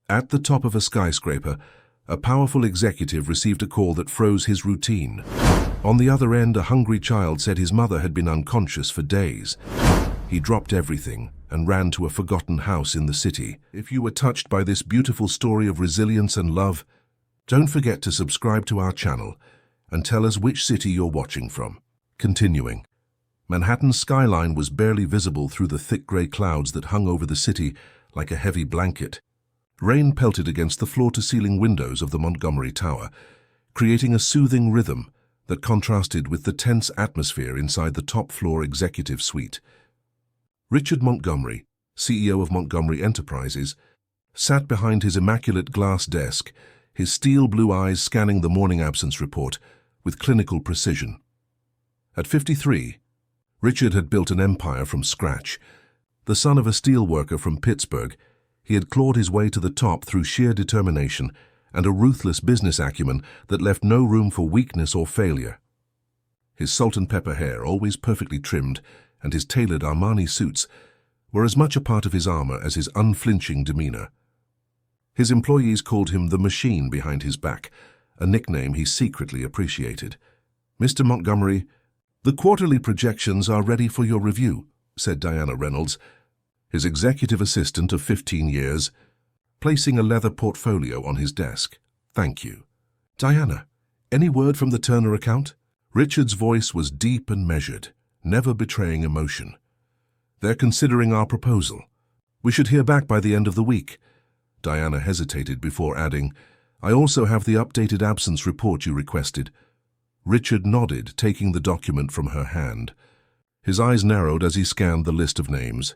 At the top of a skyscraper, a powerful executive received a call that froze his routine. On the other end, a hungry child said his mother had been unconscious for days. He dropped everything and ran to a forgotten house in the city. If you were touched by this beautiful story of resilience and love, don't forget to subscribe to our channel and tell us which city you're watching from. Continuing. Manhattan's skyline was barely visible through the thick gray clouds that hung over the city like a heavy blanket. Rain pelted against the floor-to-ceiling windows of the Montgomery Tower, creating a soothing rhythm that contrasted with the tense atmosphere inside the top-floor executive suite. Richard Montgomery, CEO of Montgomery Enterprises, sat behind his immaculate glass desk, his steel blue eyes scanning the morning absence report with clinical precision. At 53, Richard had built an empire from scratch. The son of a steelworker from Pittsburgh, he had clawed his way to the top through sheer determination and a ruthless business acumen that left no room for weakness or failure. His salt-and-pepper hair, always perfectly trimmed, and his tailored Armani suits were as much a part of his armor as his unflinching demeanor. His employees called him the machine behind his back, a nickname he secretly appreciated. "Mr. Montgomery, the quarterly projections are ready for your review," said Diana Reynolds, his executive assistant of 15 years, placing a leather portfolio on his desk. "Thank you." "Diana, any word from the Turner account?" Richard's voice was deep and measured, never betraying emotion. "They're considering our proposal. We should hear back by the end of the week." Diana hesitated before adding, "I also have the updated absence report you requested." Richard nodded, taking the document from her hand. His eyes narrowed as he scanned the list of names.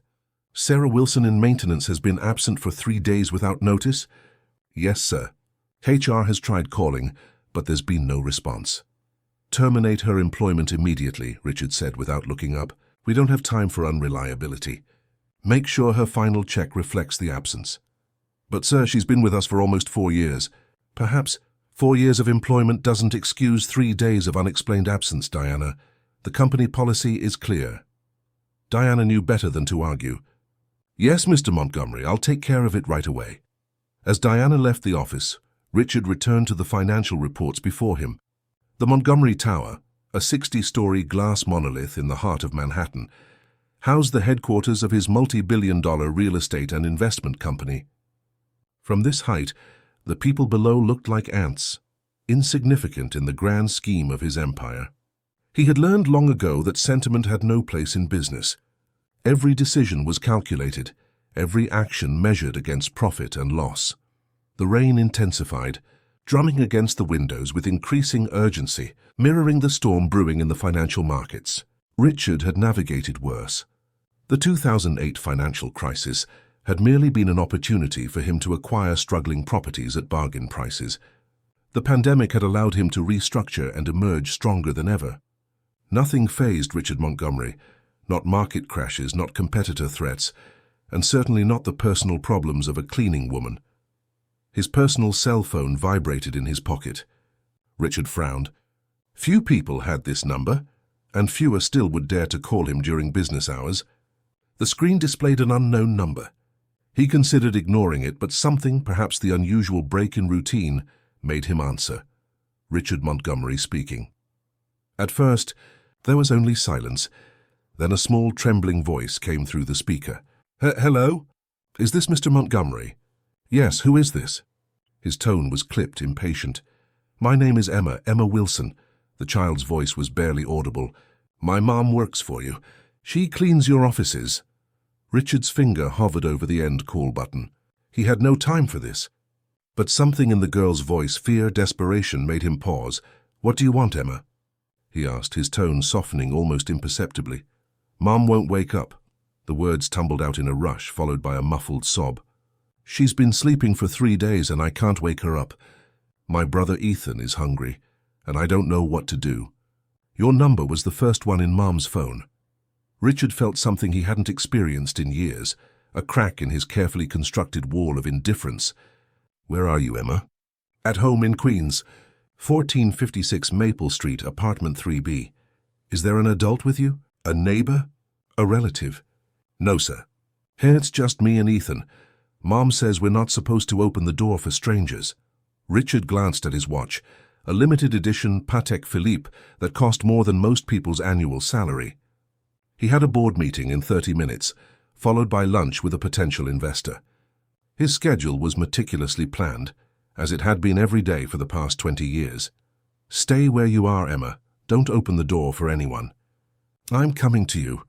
"Sarah Wilson in maintenance has been absent for 3 days without notice?" "Yes, sir. HR has tried calling, but there's been no response." "Terminate her employment immediately," Richard said without looking up. "We don't have time for unreliability. Make sure her final check reflects the absence." "But sir, she's been with us for almost 4 years. Perhaps 4 years of employment doesn't excuse 3 days of unexplained absence, Diana. The company policy is clear." Diana knew better than to argue. "Yes, Mr. Montgomery, I'll take care of it right away." As Diana left the office, Richard returned to the financial reports before him. The Montgomery Tower, a 60-story glass monolith in the heart of Manhattan, housed the headquarters of his multi-billion-dollar real estate and investment company. From this height, the people below looked like ants, insignificant in the grand scheme of his empire. He had learned long ago that sentiment had no place in business. Every decision was calculated, every action measured against profit and loss. The rain intensified, drumming against the windows with increasing urgency, mirroring the storm brewing in the financial markets. Richard had navigated worse. The 2008 financial crisis had merely been an opportunity for him to acquire struggling properties at bargain prices. The pandemic had allowed him to restructure and emerge stronger than ever. Nothing fazed Richard Montgomery, not market crashes, not competitor threats, and certainly not the personal problems of a cleaning woman. His personal cell phone vibrated in his pocket. Richard frowned. Few people had this number, and fewer still would dare to call him during business hours. The screen displayed an unknown number. He considered ignoring it, but something, perhaps the unusual break in routine, made him answer. Richard Montgomery speaking. At first, there was only silence. Then a small, trembling voice came through the speaker. "Hello? Is this Mr. Montgomery?" "Yes, who is this?" His tone was clipped, impatient. "My name is Emma Wilson." The child's voice was barely audible. "My mom works for you. She cleans your offices." Richard's finger hovered over the end call button. He had no time for this. But something in the girl's voice, fear, desperation, made him pause. "What do you want, Emma?" he asked, his tone softening almost imperceptibly. "Mom won't wake up." The words tumbled out in a rush, followed by a muffled sob. "She's been sleeping for 3 days and I can't wake her up. My brother Ethan is hungry, and I don't know what to do. Your number was the first one in Mom's phone." Richard felt something he hadn't experienced in years, a crack in his carefully constructed wall of indifference. "Where are you, Emma?" "At home in Queens, 1456 Maple Street, apartment 3B. Is there an adult with you? A neighbor? A relative?" "No, sir. Here it's just me and Ethan. Mom says we're not supposed to open the door for strangers. Richard glanced at his watch, a limited edition Patek Philippe that cost more than most people's annual salary. He had a board meeting in 30 minutes, followed by lunch with a potential investor. His schedule was meticulously planned, as it had been every day for the past 20 years. Stay where you are, Emma. Don't open the door for anyone. I'm coming to you.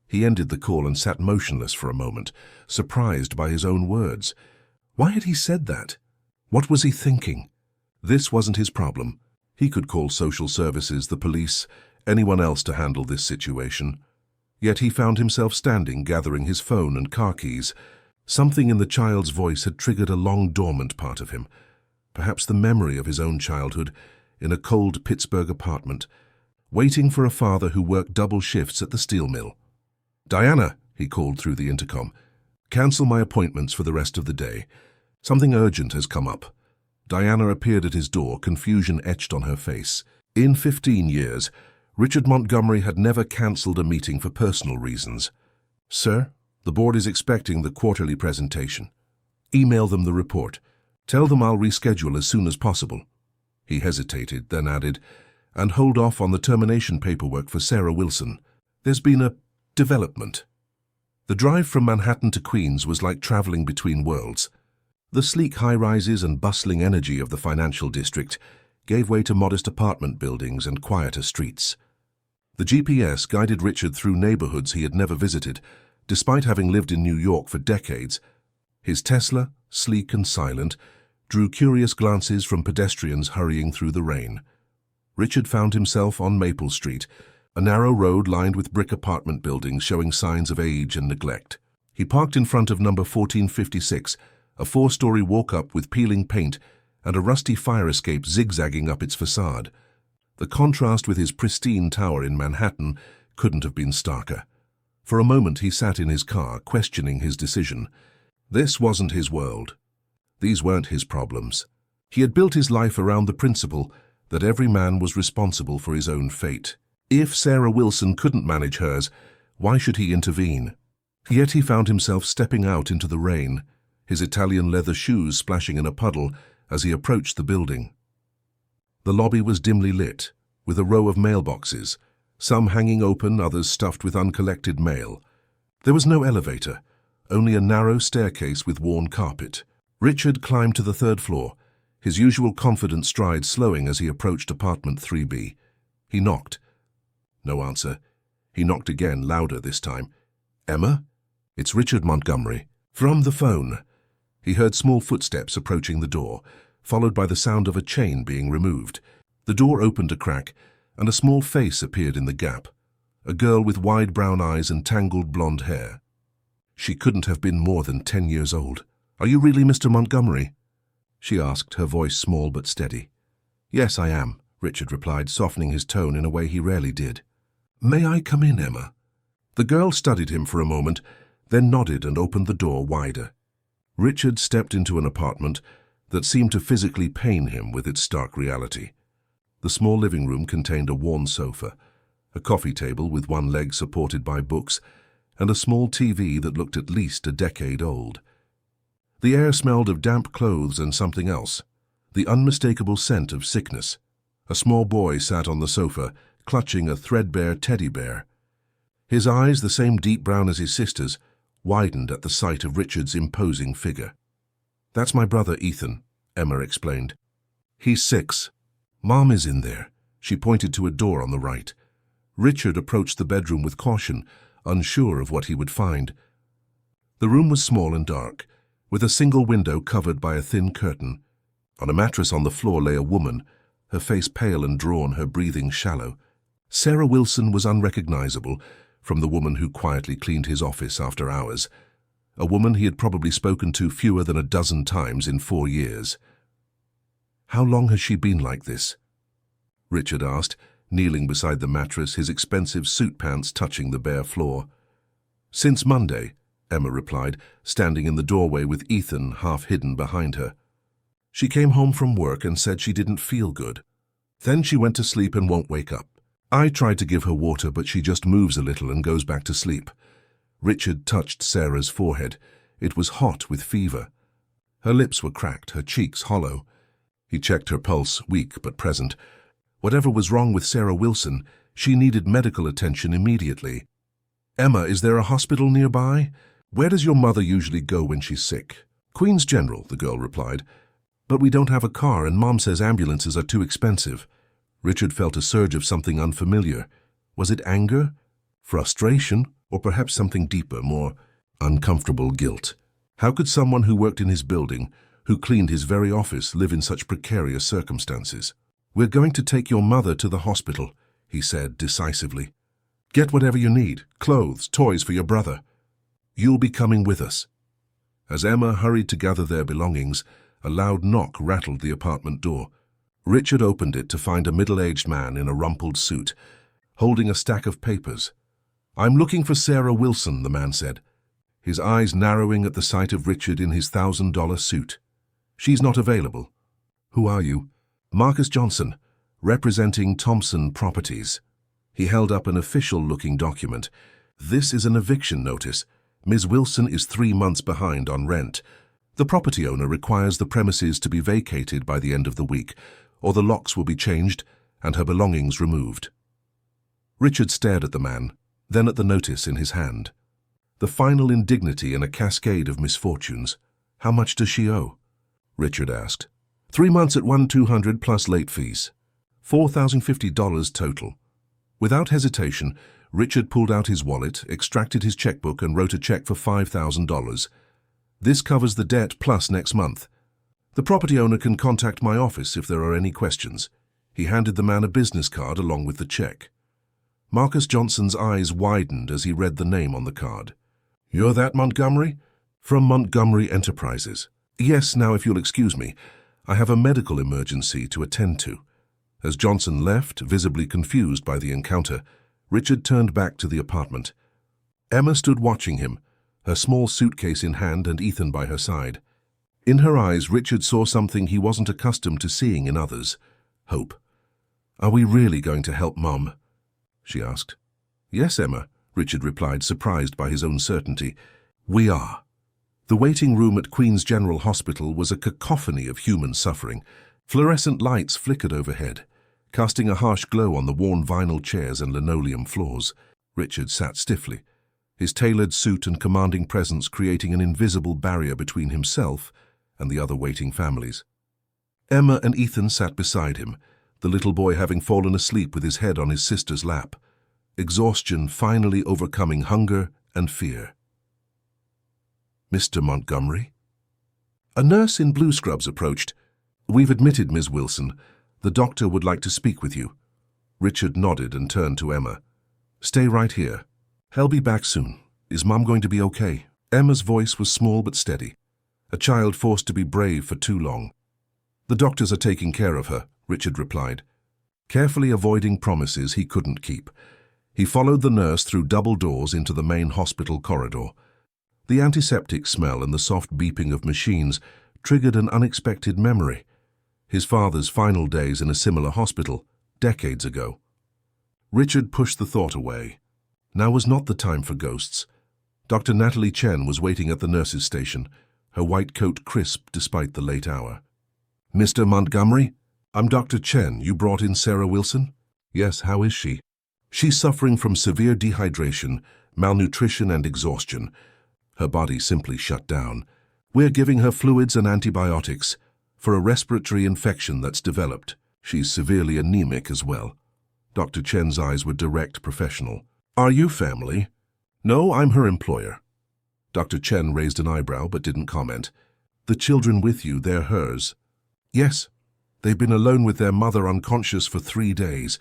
He ended the call and sat motionless for a moment, surprised by his own words. Why had he said that? What was he thinking? This wasn't his problem. He could call social services, the police, anyone else to handle this situation. Yet he found himself standing, gathering his phone and car keys. Something in the child's voice had triggered a long-dormant part of him. Perhaps the memory of his own childhood, in a cold Pittsburgh apartment, waiting for a father who worked double shifts at the steel mill. "Diana," he called through the intercom, "cancel my appointments for the rest of the day. Something urgent has come up." Diana appeared at his door, confusion etched on her face. In 15 years, Richard Montgomery had never cancelled a meeting for personal reasons. "Sir, the board is expecting the quarterly presentation. Email them the report. Tell them I'll reschedule as soon as possible." He hesitated, then added, "And hold off on the termination paperwork for Sarah Wilson. There's been a development." The drive from Manhattan to Queens was like traveling between worlds. The sleek high-rises and bustling energy of the financial district gave way to modest apartment buildings and quieter streets. The GPS guided Richard through neighborhoods he had never visited, despite having lived in New York for decades. His Tesla, sleek and silent, drew curious glances from pedestrians hurrying through the rain. Richard found himself on Maple Street, a narrow road lined with brick apartment buildings showing signs of age and neglect. He parked in front of number 1456, a four-story walk-up with peeling paint and a rusty fire escape zigzagging up its facade. The contrast with his pristine tower in Manhattan couldn't have been starker. For a moment he sat in his car, questioning his decision. This wasn't his world. These weren't his problems. He had built his life around the principle that every man was responsible for his own fate. If Sarah Wilson couldn't manage hers, why should he intervene? Yet he found himself stepping out into the rain, his Italian leather shoes splashing in a puddle as he approached the building. The lobby was dimly lit, with a row of mailboxes, some hanging open, others stuffed with uncollected mail. There was no elevator, only a narrow staircase with worn carpet. Richard climbed to the third floor, his usual confident stride slowing as he approached apartment 3B. He knocked. No answer. He knocked again, louder this time. "Emma? It's Richard Montgomery." From the phone, he heard small footsteps approaching the door, followed by the sound of a chain being removed. The door opened a crack, and a small face appeared in the gap. A girl with wide brown eyes and tangled blonde hair. She couldn't have been more than 10 years old. "Are you really Mr. Montgomery?" she asked, her voice small but steady. "Yes, I am," Richard replied, softening his tone in a way he rarely did. "May I come in, Emma?" The girl studied him for a moment, then nodded and opened the door wider. Richard stepped into an apartment that seemed to physically pain him with its stark reality. The small living room contained a worn sofa, a coffee table with one leg supported by books, and a small TV that looked at least a decade old. The air smelled of damp clothes and something else, the unmistakable scent of sickness. A small boy sat on the sofa, clutching a threadbare teddy bear. His eyes, the same deep brown as his sister's, widened at the sight of Richard's imposing figure. "That's my brother, Ethan," Emma explained. "He's 6. Mom is in there." She pointed to a door on the right. Richard approached the bedroom with caution, unsure of what he would find. The room was small and dark, with a single window covered by a thin curtain. On a mattress on the floor lay a woman, her face pale and drawn, her breathing shallow. Sarah Wilson was unrecognizable from the woman who quietly cleaned his office after hours, a woman he had probably spoken to fewer than a dozen times in 4 years. "How long has she been like this?" Richard asked, kneeling beside the mattress, his expensive suit pants touching the bare floor. "Since Monday," Emma replied, standing in the doorway with Ethan half hidden behind her. "She came home from work and said she didn't feel good. Then she went to sleep and won't wake up. I tried to give her water, but she just moves a little and goes back to sleep." Richard touched Sarah's forehead, It was hot with fever. Her lips were cracked, her cheeks hollow. He checked her pulse, weak but present. Whatever was wrong with Sarah Wilson, she needed medical attention immediately. "Emma, is there a hospital nearby? Where does your mother usually go when she's sick?" "Queen's General," the girl replied. "But we don't have a car, and Mom says ambulances are too expensive." Richard felt a surge of something unfamiliar. Was it anger, frustration, or perhaps something deeper, more uncomfortable guilt? How could someone who worked in his building, who cleaned his very office, live in such precarious circumstances? "We're going to take your mother to the hospital," he said decisively. "Get whatever you need, clothes, toys for your brother. You'll be coming with us." As Emma hurried to gather their belongings, a loud knock rattled the apartment door. Richard opened it to find a middle-aged man in a rumpled suit, holding a stack of papers. "I'm looking for Sarah Wilson," the man said, his eyes narrowing at the sight of Richard in his $1,000 suit. "She's not available." "Who are you?" "Marcus Johnson, representing Thompson Properties." He held up an official-looking document. "This is an eviction notice. Ms. Wilson is 3 months behind on rent. The property owner requires the premises to be vacated by the end of the week, or the locks will be changed and her belongings removed." Richard stared at the man, then at the notice in his hand. The final indignity in a cascade of misfortunes. "How much does she owe?" Richard asked. 3 months at $1,200 plus late fees. $4,050 total. Without hesitation, Richard pulled out his wallet, extracted his checkbook, and wrote a check for $5,000. "This covers the debt plus next month. The property owner can contact my office if there are any questions." He handed the man a business card along with the check. Marcus Johnson's eyes widened as he read the name on the card. "You're that Montgomery?" "From Montgomery Enterprises." "Yes, now if you'll excuse me, I have a medical emergency to attend to." As Johnson left, visibly confused by the encounter, Richard turned back to the apartment. Emma stood watching him, her small suitcase in hand and Ethan by her side. In her eyes, Richard saw something he wasn't accustomed to seeing in others: hope. "Are we really going to help Mom?" she asked. "Yes, Emma," Richard replied, surprised by his own certainty. "We are." The waiting room at Queen's General Hospital was a cacophony of human suffering. Fluorescent lights flickered overhead, casting a harsh glow on the worn vinyl chairs and linoleum floors. Richard sat stiffly, his tailored suit and commanding presence creating an invisible barrier between himself and the other waiting families. Emma and Ethan sat beside him, the little boy having fallen asleep with his head on his sister's lap, exhaustion finally overcoming hunger and fear. "Mr. Montgomery?" A nurse in blue scrubs approached. "We've admitted Ms. Wilson. The doctor would like to speak with you." Richard nodded and turned to Emma. "Stay right here. He'll be back soon. Is Mom going to be okay?" Emma's voice was small but steady, a child forced to be brave for too long. "The doctors are taking care of her," Richard replied, carefully avoiding promises he couldn't keep. He followed the nurse through double doors into the main hospital corridor. The antiseptic smell and the soft beeping of machines triggered an unexpected memory: his father's final days in a similar hospital, decades ago. Richard pushed the thought away. Now was not the time for ghosts. Dr. Natalie Chen was waiting at the nurse's station, her white coat crisp despite the late hour. "Mr. Montgomery? I'm Dr. Chen. You brought in Sarah Wilson?" "Yes, how is she?" "She's suffering from severe dehydration, malnutrition, and exhaustion. Her body simply shut down. We're giving her fluids and antibiotics for a respiratory infection that's developed. She's severely anemic as well." Dr. Chen's eyes were direct, professional. "Are you family?" "No, I'm her employer." Dr. Chen raised an eyebrow but didn't comment. "The children with you, they're hers?" "Yes. They've been alone with their mother unconscious for 3 days.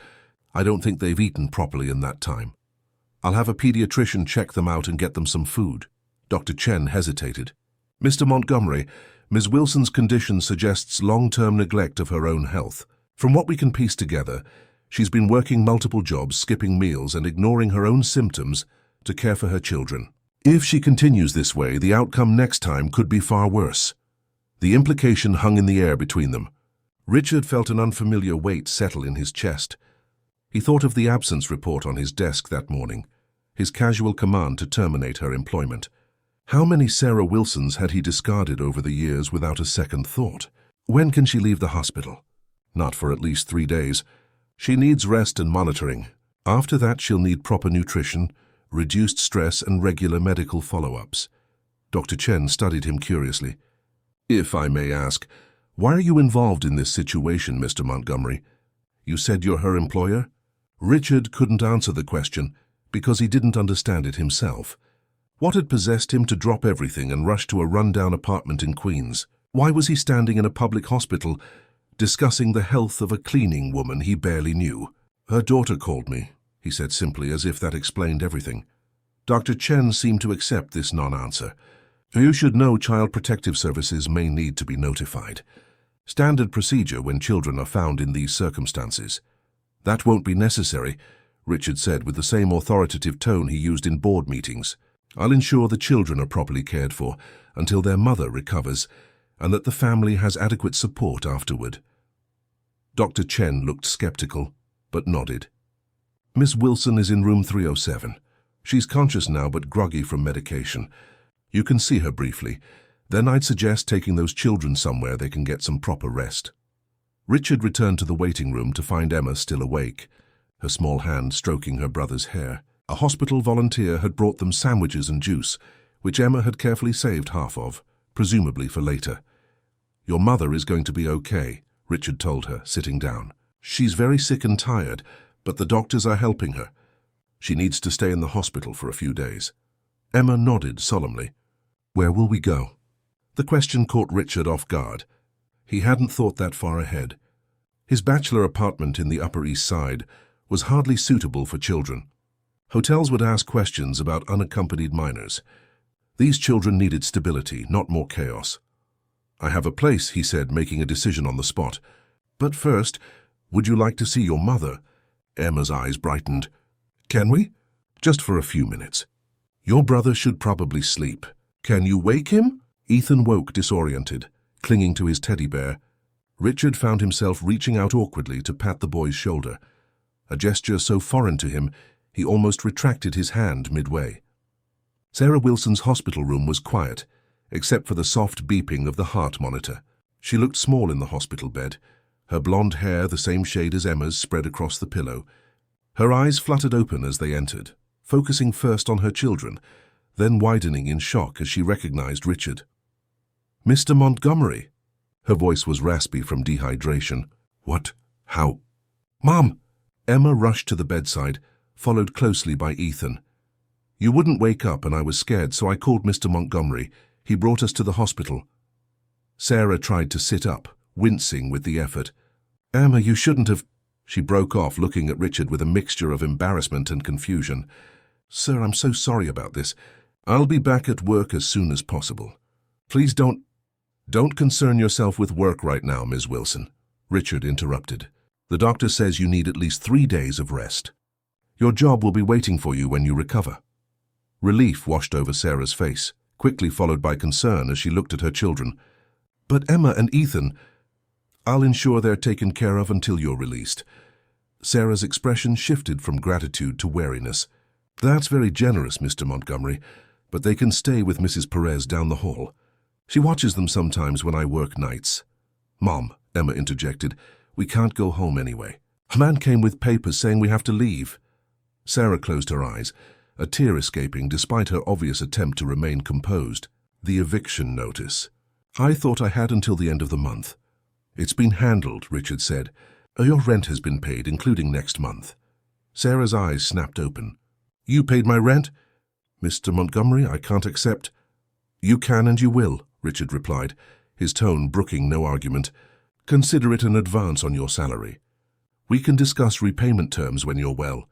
I don't think they've eaten properly in that time. I'll have a pediatrician check them out and get them some food." Dr. Chen hesitated. "Mr. Montgomery, Ms. Wilson's condition suggests long-term neglect of her own health. From what we can piece together, she's been working multiple jobs, skipping meals, and ignoring her own symptoms to care for her children. If she continues this way, the outcome next time could be far worse." The implication hung in the air between them. Richard felt an unfamiliar weight settle in his chest. He thought of the absence report on his desk that morning, his casual command to terminate her employment. How many Sarah Wilsons had he discarded over the years without a second thought? When can she leave the hospital? Not for at least 3 days. She needs rest and monitoring. After that, she'll need proper nutrition, reduced stress, and regular medical follow-ups. Dr. Chen studied him curiously. If I may ask, why are you involved in this situation, Mr. Montgomery? You said you're her employer? Richard couldn't answer the question because he didn't understand it himself. What had possessed him to drop everything and rush to a run-down apartment in Queens? Why was he standing in a public hospital discussing the health of a cleaning woman he barely knew? Her daughter called me, he said simply, as if that explained everything. Dr. Chen seemed to accept this non-answer. You should know Child Protective Services may need to be notified. Standard procedure when children are found in these circumstances. That won't be necessary, Richard said with the same authoritative tone he used in board meetings. I'll ensure the children are properly cared for until their mother recovers and that the family has adequate support afterward. Dr. Chen looked skeptical, but nodded. Miss Wilson is in room 307. She's conscious now but groggy from medication. You can see her briefly. Then I'd suggest taking those children somewhere they can get some proper rest. Richard returned to the waiting room to find Emma still awake, her small hand stroking her brother's hair. A hospital volunteer had brought them sandwiches and juice, which Emma had carefully saved half of, presumably for later. Your mother is going to be okay, Richard told her, sitting down. She's very sick and tired, but the doctors are helping her. She needs to stay in the hospital for a few days. Emma nodded solemnly. Where will we go? The question caught Richard off guard. He hadn't thought that far ahead. His bachelor apartment in the Upper East Side was hardly suitable for children. Hotels would ask questions about unaccompanied minors. These children needed stability, not more chaos. I have a place, he said, making a decision on the spot. But first, would you like to see your mother? Emma's eyes brightened. Can we? Just for a few minutes. Your brother should probably sleep. Can you wake him? Ethan woke disoriented, clinging to his teddy bear. Richard found himself reaching out awkwardly to pat the boy's shoulder, a gesture so foreign to him he almost retracted his hand midway. Sarah Wilson's hospital room was quiet, except for the soft beeping of the heart monitor. She looked small in the hospital bed, her blonde hair the same shade as Emma's spread across the pillow. Her eyes fluttered open as they entered, focusing first on her children, then widening in shock as she recognized Richard. Mr. Montgomery. Her voice was raspy from dehydration. What? How? Mom! Emma rushed to the bedside, followed closely by Ethan. You wouldn't wake up and I was scared, so I called Mr. Montgomery. He brought us to the hospital. Sarah tried to sit up, wincing with the effort. Emma, you shouldn't have... She broke off, looking at Richard with a mixture of embarrassment and confusion. Sir, I'm so sorry about this. I'll be back at work as soon as possible. Please don't concern yourself with work right now, Ms. Wilson, Richard interrupted. The doctor says you need at least 3 days of rest. Your job will be waiting for you when you recover. Relief washed over Sarah's face, quickly followed by concern as she looked at her children. But Emma and Ethan, I'll ensure they're taken care of until you're released. Sarah's expression shifted from gratitude to wariness. That's very generous, Mr. Montgomery, but they can stay with Mrs. Perez down the hall. She watches them sometimes when I work nights. Mom, Emma interjected, we can't go home anyway. A man came with papers saying we have to leave. Sarah closed her eyes, a tear escaping despite her obvious attempt to remain composed. The eviction notice. I thought I had until the end of the month. It's been handled, Richard said. Your rent has been paid, including next month. Sarah's eyes snapped open. You paid my rent? Mr. Montgomery, I can't accept. You can and you will, Richard replied, his tone brooking no argument. Consider it an advance on your salary. We can discuss repayment terms when you're well.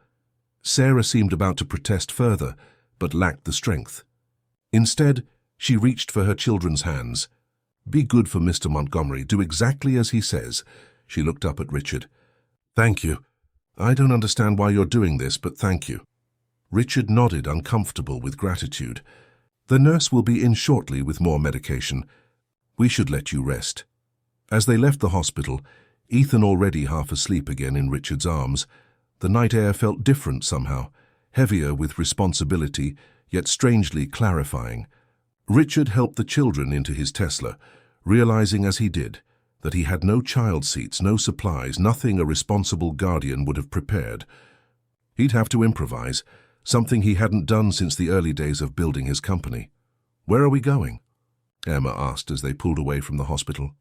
Sarah seemed about to protest further, but lacked the strength. Instead, she reached for her children's hands. Be good for Mr. Montgomery. Do exactly as he says. She looked up at Richard. Thank you. I don't understand why you're doing this, but thank you. Richard nodded, uncomfortable with gratitude. The nurse will be in shortly with more medication. We should let you rest. As they left the hospital, Ethan already half asleep again in Richard's arms, the night air felt different somehow, heavier with responsibility, yet strangely clarifying. Richard helped the children into his Tesla, realizing as he did that he had no child seats, no supplies, nothing a responsible guardian would have prepared. He'd have to improvise, something he hadn't done since the early days of building his company. "Where are we going?" Emma asked as they pulled away from the hospital.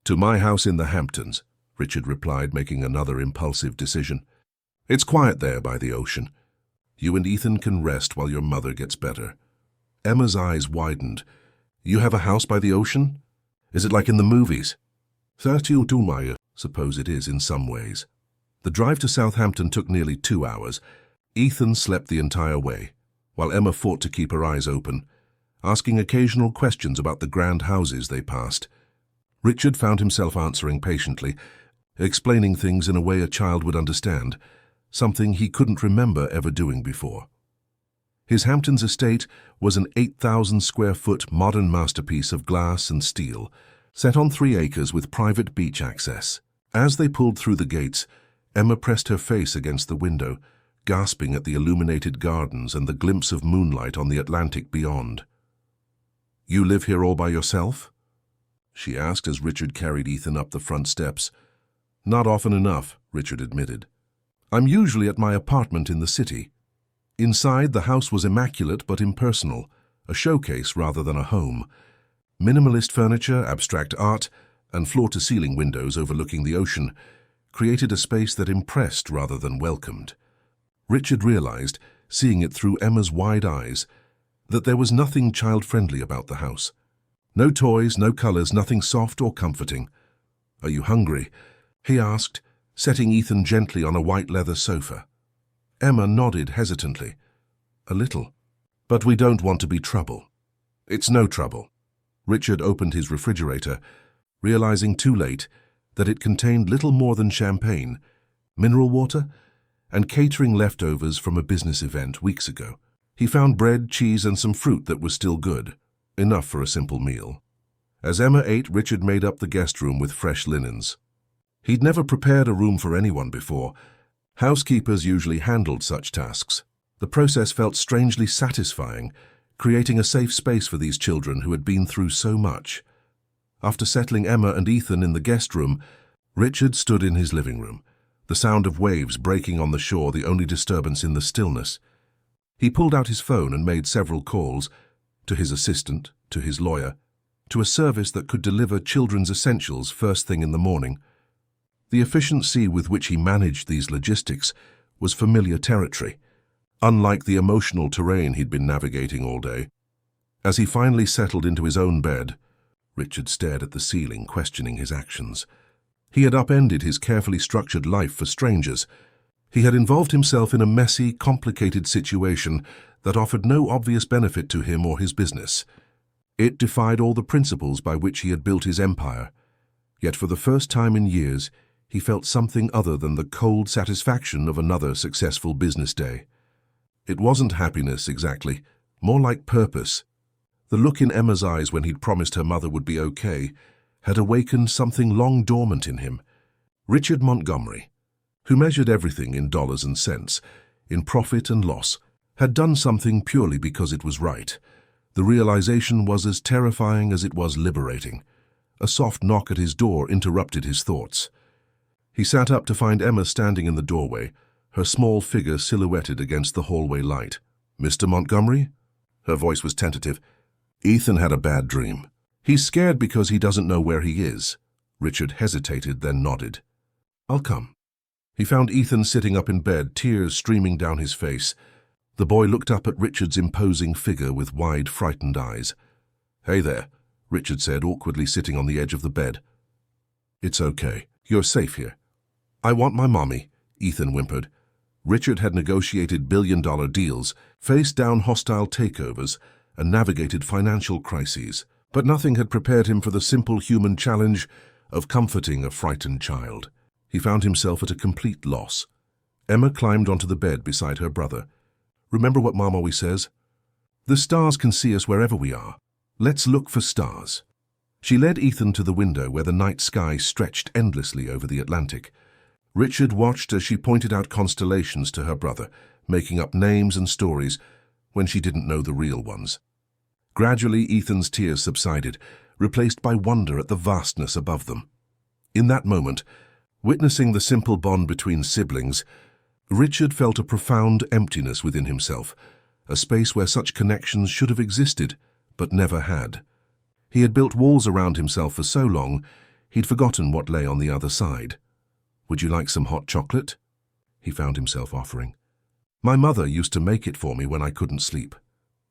"To my house in the Hamptons," Richard replied, making another impulsive decision. "It's quiet there by the ocean. You and Ethan can rest while your mother gets better." Emma's eyes widened. "You have a house by the ocean? Is it like in the movies?" "Suppose it is in some ways." The drive to Southampton took nearly 2 hours. Ethan slept the entire way, while Emma fought to keep her eyes open, asking occasional questions about the grand houses they passed. Richard found himself answering patiently, explaining things in a way a child would understand, something he couldn't remember ever doing before. His Hamptons estate was an 8,000-square-foot modern masterpiece of glass and steel, set on 3 acres with private beach access. As they pulled through the gates, Emma pressed her face against the window, gasping at the illuminated gardens and the glimpse of moonlight on the Atlantic beyond. "You live here all by yourself?" she asked as Richard carried Ethan up the front steps. "Not often enough," Richard admitted. "I'm usually at my apartment in the city." Inside, the house was immaculate but impersonal, a showcase rather than a home. Minimalist furniture, abstract art, and floor-to-ceiling windows overlooking the ocean created a space that impressed rather than welcomed. Richard realized, seeing it through Emma's wide eyes, that there was nothing child-friendly about the house. No toys, no colors, nothing soft or comforting. "Are you hungry?" he asked, setting Ethan gently on a white leather sofa. Emma nodded hesitantly. "A little. But we don't want to be trouble." "It's no trouble." Richard opened his refrigerator, realizing too late that it contained little more than champagne, mineral water, and catering leftovers from a business event weeks ago. He found bread, cheese, and some fruit that was still good, enough for a simple meal. As Emma ate, Richard made up the guest room with fresh linens. He'd never prepared a room for anyone before. Housekeepers usually handled such tasks. The process felt strangely satisfying, creating a safe space for these children who had been through so much. After settling Emma and Ethan in the guest room, Richard stood in his living room, the sound of waves breaking on the shore the only disturbance in the stillness. He pulled out his phone and made several calls, to his assistant, to his lawyer, to a service that could deliver children's essentials first thing in the morning. The efficiency with which he managed these logistics was familiar territory, unlike the emotional terrain he'd been navigating all day. As he finally settled into his own bed, Richard stared at the ceiling, questioning his actions. He had upended his carefully structured life for strangers. He had involved himself in a messy, complicated situation that offered no obvious benefit to him or his business. It defied all the principles by which he had built his empire. Yet for the first time in years, he felt something other than the cold satisfaction of another successful business day. It wasn't happiness exactly, more like purpose. The look in Emma's eyes when he'd promised her mother would be okay had awakened something long dormant in him. Richard Montgomery, who measured everything in dollars and cents, in profit and loss, had done something purely because it was right. The realization was as terrifying as it was liberating. A soft knock at his door interrupted his thoughts. He sat up to find Emma standing in the doorway, her small figure silhouetted against the hallway light. "Mr. Montgomery?" Her voice was tentative. "Ethan had a bad dream. He's scared because he doesn't know where he is." Richard hesitated, then nodded. "I'll come." He found Ethan sitting up in bed, tears streaming down his face. The boy looked up at Richard's imposing figure with wide, frightened eyes. "Hey there," Richard said, awkwardly sitting on the edge of the bed. "It's okay. You're safe here." "I want my mommy," Ethan whimpered. Richard had negotiated billion-dollar deals, faced down hostile takeovers, and navigated financial crises, but nothing had prepared him for the simple human challenge of comforting a frightened child. He found himself at a complete loss. Emma climbed onto the bed beside her brother. "Remember what Mom always says? The stars can see us wherever we are. Let's look for stars." She led Ethan to the window where the night sky stretched endlessly over the Atlantic. Richard watched as she pointed out constellations to her brother, making up names and stories when she didn't know the real ones. Gradually, Ethan's tears subsided, replaced by wonder at the vastness above them. In that moment, witnessing the simple bond between siblings, Richard felt a profound emptiness within himself, a space where such connections should have existed, but never had. He had built walls around himself for so long, he'd forgotten what lay on the other side. "Would you like some hot chocolate?" he found himself offering. "My mother used to make it for me when I couldn't sleep."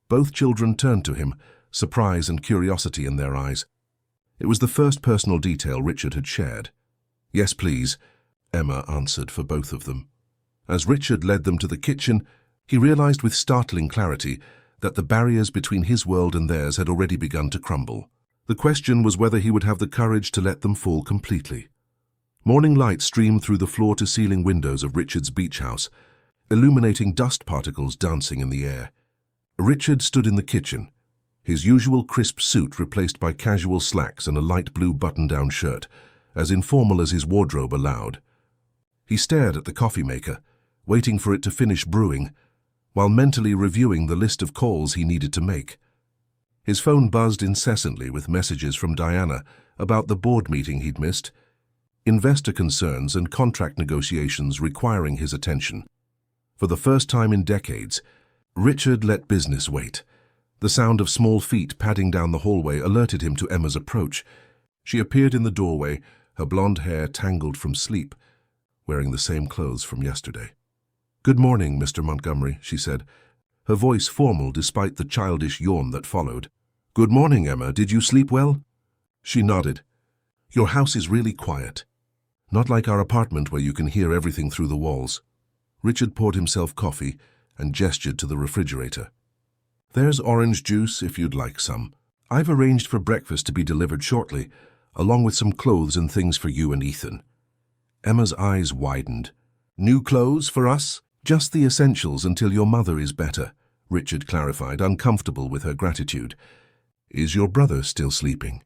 Both children turned to him, surprise and curiosity in their eyes. It was the first personal detail Richard had shared. "Yes, please," Emma answered for both of them. As Richard led them to the kitchen, he realized with startling clarity that the barriers between his world and theirs had already begun to crumble. The question was whether he would have the courage to let them fall completely. Morning light streamed through the floor-to-ceiling windows of Richard's beach house, illuminating dust particles dancing in the air. Richard stood in the kitchen, his usual crisp suit replaced by casual slacks and a light blue button-down shirt, as informal as his wardrobe allowed. He stared at the coffee maker, waiting for it to finish brewing, while mentally reviewing the list of calls he needed to make. His phone buzzed incessantly with messages from Diana about the board meeting he'd missed, investor concerns and contract negotiations requiring his attention. For the first time in decades, Richard let business wait. The sound of small feet padding down the hallway alerted him to Emma's approach. She appeared in the doorway, her blonde hair tangled from sleep, wearing the same clothes from yesterday. "Good morning, Mr. Montgomery," she said, her voice formal despite the childish yawn that followed. "Good morning, Emma. Did you sleep well?" She nodded. "Your house is really quiet. Not like our apartment where you can hear everything through the walls." Richard poured himself coffee and gestured to the refrigerator. "There's orange juice if you'd like some. I've arranged for breakfast to be delivered shortly, along with some clothes and things for you and Ethan." Emma's eyes widened. "New clothes for us?" "Just the essentials until your mother is better," Richard clarified, uncomfortable with her gratitude. "Is your brother still sleeping?"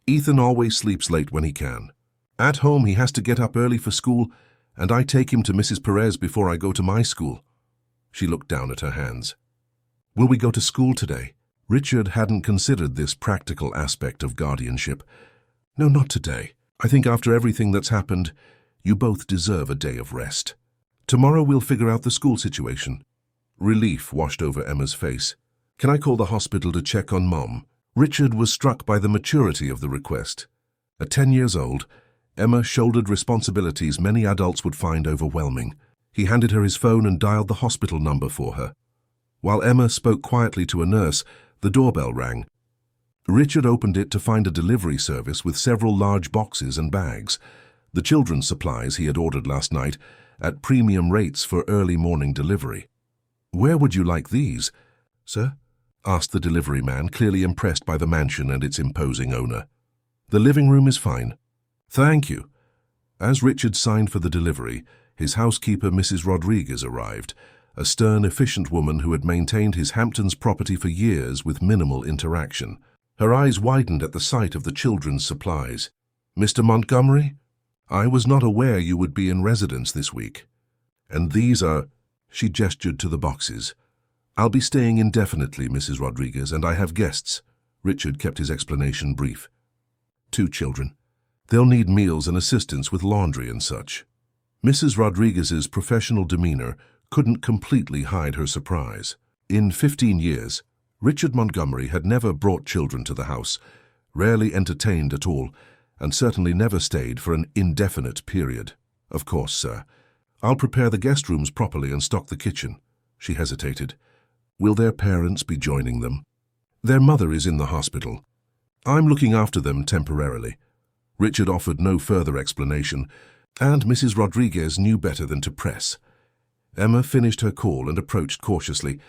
"Ethan always sleeps late when he can. At home he has to get up early for school, and I take him to Mrs. Perez before I go to my school." She looked down at her hands. "Will we go to school today?" Richard hadn't considered this practical aspect of guardianship. "No, not today. I think after everything that's happened, you both deserve a day of rest. Tomorrow we'll figure out the school situation." Relief washed over Emma's face. "Can I call the hospital to check on Mom?" Richard was struck by the maturity of the request. At 10 years old, Emma shouldered responsibilities many adults would find overwhelming. He handed her his phone and dialed the hospital number for her. While Emma spoke quietly to a nurse, the doorbell rang. Richard opened it to find a delivery service with several large boxes and bags, the children's supplies he had ordered last night, at premium rates for early morning delivery. "Where would you like these, sir?" asked the delivery man, clearly impressed by the mansion and its imposing owner. "The living room is fine." "Thank you." As Richard signed for the delivery, his housekeeper, Mrs. Rodriguez, arrived, a stern, efficient woman who had maintained his Hamptons property for years with minimal interaction. Her eyes widened at the sight of the children's supplies. "Mr. Montgomery? I was not aware you would be in residence this week. And these are—" She gestured to the boxes. "I'll be staying indefinitely, Mrs. Rodriguez, and I have guests." Richard kept his explanation brief. "2 children. They'll need meals and assistance with laundry and such." Mrs. Rodriguez's professional demeanor couldn't completely hide her surprise. In 15 years, Richard Montgomery had never brought children to the house, rarely entertained at all, and certainly never stayed for an indefinite period. "Of course, sir. I'll prepare the guest rooms properly and stock the kitchen." She hesitated. "Will their parents be joining them?" "Their mother is in the hospital. I'm looking after them temporarily." Richard offered no further explanation, and Mrs. Rodriguez knew better than to press. Emma finished her call and approached cautiously,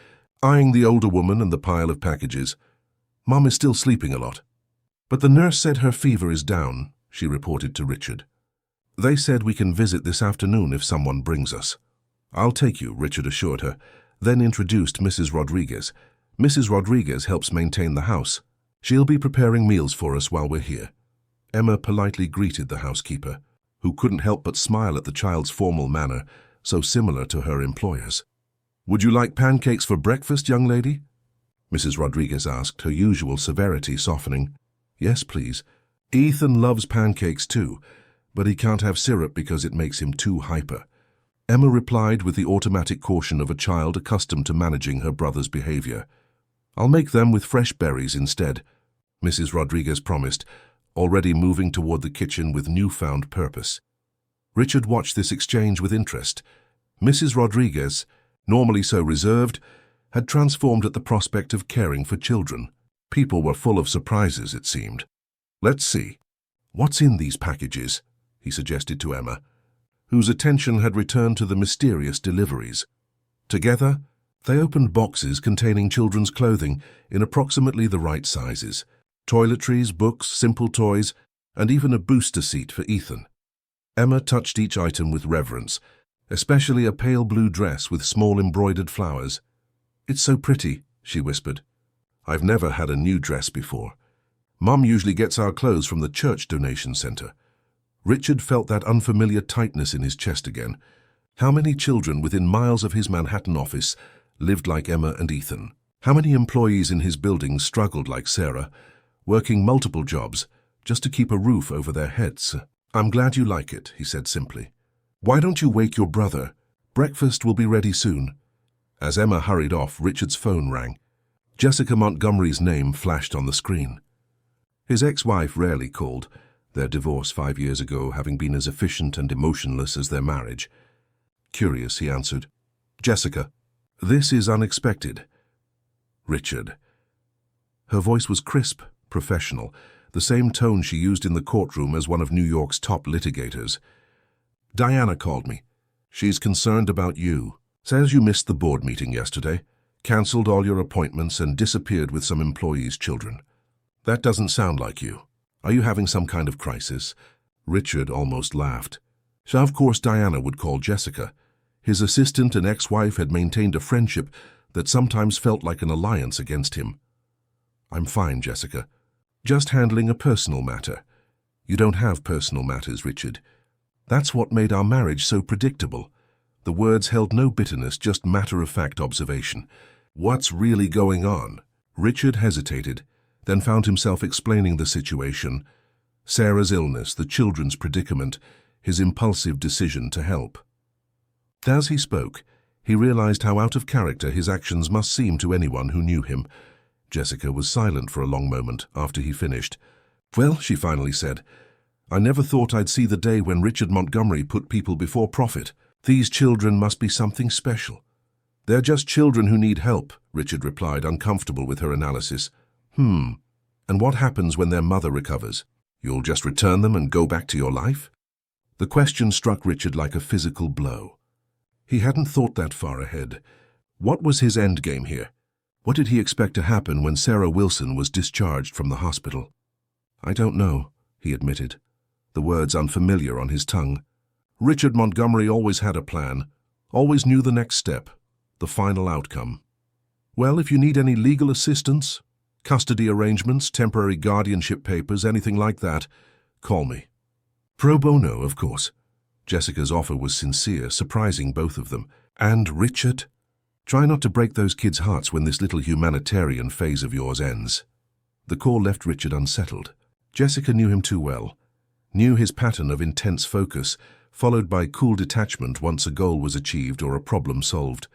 eyeing the older woman and the pile of packages. "Mom is still sleeping a lot. But the nurse said her fever is down," she reported to Richard. "They said we can visit this afternoon if someone brings us." "I'll take you," Richard assured her, then introduced Mrs. Rodriguez. "Mrs. Rodriguez helps maintain the house. She'll be preparing meals for us while we're here." Emma politely greeted the housekeeper, who couldn't help but smile at the child's formal manner, so similar to her employer's. "Would you like pancakes for breakfast, young lady?" Mrs. Rodriguez asked, her usual severity softening. Yes, please. Ethan loves pancakes too, but he can't have syrup because it makes him too hyper. Emma replied with the automatic caution of a child accustomed to managing her brother's behavior. I'll make them with fresh berries instead, Mrs. Rodriguez promised, already moving toward the kitchen with newfound purpose. Richard watched this exchange with interest. Mrs. Rodriguez, normally so reserved, had transformed at the prospect of caring for children. People were full of surprises, it seemed. Let's see. What's in these packages? He suggested to Emma, whose attention had returned to the mysterious deliveries. Together, they opened boxes containing children's clothing in approximately the right sizes, toiletries, books, simple toys, and even a booster seat for Ethan. Emma touched each item with reverence, especially a pale blue dress with small embroidered flowers. It's so pretty, she whispered. I've never had a new dress before. Mum usually gets our clothes from the church donation center. Richard felt that unfamiliar tightness in his chest again. How many children within miles of his Manhattan office lived like Emma and Ethan? How many employees in his building struggled like Sarah, working multiple jobs just to keep a roof over their heads? I'm glad you like it, he said simply. Why don't you wake your brother? Breakfast will be ready soon. As Emma hurried off, Richard's phone rang. Jessica Montgomery's name flashed on the screen. His ex-wife rarely called, their divorce 5 years ago having been as efficient and emotionless as their marriage. Curious, he answered. Jessica, this is unexpected. Richard. Her voice was crisp, professional, the same tone she used in the courtroom as one of New York's top litigators. Diana called me. She's concerned about you. Says you missed the board meeting yesterday, cancelled all your appointments and disappeared with some employees' children. That doesn't sound like you. Are you having some kind of crisis? Richard almost laughed. So of course Diana would call Jessica. His assistant and ex-wife had maintained a friendship that sometimes felt like an alliance against him. I'm fine, Jessica. Just handling a personal matter. You don't have personal matters, Richard. That's what made our marriage so predictable. The words held no bitterness, just matter-of-fact observation. What's really going on? Richard hesitated, then found himself explaining the situation. Sarah's illness, the children's predicament, his impulsive decision to help. As he spoke, he realized how out of character his actions must seem to anyone who knew him. Jessica was silent for a long moment after he finished. Well, she finally said, I never thought I'd see the day when Richard Montgomery put people before profit. These children must be something special. They're just children who need help, Richard replied, uncomfortable with her analysis. And what happens when their mother recovers? You'll just return them and go back to your life? The question struck Richard like a physical blow. He hadn't thought that far ahead. What was his endgame here? What did he expect to happen when Sarah Wilson was discharged from the hospital? I don't know, he admitted, the words unfamiliar on his tongue. Richard Montgomery always had a plan, always knew the next step, the final outcome. Well, if you need any legal assistance, custody arrangements, temporary guardianship papers, anything like that, call me. Pro bono, of course. Jessica's offer was sincere, surprising both of them. And Richard? Try not to break those kids' hearts when this little humanitarian phase of yours ends. The call left Richard unsettled. Jessica knew him too well, knew his pattern of intense focus, followed by cool detachment once a goal was achieved or a problem solved.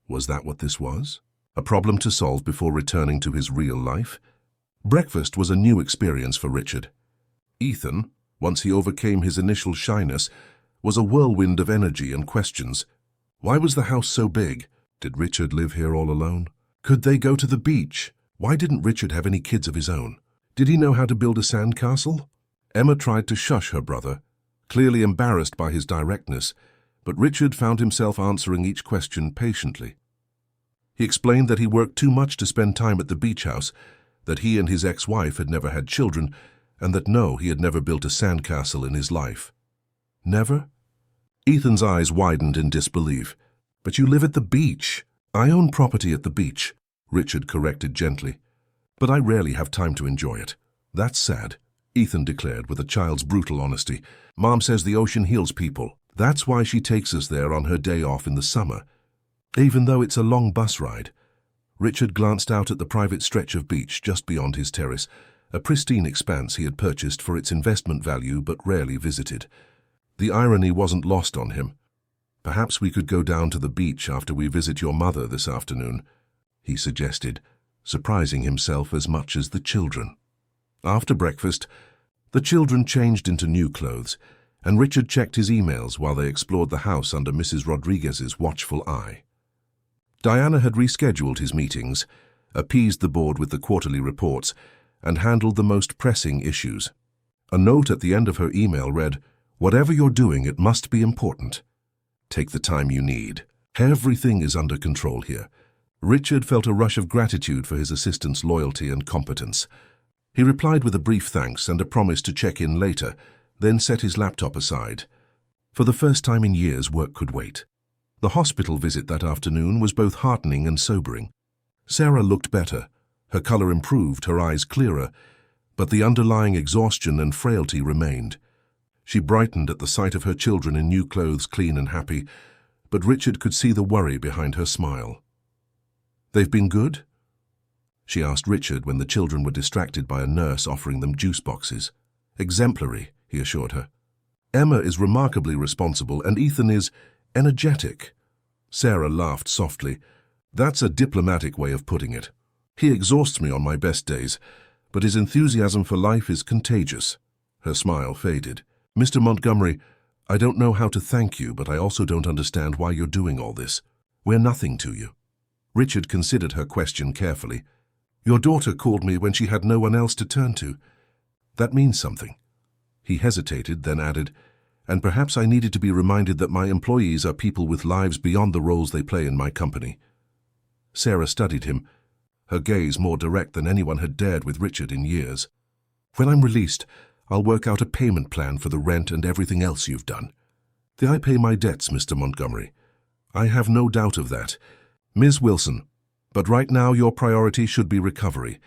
Was that what this was? A problem to solve before returning to his real life? Breakfast was a new experience for Richard. Ethan, once he overcame his initial shyness, was a whirlwind of energy and questions. Why was the house so big? Did Richard live here all alone? Could they go to the beach? Why didn't Richard have any kids of his own? Did he know how to build a sandcastle? Emma tried to shush her brother, clearly embarrassed by his directness, but Richard found himself answering each question patiently. He explained that he worked too much to spend time at the beach house, that he and his ex-wife had never had children, and that no, he had never built a sandcastle in his life. Never? Ethan's eyes widened in disbelief. But you live at the beach. I own property at the beach, Richard corrected gently. But I rarely have time to enjoy it. That's sad, Ethan declared with a child's brutal honesty. Mom says the ocean heals people. That's why she takes us there on her day off in the summer, even though it's a long bus ride. Richard glanced out at the private stretch of beach just beyond his terrace, a pristine expanse he had purchased for its investment value but rarely visited. The irony wasn't lost on him. "Perhaps we could go down to the beach after we visit your mother this afternoon," he suggested, surprising himself as much as the children. After breakfast, the children changed into new clothes, and Richard checked his emails while they explored the house under Mrs. Rodriguez's watchful eye. Diana had rescheduled his meetings, appeased the board with the quarterly reports, and handled the most pressing issues. A note at the end of her email read, "Whatever you're doing, it must be important. Take the time you need. Everything is under control here." Richard felt a rush of gratitude for his assistant's loyalty and competence. He replied with a brief thanks and a promise to check in later, then set his laptop aside. For the first time in years, work could wait. The hospital visit that afternoon was both heartening and sobering. Sarah looked better. Her color improved, her eyes clearer, but the underlying exhaustion and frailty remained. She brightened at the sight of her children in new clothes, clean and happy, but Richard could see the worry behind her smile. "They've been good?" she asked Richard when the children were distracted by a nurse offering them juice boxes. "Exemplary," he assured her. "Emma is remarkably responsible and Ethan is energetic." Sarah laughed softly. "That's a diplomatic way of putting it. He exhausts me on my best days, but his enthusiasm for life is contagious." Her smile faded. "Mr. Montgomery, I don't know how to thank you, but I also don't understand why you're doing all this. We're nothing to you." Richard considered her question carefully. "Your daughter called me when she had no one else to turn to. That means something." He hesitated, then added, "And perhaps I needed to be reminded that my employees are people with lives beyond the roles they play in my company." Sarah studied him, her gaze more direct than anyone had dared with Richard in years. "When I'm released, I'll work out a payment plan for the rent and everything else you've done. I pay my debts, Mr. Montgomery. I have no doubt of that. Ms. Wilson, but right now your priority should be recovery.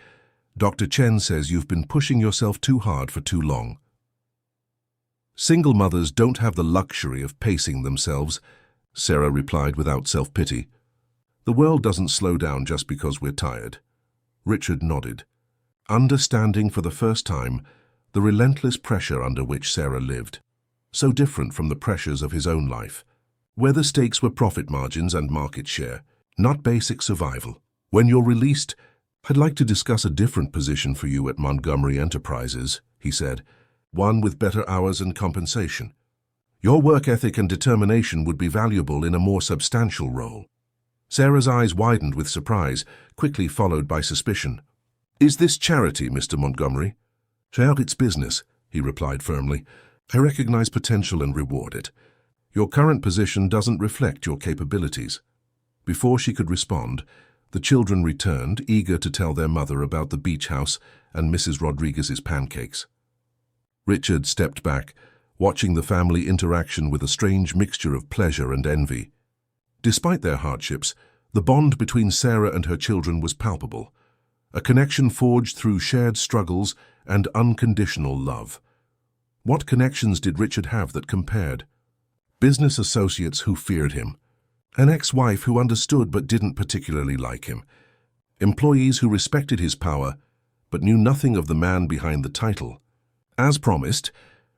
Dr. Chen says you've been pushing yourself too hard for too long." "Single mothers don't have the luxury of pacing themselves," Sarah replied without self-pity. "The world doesn't slow down just because we're tired." Richard nodded, understanding for the first time the relentless pressure under which Sarah lived, so different from the pressures of his own life, where the stakes were profit margins and market share, not basic survival. "When you're released, I'd like to discuss a different position for you at Montgomery Enterprises," he said, "one with better hours and compensation. Your work ethic and determination would be valuable in a more substantial role." Sarah's eyes widened with surprise, quickly followed by suspicion. "Is this charity, Mr. Montgomery?" "It's business," he replied firmly. "I recognize potential and reward it. Your current position doesn't reflect your capabilities." Before she could respond, the children returned, eager to tell their mother about the beach house and Mrs. Rodriguez's pancakes. Richard stepped back, watching the family interaction with a strange mixture of pleasure and envy. Despite their hardships, the bond between Sarah and her children was palpable, a connection forged through shared struggles and unconditional love. What connections did Richard have that compared? Business associates who feared him, an ex-wife who understood but didn't particularly like him, employees who respected his power but knew nothing of the man behind the title. As promised,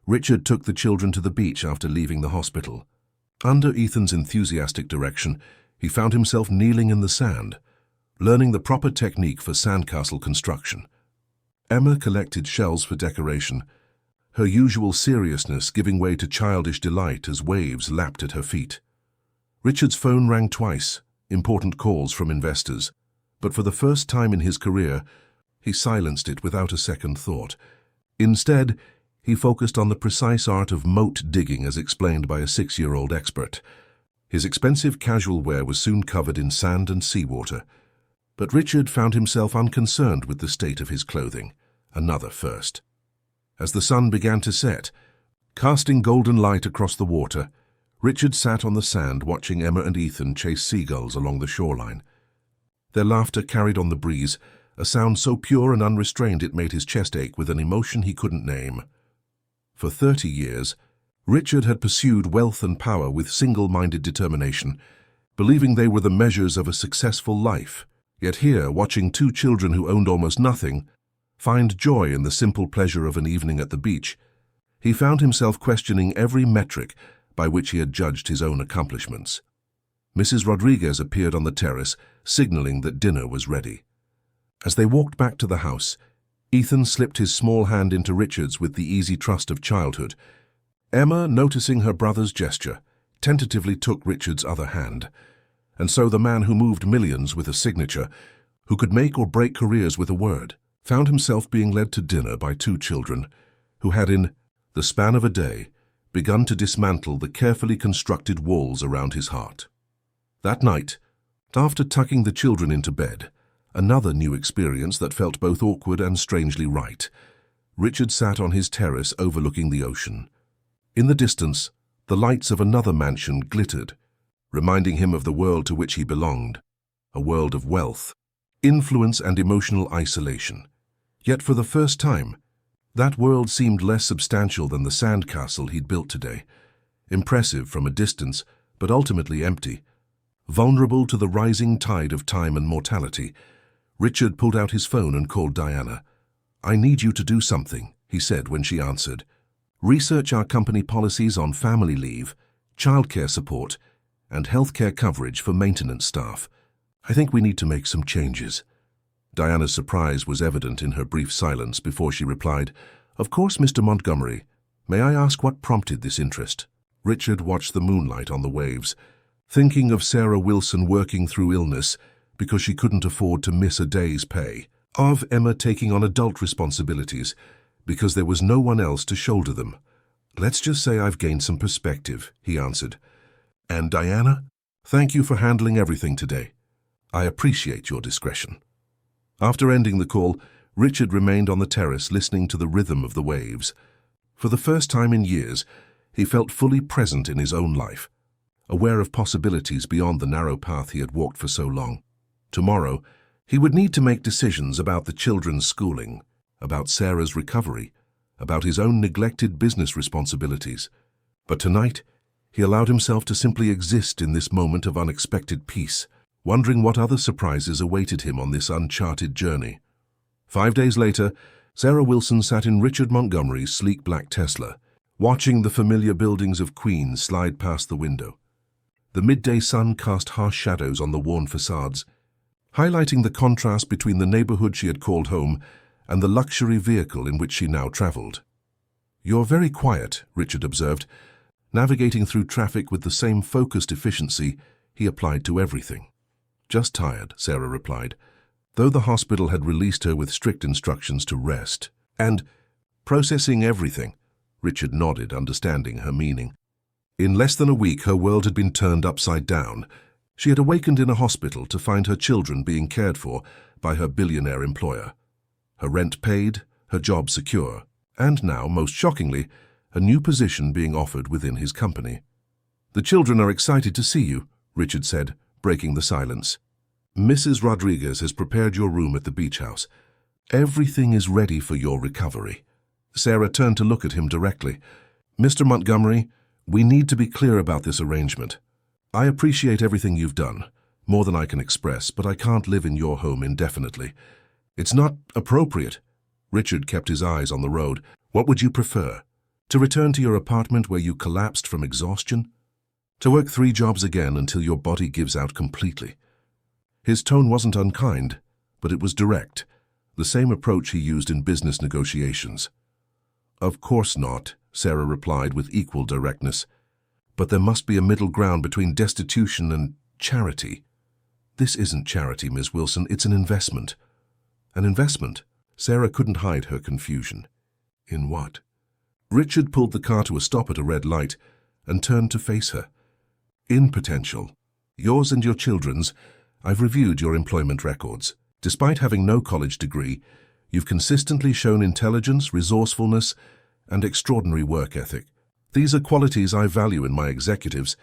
Richard took the children to the beach after leaving the hospital. Under Ethan's enthusiastic direction, he found himself kneeling in the sand, learning the proper technique for sandcastle construction. Emma collected shells for decoration, her usual seriousness giving way to childish delight as waves lapped at her feet. Richard's phone rang twice, important calls from investors, but for the first time in his career, he silenced it without a second thought. Instead, he focused on the precise art of moat digging as explained by a 6-year-old expert. His expensive casual wear was soon covered in sand and seawater, but Richard found himself unconcerned with the state of his clothing, another first. As the sun began to set, casting golden light across the water, Richard sat on the sand watching Emma and Ethan chase seagulls along the shoreline. Their laughter carried on the breeze, a sound so pure and unrestrained it made his chest ache with an emotion he couldn't name. For 30 years, Richard had pursued wealth and power with single-minded determination, believing they were the measures of a successful life. Yet here, watching two children who owned almost nothing find joy in the simple pleasure of an evening at the beach, he found himself questioning every metric by which he had judged his own accomplishments. Mrs. Rodriguez appeared on the terrace, signaling that dinner was ready. As they walked back to the house, Ethan slipped his small hand into Richard's with the easy trust of childhood. Emma, noticing her brother's gesture, tentatively took Richard's other hand. And so the man who moved millions with a signature, who could make or break careers with a word, found himself being led to dinner by two children who had, in the span of a day, begun to dismantle the carefully constructed walls around his heart. That night, after tucking the children into bed, another new experience that felt both awkward and strangely right, Richard sat on his terrace overlooking the ocean. In the distance, the lights of another mansion glittered, reminding him of the world to which he belonged, a world of wealth, influence and emotional isolation. Yet for the first time, that world seemed less substantial than the sandcastle he'd built today, impressive from a distance, but ultimately empty. Vulnerable to the rising tide of time and mortality, Richard pulled out his phone and called Diana. "I need you to do something," he said when she answered. "Research our company policies on family leave, childcare support, and healthcare coverage for maintenance staff. I think we need to make some changes." Diana's surprise was evident in her brief silence before she replied, "Of course, Mr. Montgomery. May I ask what prompted this interest?" Richard watched the moonlight on the waves, thinking of Sarah Wilson working through illness because she couldn't afford to miss a day's pay, of Emma taking on adult responsibilities because there was no one else to shoulder them. "Let's just say I've gained some perspective," he answered. "And Diana, thank you for handling everything today. I appreciate your discretion." After ending the call, Richard remained on the terrace listening to the rhythm of the waves. For the first time in years, he felt fully present in his own life, aware of possibilities beyond the narrow path he had walked for so long. Tomorrow, he would need to make decisions about the children's schooling, about Sarah's recovery, about his own neglected business responsibilities. But tonight, he allowed himself to simply exist in this moment of unexpected peace, wondering what other surprises awaited him on this uncharted journey. 5 days later, Sarah Wilson sat in Richard Montgomery's sleek black Tesla, watching the familiar buildings of Queens slide past the window. The midday sun cast harsh shadows on the worn facades, highlighting the contrast between the neighborhood she had called home and the luxury vehicle in which she now traveled. "You're very quiet," Richard observed, navigating through traffic with the same focused efficiency he applied to everything. "Just tired," Sarah replied, though the hospital had released her with strict instructions to rest. "And processing everything," Richard nodded, understanding her meaning. In less than a week, her world had been turned upside down. She had awakened in a hospital to find her children being cared for by her billionaire employer, her rent paid, her job secure, and now, most shockingly, a new position being offered within his company. "The children are excited to see you," Richard said, breaking the silence. "Mrs. Rodriguez has prepared your room at the beach house. Everything is ready for your recovery." Sarah turned to look at him directly. "Mr. Montgomery, we need to be clear about this arrangement. I appreciate everything you've done, more than I can express, but I can't live in your home indefinitely. It's not appropriate." Richard kept his eyes on the road. "What would you prefer? To return to your apartment where you collapsed from exhaustion? To work 3 jobs again until your body gives out completely?" His tone wasn't unkind, but it was direct, the same approach he used in business negotiations. "Of course not," Sarah replied with equal directness. "But there must be a middle ground between destitution and charity." "This isn't charity, Ms. Wilson, it's an investment." "An investment?" Sarah couldn't hide her confusion. "In what?" Richard pulled the car to a stop at a red light and turned to face her. "In potential. Yours and your children's. I've reviewed your employment records. Despite having no college degree, you've consistently shown intelligence, resourcefulness, and extraordinary work ethic. These are qualities I value in my executives,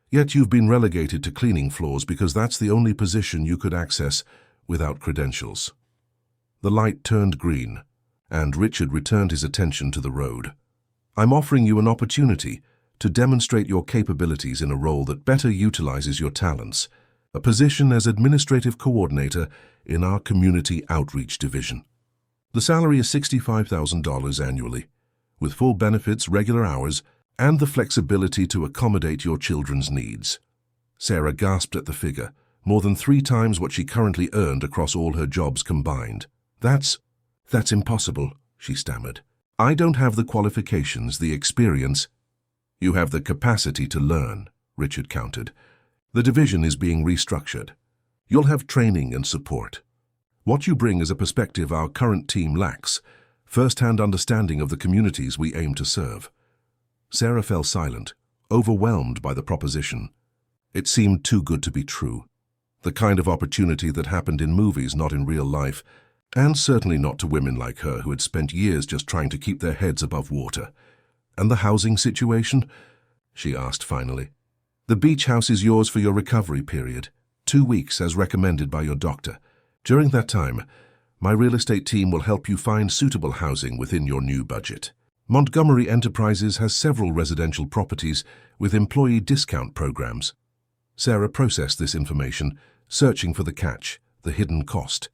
yet you've been relegated to cleaning floors because that's the only position you could access without credentials." The light turned green, and Richard returned his attention to the road. "I'm offering you an opportunity to demonstrate your capabilities in a role that better utilizes your talents. a position as administrative coordinator in our community outreach division. The salary is $65,000 annually, with full benefits, regular hours, and the flexibility to accommodate your children's needs. Sarah gasped at the figure, more than 3 times what she currently earned across all her jobs combined. That's impossible, she stammered. I don't have the qualifications, the experience. You have the capacity to learn, Richard countered. The division is being restructured. You'll have training and support. What you bring is a perspective our current team lacks, first-hand understanding of the communities we aim to serve. Sarah fell silent, overwhelmed by the proposition. It seemed too good to be true. The kind of opportunity that happened in movies, not in real life, and certainly not to women like her who had spent years just trying to keep their heads above water. And the housing situation? She asked finally. The beach house is yours for your recovery period, 2 weeks as recommended by your doctor. During that time, my real estate team will help you find suitable housing within your new budget. Montgomery Enterprises has several residential properties with employee discount programs. Sarah processed this information, searching for the catch, the hidden cost.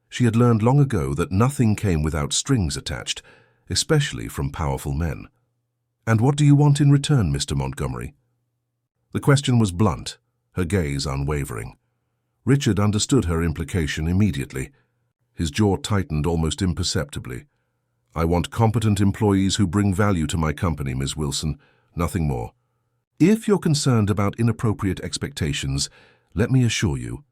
She had learned long ago that nothing came without strings attached, especially from powerful men. And what do you want in return, Mr. Montgomery? The question was blunt, her gaze unwavering. Richard understood her implication immediately. His jaw tightened almost imperceptibly. I want competent employees who bring value to my company, Ms. Wilson, nothing more. If you're concerned about inappropriate expectations, let me assure you,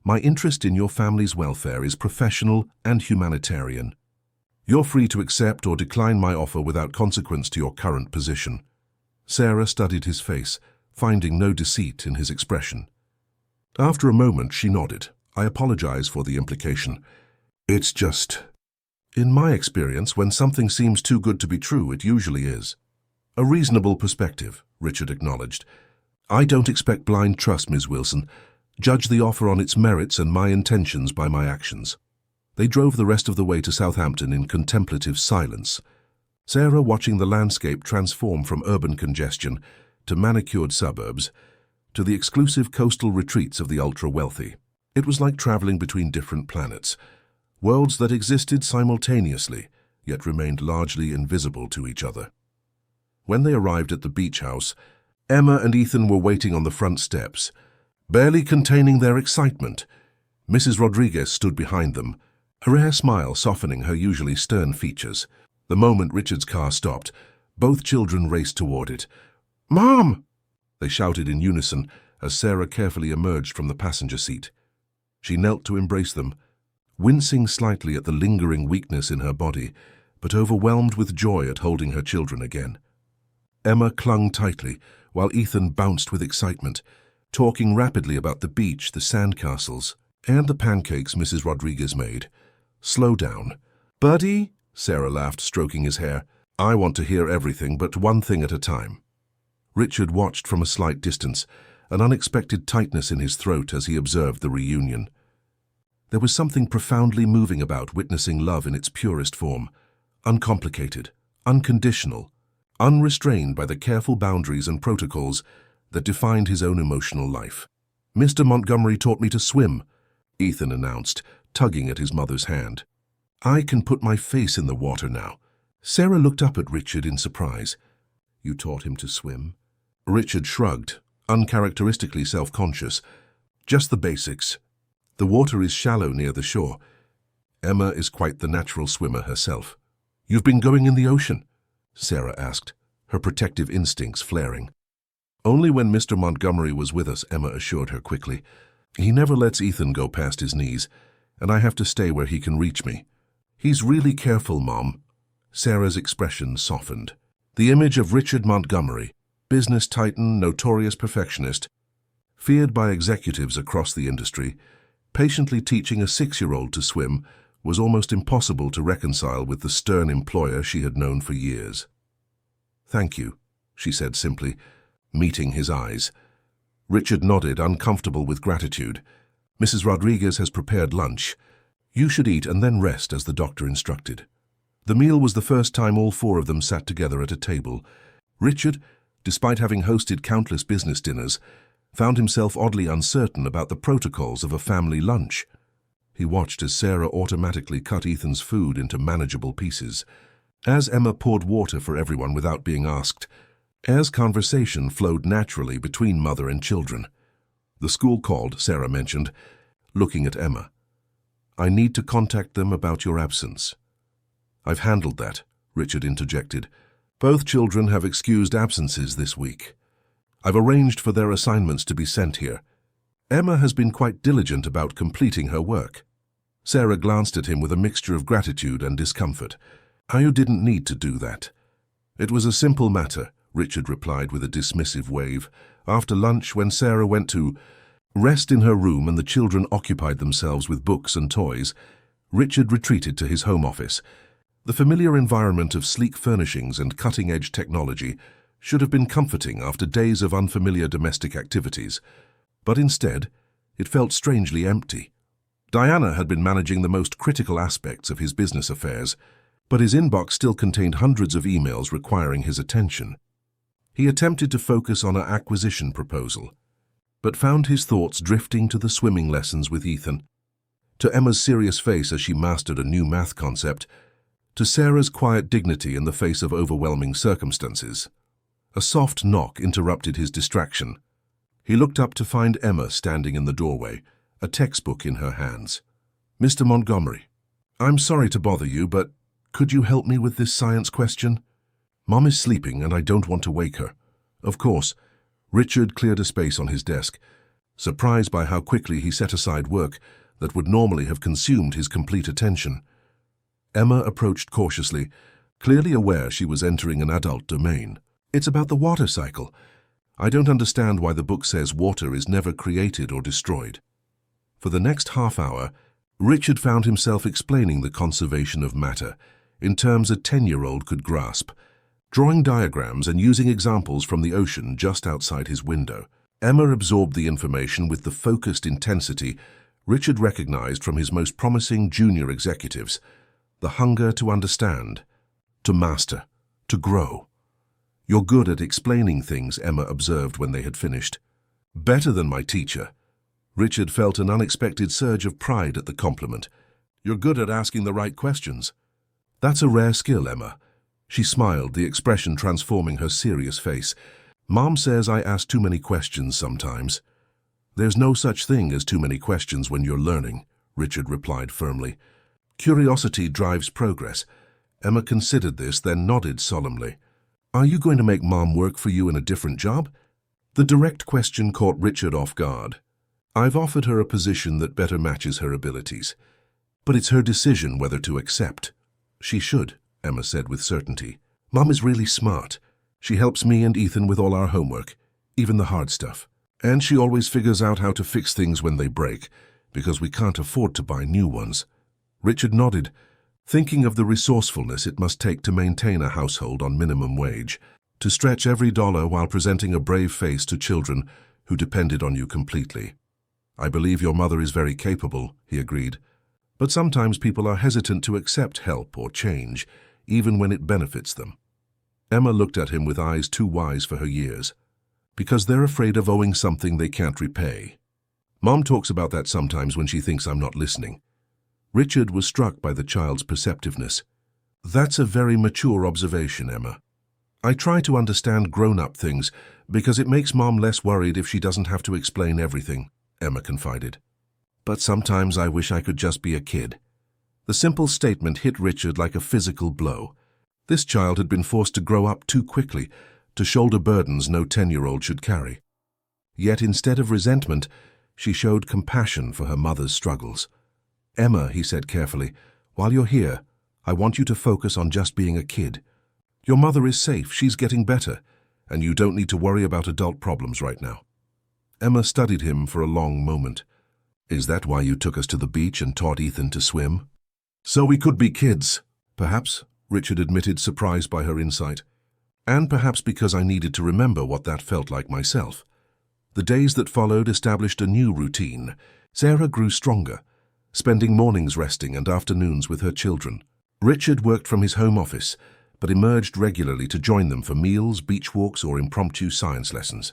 my interest in your family's welfare is professional and humanitarian. You're free to accept or decline my offer without consequence to your current position. Sarah studied his face, finding no deceit in his expression. After a moment, she nodded. I apologize for the implication. It's just... In my experience, when something seems too good to be true, it usually is. A reasonable perspective, Richard acknowledged. I don't expect blind trust, Ms. Wilson. Judge the offer on its merits and my intentions by my actions. They drove the rest of the way to Southampton in contemplative silence. Sarah watching the landscape transform from urban congestion to manicured suburbs, to the exclusive coastal retreats of the ultra-wealthy. It was like traveling between different planets, worlds that existed simultaneously, yet remained largely invisible to each other. When they arrived at the beach house, Emma and Ethan were waiting on the front steps, barely containing their excitement. Mrs. Rodriguez stood behind them, a rare smile softening her usually stern features. The moment Richard's car stopped, both children raced toward it. "Mom!" they shouted in unison as Sarah carefully emerged from the passenger seat. She knelt to embrace them, wincing slightly at the lingering weakness in her body, but overwhelmed with joy at holding her children again. Emma clung tightly, while Ethan bounced with excitement, talking rapidly about the beach, the sandcastles, and the pancakes Mrs. Rodriguez made. "Slow down. Buddy," Sarah laughed, stroking his hair. "I want to hear everything, but one thing at a time." Richard watched from a slight distance, an unexpected tightness in his throat as he observed the reunion. There was something profoundly moving about witnessing love in its purest form, uncomplicated, unconditional, unrestrained by the careful boundaries and protocols that defined his own emotional life. "Mr. Montgomery taught me to swim," Ethan announced, tugging at his mother's hand. "I can put my face in the water now." Sarah looked up at Richard in surprise. "You taught him to swim?" Richard shrugged, uncharacteristically self-conscious. "Just the basics. The water is shallow near the shore. Emma is quite the natural swimmer herself." "You've been going in the ocean?" Sarah asked, her protective instincts flaring. "Only when Mr. Montgomery was with us," Emma assured her quickly. "He never lets Ethan go past his knees, and I have to stay where he can reach me." "He's really careful, Mom." Sarah's expression softened. The image of Richard Montgomery, business titan, notorious perfectionist, feared by executives across the industry, patiently teaching a 6-year-old to swim, was almost impossible to reconcile with the stern employer she had known for years. "Thank you," she said simply, meeting his eyes. Richard nodded, uncomfortable with gratitude. "Mrs. Rodriguez has prepared lunch. You should eat and then rest as the doctor instructed." The meal was the first time all 4 of them sat together at a table. Richard, despite having hosted countless business dinners, found himself oddly uncertain about the protocols of a family lunch. He watched as Sarah automatically cut Ethan's food into manageable pieces. As Emma poured water for everyone without being asked, as conversation flowed naturally between mother and children. The school called, Sarah mentioned, looking at Emma. "I need to contact them about your absence." "I've handled that," Richard interjected. "Both children have excused absences this week. I've arranged for their assignments to be sent here. Emma has been quite diligent about completing her work." Sarah glanced at him with a mixture of gratitude and discomfort. "You didn't need to do that." "It was a simple matter," Richard replied with a dismissive wave. After lunch, when Sarah went to rest in her room and the children occupied themselves with books and toys, Richard retreated to his home office. The familiar environment of sleek furnishings and cutting-edge technology should have been comforting after days of unfamiliar domestic activities, but instead, it felt strangely empty. Diana had been managing the most critical aspects of his business affairs, but his inbox still contained hundreds of emails requiring his attention. He attempted to focus on an acquisition proposal, but found his thoughts drifting to the swimming lessons with Ethan, to Emma's serious face as she mastered a new math concept, to Sarah's quiet dignity in the face of overwhelming circumstances. A soft knock interrupted his distraction. He looked up to find Emma standing in the doorway, a textbook in her hands. "Mr. Montgomery, I'm sorry to bother you, but could you help me with this science question? Mom is sleeping and I don't want to wake her." "Of course." Richard cleared a space on his desk, surprised by how quickly he set aside work that would normally have consumed his complete attention. Emma approached cautiously, clearly aware she was entering an adult domain. "It's about the water cycle. I don't understand why the book says water is never created or destroyed." For the next half hour, Richard found himself explaining the conservation of matter in terms a 10-year-old could grasp, drawing diagrams and using examples from the ocean just outside his window. Emma absorbed the information with the focused intensity Richard recognized from his most promising junior executives, the hunger to understand, to master, to grow. "You're good at explaining things," Emma observed when they had finished. "Better than my teacher." Richard felt an unexpected surge of pride at the compliment. "You're good at asking the right questions." "That's a rare skill, Emma." She smiled, the expression transforming her serious face. "Mom says I ask too many questions sometimes." "There's no such thing as too many questions when you're learning," Richard replied firmly. "Curiosity drives progress." Emma considered this, then nodded solemnly. "Are you going to make Mom work for you in a different job?" The direct question caught Richard off guard. "I've offered her a position that better matches her abilities. But it's her decision whether to accept." "She should," Emma said with certainty. "Mom is really smart. She helps me and Ethan with all our homework, even the hard stuff. And she always figures out how to fix things when they break, because we can't afford to buy new ones." Richard nodded, thinking of the resourcefulness it must take to maintain a household on minimum wage, to stretch every dollar while presenting a brave face to children who depended on you completely. "I believe your mother is very capable," he agreed. "But sometimes people are hesitant to accept help or change, even when it benefits them." Emma looked at him with eyes too wise for her years. "Because they're afraid of owing something they can't repay. Mom talks about that sometimes when she thinks I'm not listening." Richard was struck by the child's perceptiveness. "That's a very mature observation, Emma. I try to understand grown-up things because it makes Mom less worried if she doesn't have to explain everything," Emma confided. "But sometimes I wish I could just be a kid." The simple statement hit Richard like a physical blow. This child had been forced to grow up too quickly, to shoulder burdens no 10-year-old should carry. Yet instead of resentment, she showed compassion for her mother's struggles. "Emma," he said carefully, "while you're here, I want you to focus on just being a kid. Your mother is safe, she's getting better, and you don't need to worry about adult problems right now." Emma studied him for a long moment. "Is that why you took us to the beach and taught Ethan to swim?" "So we could be kids." "Perhaps," Richard admitted, surprised by her insight. "And perhaps because I needed to remember what that felt like myself." The days that followed established a new routine. Sarah grew stronger, spending mornings resting and afternoons with her children. Richard worked from his home office, but emerged regularly to join them for meals, beach walks, or impromptu science lessons.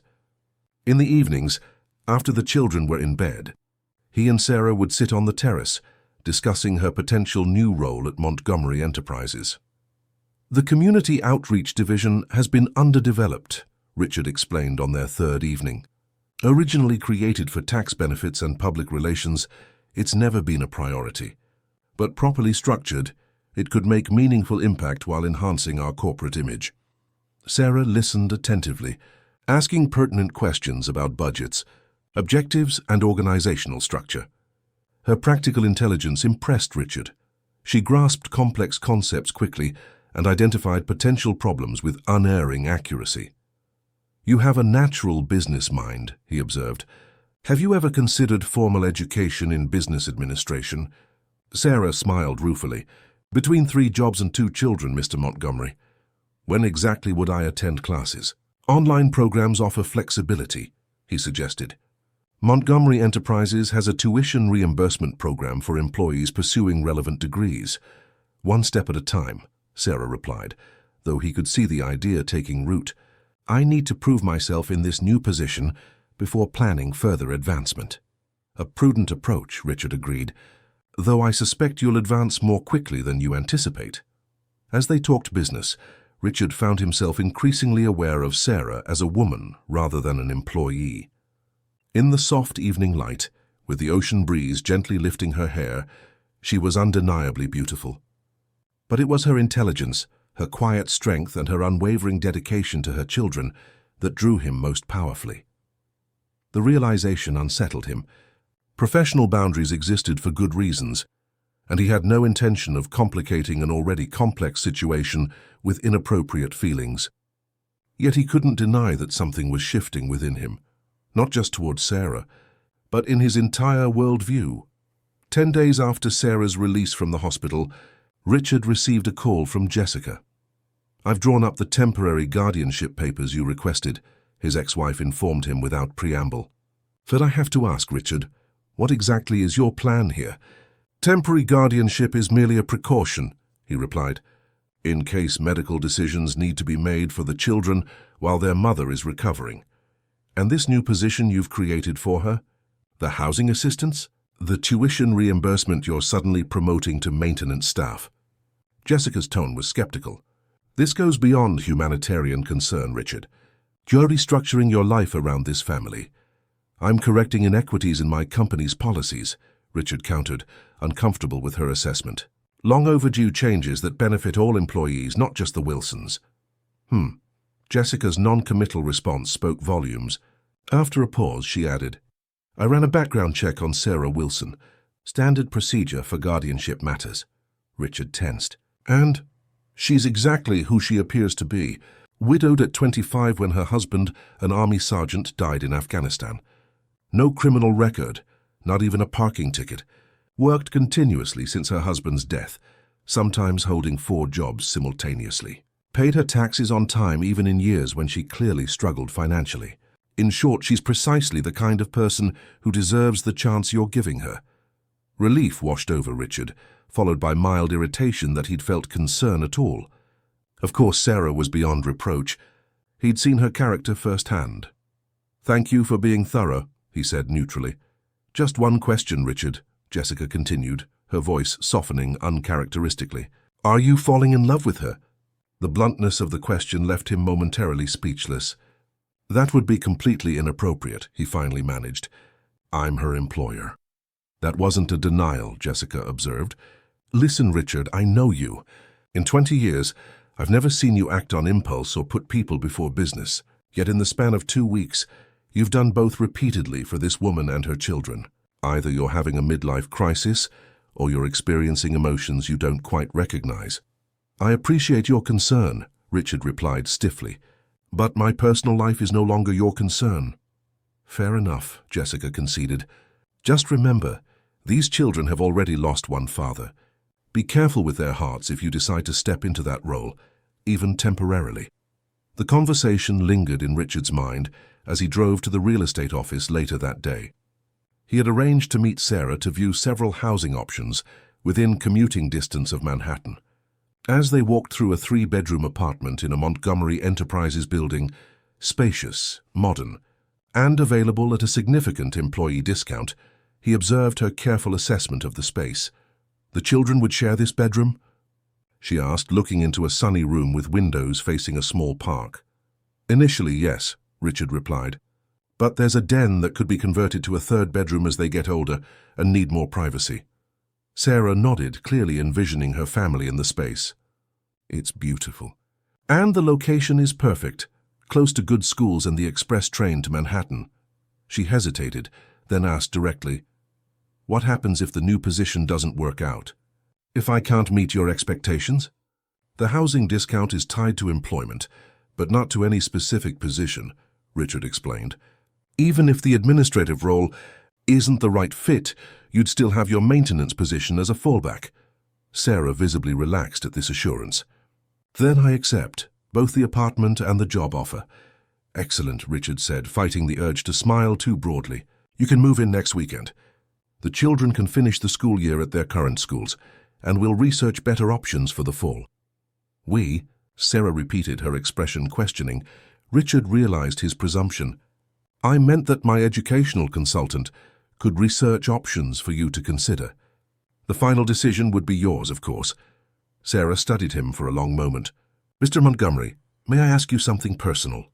In the evenings, after the children were in bed, he and Sarah would sit on the terrace, discussing her potential new role at Montgomery Enterprises. "The Community Outreach Division has been underdeveloped," Richard explained on their third evening. "Originally created for tax benefits and public relations, it's never been a priority. But properly structured, it could make meaningful impact while enhancing our corporate image." Sarah listened attentively, asking pertinent questions about budgets, objectives, and organizational structure. Her practical intelligence impressed Richard. She grasped complex concepts quickly and identified potential problems with unerring accuracy. "You have a natural business mind," he observed. "Have you ever considered formal education in business administration?" Sarah smiled ruefully. "Between 3 jobs and 2 children, Mr. Montgomery. When exactly would I attend classes?" "Online programs offer flexibility," he suggested. "Montgomery Enterprises has a tuition reimbursement program for employees pursuing relevant degrees. One step at a time," Sarah replied, though he could see the idea taking root. "I need to prove myself in this new position before planning further advancement." "A prudent approach," Richard agreed, "though I suspect you'll advance more quickly than you anticipate." As they talked business, Richard found himself increasingly aware of Sarah as a woman rather than an employee. In the soft evening light, with the ocean breeze gently lifting her hair, she was undeniably beautiful. But it was her intelligence, her quiet strength, and her unwavering dedication to her children that drew him most powerfully. The realization unsettled him. Professional boundaries existed for good reasons, and he had no intention of complicating an already complex situation with inappropriate feelings. Yet he couldn't deny that something was shifting within him, not just towards Sarah, but in his entire worldview. 10 days after Sarah's release from the hospital, Richard received a call from Jessica. "I've drawn up the temporary guardianship papers you requested," his ex-wife informed him without preamble. "But I have to ask, Richard, what exactly is your plan here?" "Temporary guardianship is merely a precaution," he replied, "in case medical decisions need to be made for the children while their mother is recovering. And this new position you've created for her? The housing assistance? The tuition reimbursement you're suddenly promoting to maintenance staff?" Jessica's tone was skeptical. "This goes beyond humanitarian concern, Richard. You're restructuring your life around this family." "I'm correcting inequities in my company's policies," Richard countered, uncomfortable with her assessment. "Long overdue changes that benefit all employees, not just the Wilsons." Jessica's non-committal response spoke volumes. After a pause, she added, "I ran a background check on Sarah Wilson. Standard procedure for guardianship matters." Richard tensed. "And she's exactly who she appears to be. Widowed at 25 when her husband, an army sergeant, died in Afghanistan. No criminal record, not even a parking ticket. Worked continuously since her husband's death, sometimes holding 4 jobs simultaneously. Paid her taxes on time even in years when she clearly struggled financially. In short, she's precisely the kind of person who deserves the chance you're giving her." Relief washed over Richard, followed by mild irritation that he'd felt concern at all. Of course, Sarah was beyond reproach. He'd seen her character firsthand. "Thank you for being thorough," he said neutrally. "Just one question, Richard," Jessica continued, her voice softening uncharacteristically. "Are you falling in love with her?" The bluntness of the question left him momentarily speechless. "That would be completely inappropriate," he finally managed. "I'm her employer." "That wasn't a denial," Jessica observed. "Listen, Richard, I know you. In 20 years, I've never seen you act on impulse or put people before business. Yet in the span of 2 weeks, you've done both repeatedly for this woman and her children. Either you're having a midlife crisis, or you're experiencing emotions you don't quite recognize." "I appreciate your concern," Richard replied stiffly. "But my personal life is no longer your concern." "Fair enough," Jessica conceded. "Just remember, these children have already lost one father. Be careful with their hearts if you decide to step into that role, even temporarily." The conversation lingered in Richard's mind as he drove to the real estate office later that day. He had arranged to meet Sarah to view several housing options within commuting distance of Manhattan. As they walked through a 3-bedroom apartment in a Montgomery Enterprises building, spacious, modern, and available at a significant employee discount. He observed her careful assessment of the space. "The children would share this bedroom?" she asked, looking into a sunny room with windows facing a small park. "Initially, yes," Richard replied. "But there's a den that could be converted to a third bedroom as they get older and need more privacy." Sarah nodded, clearly envisioning her family in the space. "It's beautiful. And the location is perfect, close to good schools and the express train to Manhattan." She hesitated, then asked directly, "What happens if the new position doesn't work out? If I can't meet your expectations?" "The housing discount is tied to employment, but not to any specific position," Richard explained. "Even if the administrative role isn't the right fit, you'd still have your maintenance position as a fallback." Sarah visibly relaxed at this assurance. "Then I accept both the apartment and the job offer." "Excellent," Richard said, fighting the urge to smile too broadly. "You can move in next weekend. The children can finish the school year at their current schools, and we'll research better options for the fall." "We?" Sarah repeated, her expression questioning. Richard realized his presumption. "I meant that my educational consultant could research options for you to consider. The final decision would be yours, of course." Sarah studied him for a long moment. "Mr. Montgomery, may I ask you something personal?"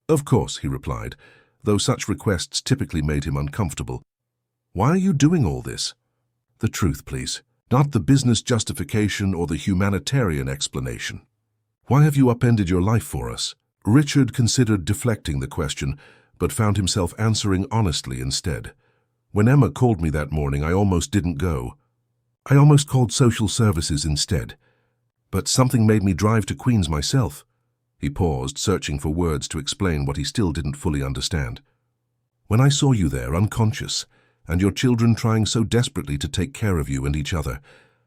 "Of course," he replied, though such requests typically made him uncomfortable. "Why are you doing all this?" "The truth, please. Not the business justification or the humanitarian explanation." "Why have you upended your life for us?" Richard considered deflecting the question, but found himself answering honestly instead. "When Emma called me that morning, I almost didn't go. I almost called social services instead. But something made me drive to Queens myself." He paused, searching for words to explain what he still didn't fully understand. "When I saw you there, unconscious, and your children trying so desperately to take care of you and each other,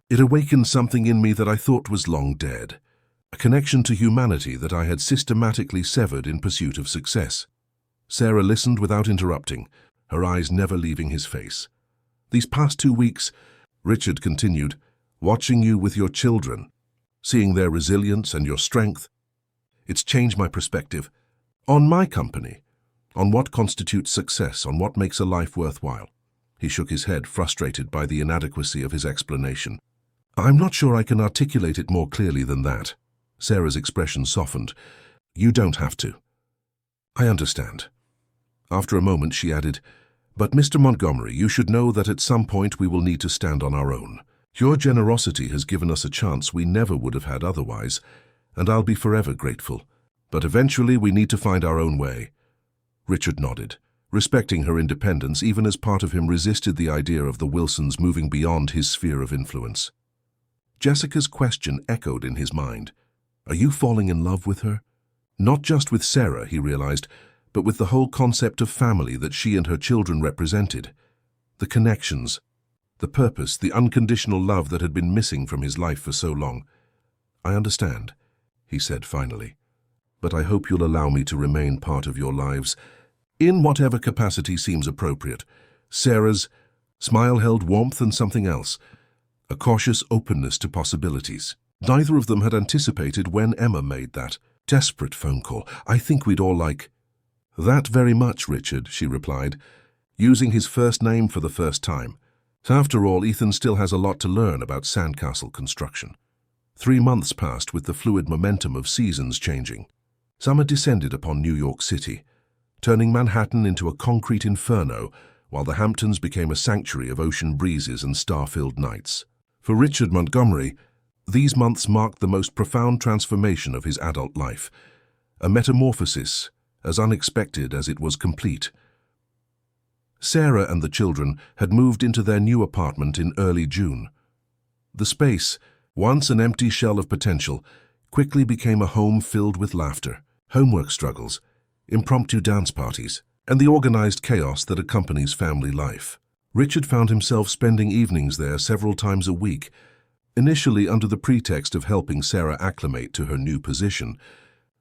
it awakened something in me that I thought was long dead. A connection to humanity that I had systematically severed in pursuit of success." Sarah listened without interrupting, her eyes never leaving his face. "These past 2 weeks," Richard continued, "watching you with your children, seeing their resilience and your strength, it's changed my perspective on my company, on what constitutes success, on what makes a life worthwhile." He shook his head, frustrated by the inadequacy of his explanation. "I'm not sure I can articulate it more clearly than that." Sarah's expression softened. "You don't have to." "I understand." After a moment, she added, "But Mr. Montgomery, you should know that at some point we will need to stand on our own. Your generosity has given us a chance we never would have had otherwise, and I'll be forever grateful. But eventually we need to find our own way." Richard nodded, respecting her independence even as part of him resisted the idea of the Wilsons moving beyond his sphere of influence. Jessica's question echoed in his mind. "Are you falling in love with her?" Not just with Sarah, he realized, but with the whole concept of family that she and her children represented. The connections, the purpose, the unconditional love that had been missing from his life for so long. "I understand," he said finally, "but I hope you'll allow me to remain part of your lives, in whatever capacity seems appropriate." Sarah's smile held warmth and something else, a cautious openness to possibilities. Neither of them had anticipated when Emma made that desperate phone call. "I think we'd all like—" "That very much, Richard," she replied, using his first name for the first time. After all, Ethan still has a lot to learn about sandcastle construction. 3 months passed with the fluid momentum of seasons changing. Summer descended upon New York City, turning Manhattan into a concrete inferno, while the Hamptons became a sanctuary of ocean breezes and star-filled nights. For Richard Montgomery, these months marked the most profound transformation of his adult life, a metamorphosis as unexpected as it was complete. Sarah and the children had moved into their new apartment in early June. The space, once an empty shell of potential, quickly became a home filled with laughter, homework struggles, impromptu dance parties, and the organized chaos that accompanies family life. Richard found himself spending evenings there several times a week, initially under the pretext of helping Sarah acclimate to her new position,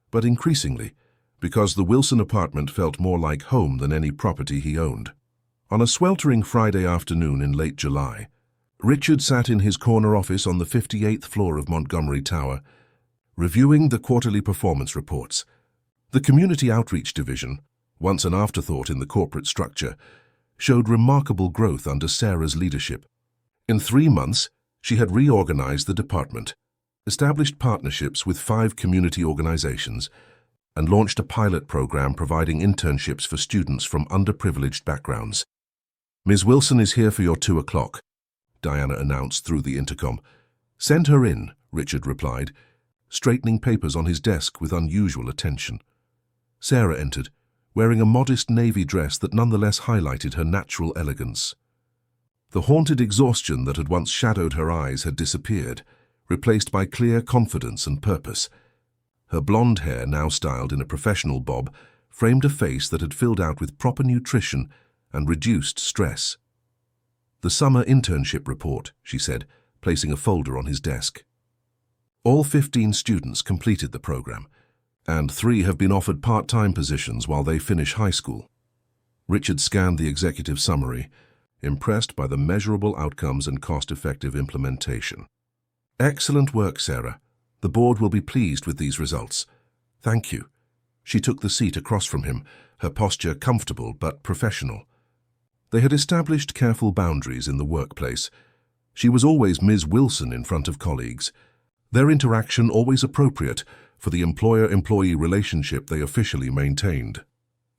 but increasingly because the Wilson apartment felt more like home than any property he owned. On a sweltering Friday afternoon in late July, Richard sat in his corner office on the 58th floor of Montgomery Tower, reviewing the quarterly performance reports. The Community Outreach Division, once an afterthought in the corporate structure, showed remarkable growth under Sarah's leadership. In 3 months, she had reorganized the department, established partnerships with 5 community organizations, and launched a pilot program providing internships for students from underprivileged backgrounds. "Ms. Wilson is here for your 2 o'clock, Diana announced through the intercom. "Send her in," Richard replied, straightening papers on his desk with unusual attention. Sarah entered, wearing a modest navy dress that nonetheless highlighted her natural elegance. The haunted exhaustion that had once shadowed her eyes had disappeared, replaced by clear confidence and purpose. Her blonde hair, now styled in a professional bob, framed a face that had filled out with proper nutrition and reduced stress. "The summer internship report," she said, placing a folder on his desk. All 15 students completed the program, and 3 have been offered part-time positions while they finish high school. Richard scanned the executive summary, impressed by the measurable outcomes and cost-effective implementation. "Excellent work, Sarah. The board will be pleased with these results. Thank you." She took the seat across from him, her posture comfortable but professional. They had established careful boundaries in the workplace. She was always Ms. Wilson in front of colleagues, their interaction always appropriate for the employer-employee relationship they officially maintained.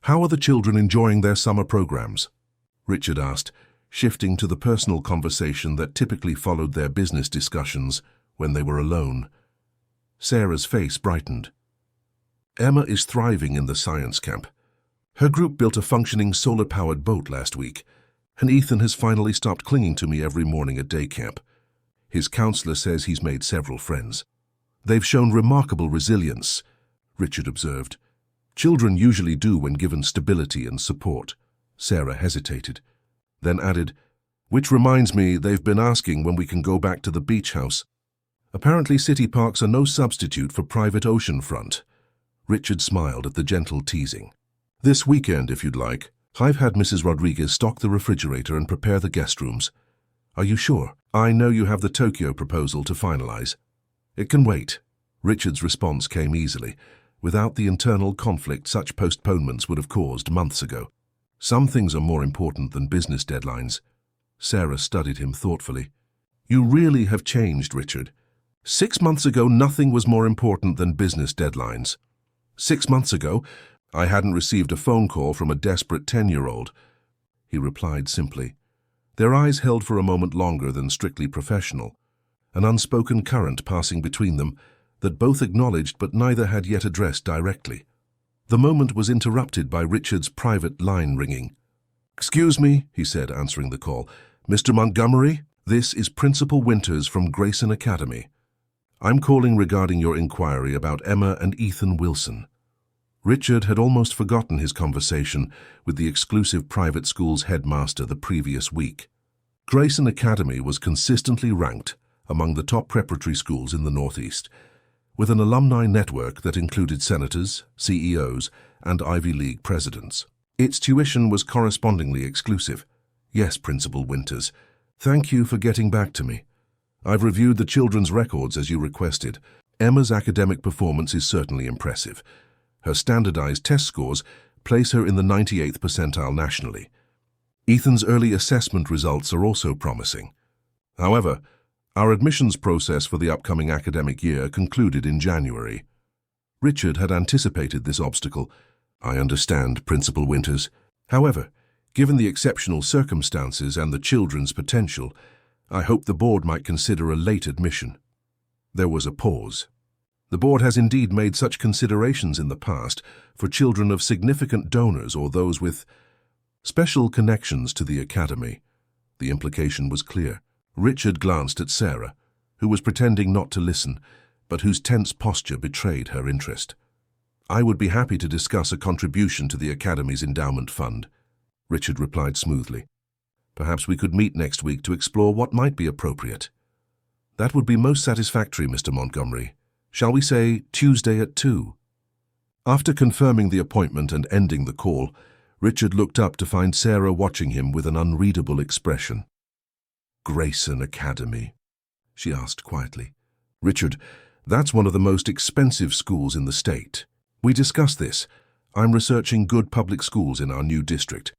"How are the children enjoying their summer programs?" Richard asked, shifting to the personal conversation that typically followed their business discussions when they were alone. Sarah's face brightened. "Emma is thriving in the science camp. Her group built a functioning solar-powered boat last week, and Ethan has finally stopped clinging to me every morning at day camp. His counselor says he's made several friends. They've shown remarkable resilience," Richard observed. "Children usually do when given stability and support." Sarah hesitated, then added, "Which reminds me, they've been asking when we can go back to the beach house. Apparently city parks are no substitute for private oceanfront." Richard smiled at the gentle teasing. "This weekend, if you'd like. I've had Mrs. Rodriguez stock the refrigerator and prepare the guest rooms." "Are you sure? I know you have the Tokyo proposal to finalize." "It can wait." Richard's response came easily, without the internal conflict such postponements would have caused months ago. "Some things are more important than business deadlines." Sarah studied him thoughtfully. "You really have changed, Richard. 6 months ago, nothing was more important than business deadlines. 6 months ago, I hadn't received a phone call from a desperate 10-year-old. He replied simply. Their eyes held for a moment longer than strictly professional, an unspoken current passing between them that both acknowledged but neither had yet addressed directly. The moment was interrupted by Richard's private line ringing. "Excuse me," he said, answering the call. "Mr. Montgomery, this is Principal Winters from Grayson Academy. I'm calling regarding your inquiry about Emma and Ethan Wilson." Richard had almost forgotten his conversation with the exclusive private school's headmaster the previous week. Grayson Academy was consistently ranked among the top preparatory schools in the Northeast, with an alumni network that included senators, CEOs, and Ivy League presidents. Its tuition was correspondingly exclusive. "Yes, Principal Winters. Thank you for getting back to me. I've reviewed the children's records as you requested. Emma's academic performance is certainly impressive. Her standardized test scores place her in the 98th percentile nationally. Ethan's early assessment results are also promising. However, our admissions process for the upcoming academic year concluded in January." Richard had anticipated this obstacle. "I understand, Principal Winters. However, given the exceptional circumstances and the children's potential, I hope the board might consider a late admission." There was a pause. The board has indeed made such considerations in the past for children of significant donors or those with special connections to the academy. The implication was clear. Richard glanced at Sarah, who was pretending not to listen, but whose tense posture betrayed her interest. "I would be happy to discuss a contribution to the academy's endowment fund," Richard replied smoothly. "Perhaps we could meet next week to explore what might be appropriate." "That would be most satisfactory, Mr. Montgomery. Shall we say Tuesday at 2? After confirming the appointment and ending the call, Richard looked up to find Sarah watching him with an unreadable expression. "Grayson Academy?" she asked quietly. "Richard, that's one of the most expensive schools in the state. We discussed this. I'm researching good public schools in our new district.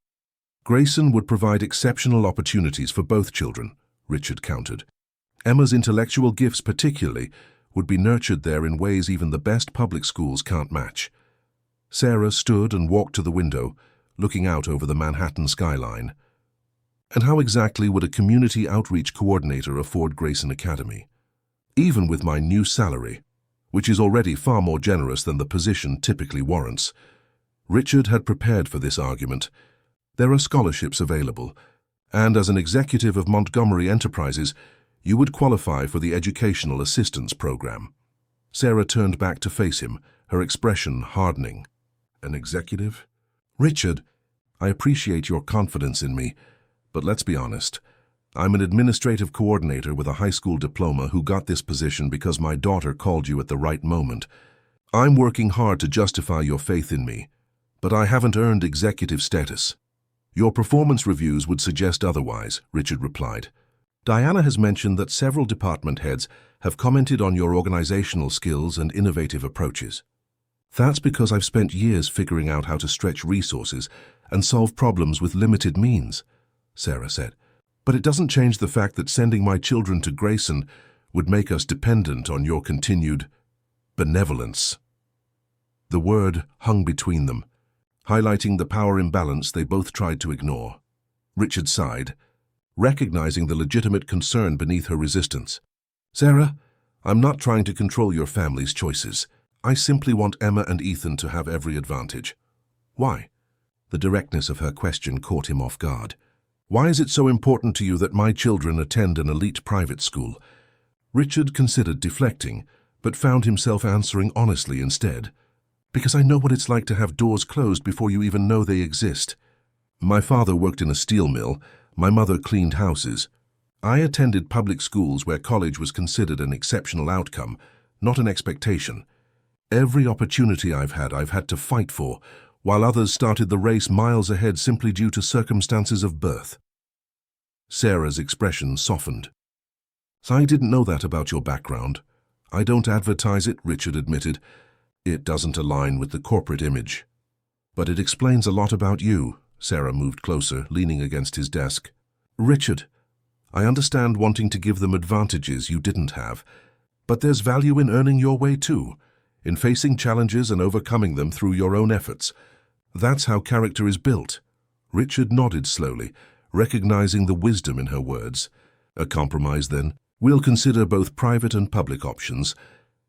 Grayson would provide exceptional opportunities for both children, Richard countered. Emma's intellectual gifts particularly would be nurtured there in ways even the best public schools can't match. Sarah stood and walked to the window, looking out over the Manhattan skyline. And how exactly would a community outreach coordinator afford Grayson Academy? Even with my new salary, which is already far more generous than the position typically warrants. Richard had prepared for this argument. There are scholarships available, and as an executive of Montgomery Enterprises, you would qualify for the Educational Assistance Program. Sarah turned back to face him, her expression hardening. An executive? Richard, I appreciate your confidence in me, but let's be honest. I'm an administrative coordinator with a high school diploma who got this position because my daughter called you at the right moment. I'm working hard to justify your faith in me, but I haven't earned executive status. Your performance reviews would suggest otherwise, Richard replied. Diana has mentioned that several department heads have commented on your organizational skills and innovative approaches. That's because I've spent years figuring out how to stretch resources and solve problems with limited means, Sarah said. But it doesn't change the fact that sending my children to Grayson would make us dependent on your continued benevolence. The word hung between them, highlighting the power imbalance they both tried to ignore. Richard sighed, recognizing the legitimate concern beneath her resistance. Sarah, I'm not trying to control your family's choices. I simply want Emma and Ethan to have every advantage. Why? The directness of her question caught him off guard. Why is it so important to you that my children attend an elite private school? Richard considered deflecting, but found himself answering honestly instead. Because I know what it's like to have doors closed before you even know they exist. My father worked in a steel mill. My mother cleaned houses. I attended public schools where college was considered an exceptional outcome, not an expectation. Every opportunity I've had to fight for, while others started the race miles ahead simply due to circumstances of birth. Sarah's expression softened. I didn't know that about your background. I don't advertise it, Richard admitted. It doesn't align with the corporate image. But it explains a lot about you. Sarah moved closer, leaning against his desk. Richard, I understand wanting to give them advantages you didn't have, but there's value in earning your way too, in facing challenges and overcoming them through your own efforts. That's how character is built. Richard nodded slowly, recognizing the wisdom in her words. A compromise, then. We'll consider both private and public options,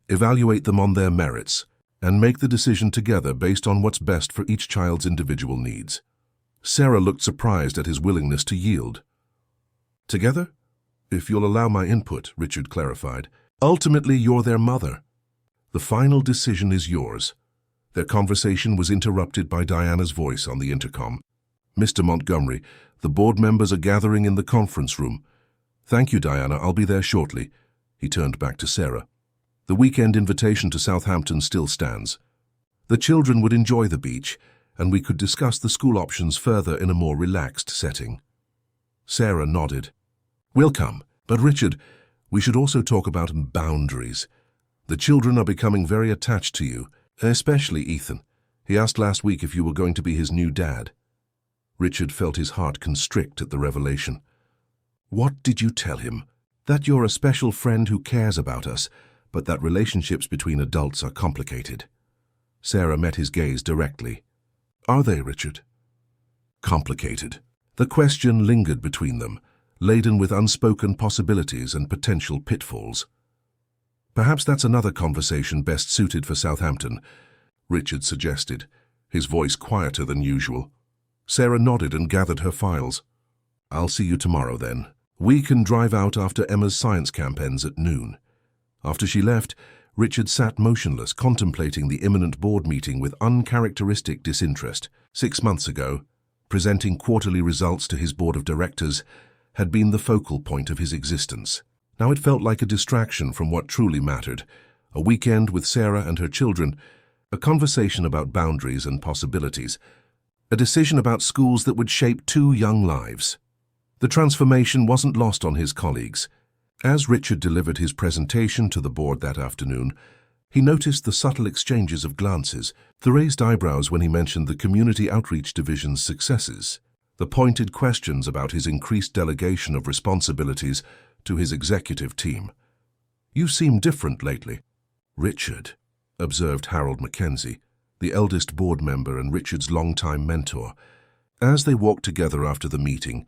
evaluate them on their merits, and make the decision together based on what's best for each child's individual needs. Sarah looked surprised at his willingness to yield. Together? If you'll allow my input, Richard clarified. Ultimately, you're their mother. The final decision is yours. Their conversation was interrupted by Diana's voice on the intercom. Mr. Montgomery, the board members are gathering in the conference room. Thank you, Diana. I'll be there shortly. He turned back to Sarah. The weekend invitation to Southampton still stands. The children would enjoy the beach, and we could discuss the school options further in a more relaxed setting. Sarah nodded. We'll come, but Richard, we should also talk about boundaries. The children are becoming very attached to you, especially Ethan. He asked last week if you were going to be his new dad. Richard felt his heart constrict at the revelation. What did you tell him? That you're a special friend who cares about us, but that relationships between adults are complicated. Sarah met his gaze directly. Are they, Richard? Complicated. The question lingered between them, laden with unspoken possibilities and potential pitfalls. Perhaps that's another conversation best suited for Southampton, Richard suggested, his voice quieter than usual. Sarah nodded and gathered her files. I'll see you tomorrow then. We can drive out after Emma's science camp ends at noon. After she left, Richard sat motionless, contemplating the imminent board meeting with uncharacteristic disinterest. 6 months ago, presenting quarterly results to his board of directors had been the focal point of his existence. Now it felt like a distraction from what truly mattered, a weekend with Sarah and her children, a conversation about boundaries and possibilities, a decision about schools that would shape 2 young lives. The transformation wasn't lost on his colleagues. As Richard delivered his presentation to the board that afternoon, He noticed the subtle exchanges of glances, the raised eyebrows when he mentioned the Community Outreach Division's successes, the pointed questions about his increased delegation of responsibilities to his executive team. "You seem different lately." "Richard," observed Harold Mackenzie, the eldest board member and Richard's longtime mentor, as they walked together after the meeting.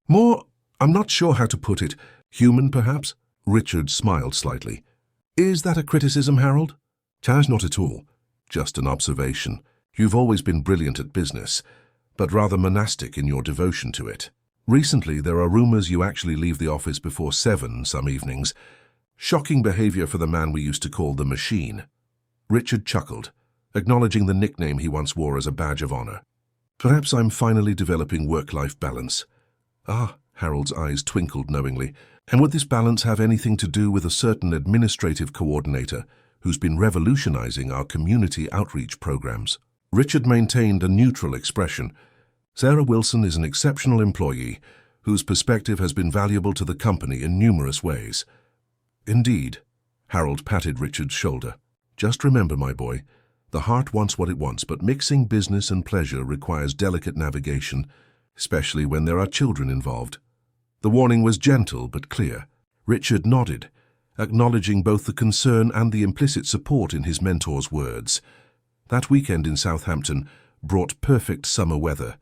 "I'm not sure how to put it, human perhaps?" Richard smiled slightly. "Is that a criticism, Harold?" "'Tas not at all. Just an observation. You've always been brilliant at business, but rather monastic in your devotion to it. Recently, there are rumors you actually leave the office before 7 some evenings. Shocking behavior for the man we used to call the Machine." Richard chuckled, acknowledging the nickname he once wore as a badge of honor. "Perhaps I'm finally developing work-life balance." "Ah," Harold's eyes twinkled knowingly. "And would this balance have anything to do with a certain administrative coordinator who's been revolutionizing our community outreach programs?" Richard maintained a neutral expression. "Sarah Wilson is an exceptional employee whose perspective has been valuable to the company in numerous ways." "Indeed," Harold patted Richard's shoulder. "Just remember, my boy, the heart wants what it wants, but mixing business and pleasure requires delicate navigation, especially when there are children involved." The warning was gentle but clear. Richard nodded, acknowledging both the concern and the implicit support in his mentor's words. That weekend in Southampton brought perfect summer weather,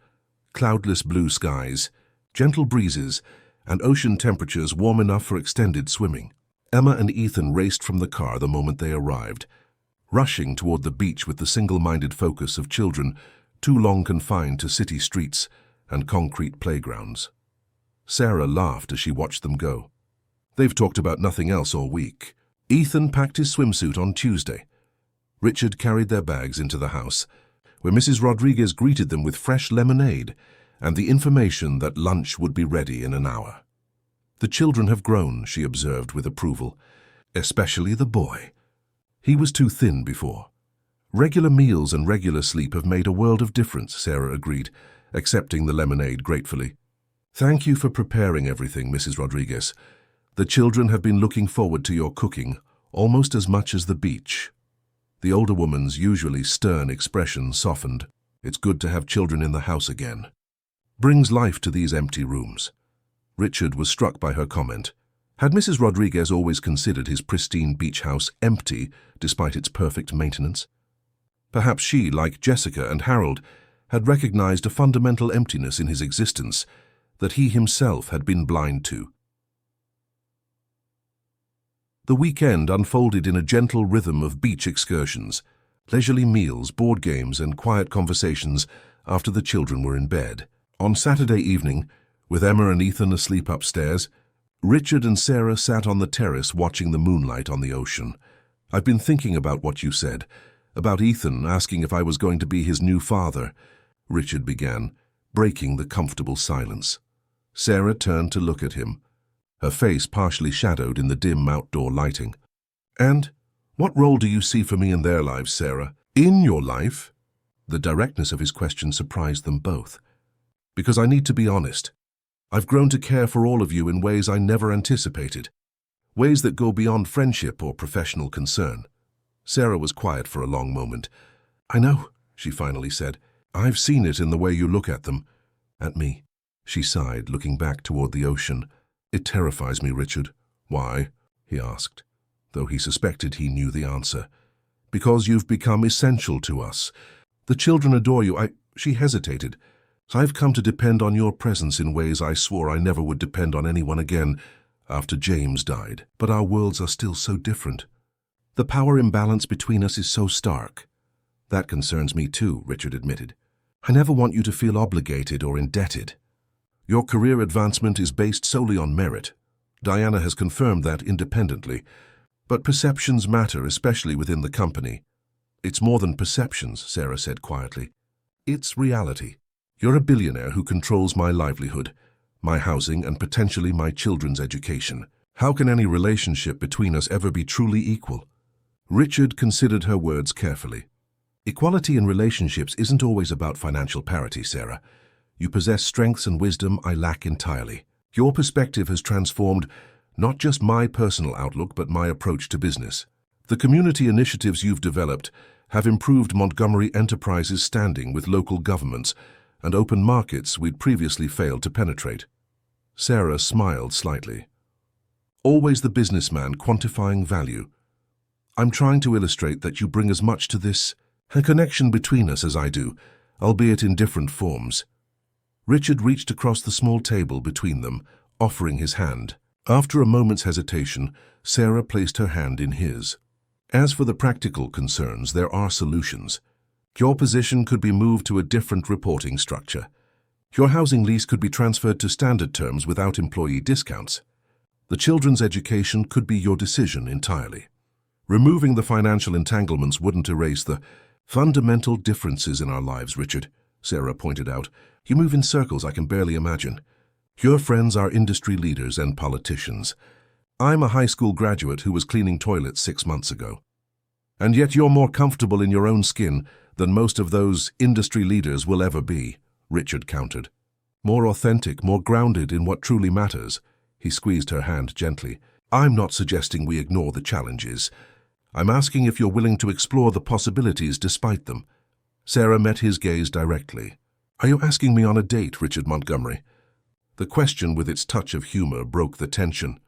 cloudless blue skies, gentle breezes, and ocean temperatures warm enough for extended swimming. Emma and Ethan raced from the car the moment they arrived, rushing toward the beach with the single-minded focus of children too long confined to city streets and concrete playgrounds. Sarah laughed as she watched them go. They've talked about nothing else all week. Ethan packed his swimsuit on Tuesday. Richard carried their bags into the house, where Mrs. Rodriguez greeted them with fresh lemonade and the information that lunch would be ready in an hour. "The children have grown," she observed with approval, "especially the boy. He was too thin before." "Regular meals and regular sleep have made a world of difference," Sarah agreed, accepting the lemonade gratefully. "Thank you for preparing everything, Mrs. Rodriguez. The children have been looking forward to your cooking almost as much as the beach." The older woman's usually stern expression softened. "It's good to have children in the house again. Brings life to these empty rooms." Richard was struck by her comment. Had Mrs. Rodriguez always considered his pristine beach house empty despite its perfect maintenance? Perhaps she, like Jessica and Harold, had recognized a fundamental emptiness in his existence that he himself had been blind to. The weekend unfolded in a gentle rhythm of beach excursions, leisurely meals, board games, and quiet conversations after the children were in bed. On Saturday evening, with Emma and Ethan asleep upstairs, Richard and Sarah sat on the terrace watching the moonlight on the ocean. "I've been thinking about what you said, about Ethan asking if I was going to be his new father," Richard began, breaking the comfortable silence. Sarah turned to look at him, her face partially shadowed in the dim outdoor lighting. "And what role do you see for me in their lives, Sarah?" "In your life?" The directness of his question surprised them both. "Because I need to be honest. I've grown to care for all of you in ways I never anticipated, ways that go beyond friendship or professional concern." Sarah was quiet for a long moment. "I know," she finally said. "I've seen it in the way you look at them, at me." She sighed, looking back toward the ocean. "It terrifies me, Richard." "Why?" he asked, though he suspected he knew the answer. "Because you've become essential to us. The children adore you." She hesitated. "I've come to depend on your presence in ways I swore I never would depend on anyone again after James died. But our worlds are still so different. The power imbalance between us is so stark." "That concerns me too," Richard admitted. "I never want you to feel obligated or indebted. Your career advancement is based solely on merit. Diana has confirmed that independently. But perceptions matter, especially within the company." "It's more than perceptions," Sarah said quietly. "It's reality. You're a billionaire who controls my livelihood, my housing, and potentially my children's education. How can any relationship between us ever be truly equal?" Richard considered her words carefully. "Equality in relationships isn't always about financial parity, Sarah. You possess strengths and wisdom I lack entirely. Your perspective has transformed not just my personal outlook, but my approach to business. The community initiatives you've developed have improved Montgomery Enterprises' standing with local governments and open markets we'd previously failed to penetrate. Sarah smiled slightly. Always the businessman quantifying value. I'm trying to illustrate that you bring as much to this connection between us as I do, albeit in different forms. Richard reached across the small table between them, offering his hand. After a moment's hesitation, Sarah placed her hand in his. As for the practical concerns, there are solutions. Your position could be moved to a different reporting structure. Your housing lease could be transferred to standard terms without employee discounts. The children's education could be your decision entirely. Removing the financial entanglements wouldn't erase the fundamental differences in our lives, Richard, Sarah pointed out. You move in circles I can barely imagine. Your friends are industry leaders and politicians. I'm a high school graduate who was cleaning toilets 6 months ago. And yet you're more comfortable in your own skin than most of those industry leaders will ever be, Richard countered. More authentic, more grounded in what truly matters. He squeezed her hand gently. I'm not suggesting we ignore the challenges. I'm asking if you're willing to explore the possibilities despite them. Sarah met his gaze directly. Are you asking me on a date, Richard Montgomery? The question, with its touch of humor, broke the tension.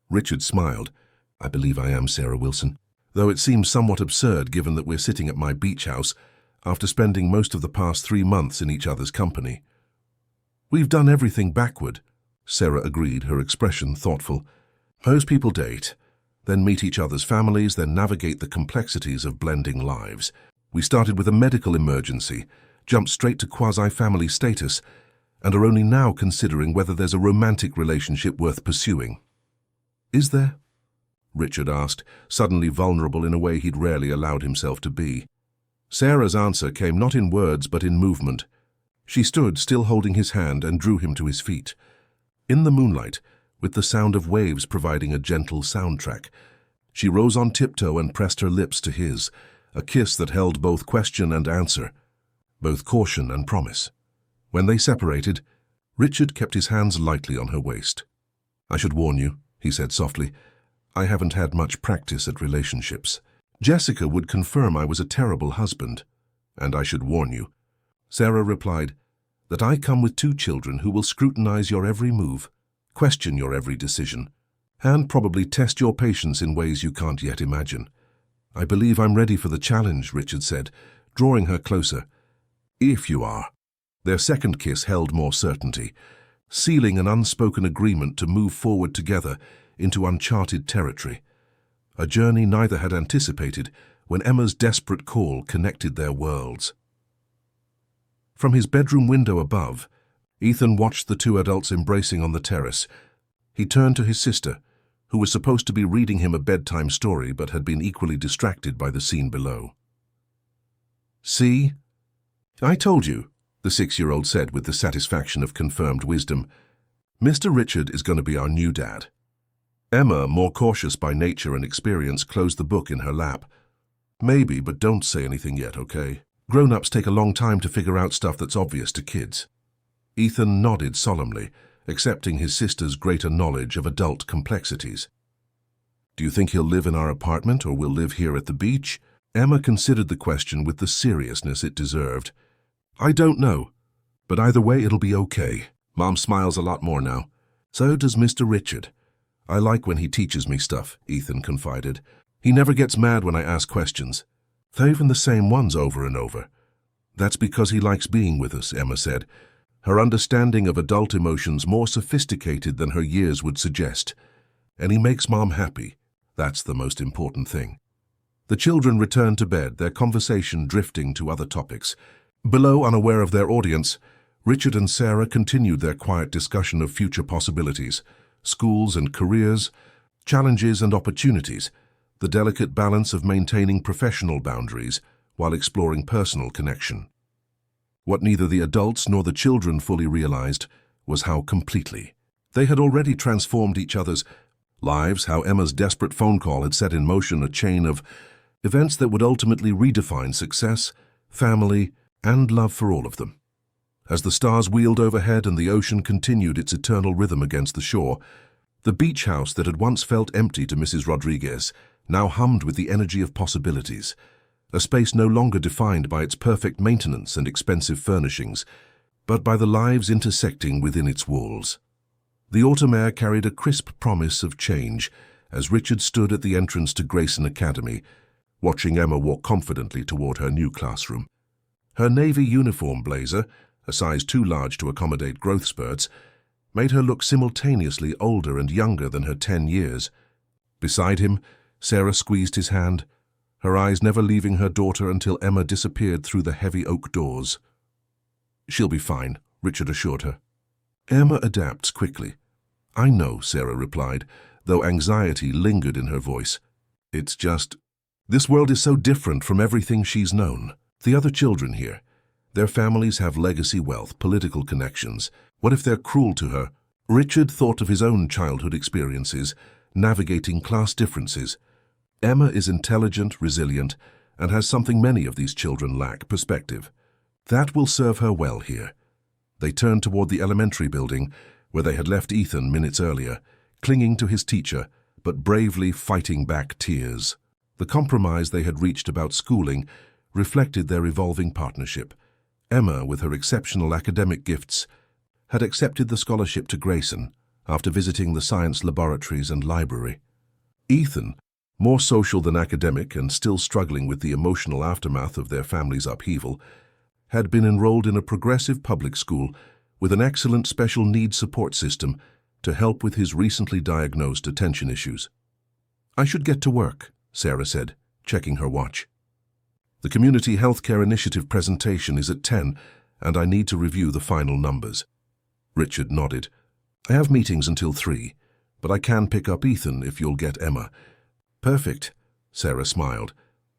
Richard smiled. I believe I am, Sarah Wilson, though it seems somewhat absurd given that we're sitting at my beach house after spending most of the past 3 months in each other's company. We've done everything backward, Sarah agreed, her expression thoughtful. Most people date, then meet each other's families, then navigate the complexities of blending lives. We started with a medical emergency, jumped straight to quasi-family status, and are only now considering whether there's a romantic relationship worth pursuing. Is there? Richard asked, suddenly vulnerable in a way he'd rarely allowed himself to be. Sarah's answer came not in words but in movement. She stood, still holding his hand, and drew him to his feet. In the moonlight, with the sound of waves providing a gentle soundtrack, she rose on tiptoe and pressed her lips to his, a kiss that held both question and answer, both caution and promise. When they separated, Richard kept his hands lightly on her waist. I should warn you, he said softly, I haven't had much practice at relationships. Jessica would confirm I was a terrible husband, and I should warn you. Sarah replied, that I come with 2 children who will scrutinize your every move, question your every decision, and probably test your patience in ways you can't yet imagine. I believe I'm ready for the challenge, Richard said, drawing her closer. If you are. Their second kiss held more certainty, sealing an unspoken agreement to move forward together into uncharted territory. A journey neither had anticipated when Emma's desperate call connected their worlds. From his bedroom window above, Ethan watched the 2 adults embracing on the terrace. He turned to his sister, who was supposed to be reading him a bedtime story but had been equally distracted by the scene below. See? I told you, the 6-year-old said with the satisfaction of confirmed wisdom. Mr. Richard is going to be our new dad. Emma, more cautious by nature and experience, closed the book in her lap. Maybe, but don't say anything yet, okay? Grown-ups take a long time to figure out stuff that's obvious to kids. Ethan nodded solemnly, accepting his sister's greater knowledge of adult complexities. Do you think he'll live in our apartment or will live here at the beach? Emma considered the question with the seriousness it deserved. I don't know, but either way it'll be okay. Mom smiles a lot more now. So does Mr. Richard. I like when he teaches me stuff, Ethan confided. He never gets mad when I ask questions. They're even the same ones over and over. That's because he likes being with us, Emma said, her understanding of adult emotions more sophisticated than her years would suggest. And he makes Mom happy. That's the most important thing. The children returned to bed, their conversation drifting to other topics. Below, unaware of their audience, Richard and Sarah continued their quiet discussion of future possibilities, schools and careers, challenges and opportunities, the delicate balance of maintaining professional boundaries while exploring personal connection. What neither the adults nor the children fully realized was how completely they had already transformed each other's lives, how Emma's desperate phone call had set in motion a chain of events that would ultimately redefine success, family, and love for all of them. As the stars wheeled overhead and the ocean continued its eternal rhythm against the shore, the beach house that had once felt empty to Mrs. Rodriguez now hummed with the energy of possibilities, a space no longer defined by its perfect maintenance and expensive furnishings, but by the lives intersecting within its walls. The autumn air carried a crisp promise of change as Richard stood at the entrance to Grayson Academy, watching Emma walk confidently toward her new classroom. Her navy uniform blazer, a size too large to accommodate growth spurts, made her look simultaneously older and younger than her 10 years. Beside him, Sarah squeezed his hand, her eyes never leaving her daughter until Emma disappeared through the heavy oak doors. "She'll be fine," Richard assured her. "Emma adapts quickly." "I know," Sarah replied, though anxiety lingered in her voice. "It's just, this world is so different from everything she's known. The other children here, their families have legacy wealth, political connections. What if they're cruel to her?" Richard thought of his own childhood experiences, navigating class differences. Emma is intelligent, resilient, and has something many of these children lack: perspective. That will serve her well here. They turned toward the elementary building, where they had left Ethan minutes earlier, clinging to his teacher, but bravely fighting back tears. The compromise they had reached about schooling reflected their evolving partnership. Emma, with her exceptional academic gifts, had accepted the scholarship to Grayson after visiting the science laboratories and library. Ethan, more social than academic and still struggling with the emotional aftermath of their family's upheaval, had been enrolled in a progressive public school with an excellent special needs support system to help with his recently diagnosed attention issues. "I should get to work," Sarah said, checking her watch. "The Community Healthcare Initiative presentation is at 10, and I need to review the final numbers." Richard nodded. "I have meetings until 3, but I can pick up Ethan if you'll get Emma." "Perfect," Sarah smiled,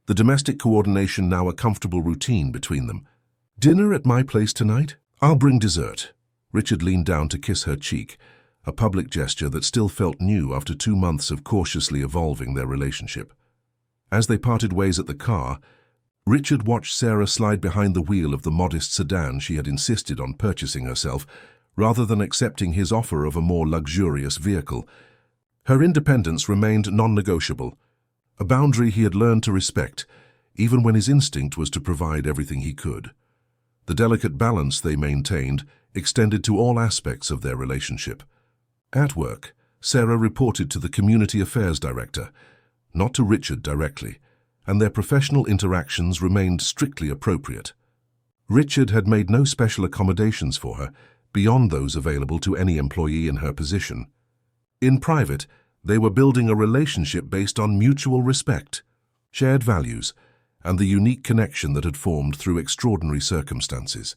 the domestic coordination now a comfortable routine between them. "Dinner at my place tonight? I'll bring dessert." Richard leaned down to kiss her cheek, a public gesture that still felt new after 2 months of cautiously evolving their relationship. As they parted ways at the car, Richard watched Sarah slide behind the wheel of the modest sedan she had insisted on purchasing herself, rather than accepting his offer of a more luxurious vehicle. Her independence remained non-negotiable, a boundary he had learned to respect, even when his instinct was to provide everything he could. The delicate balance they maintained extended to all aspects of their relationship. At work, Sarah reported to the Community Affairs Director, not to Richard directly, and their professional interactions remained strictly appropriate. Richard had made no special accommodations for her, beyond those available to any employee in her position. In private, they were building a relationship based on mutual respect, shared values, and the unique connection that had formed through extraordinary circumstances.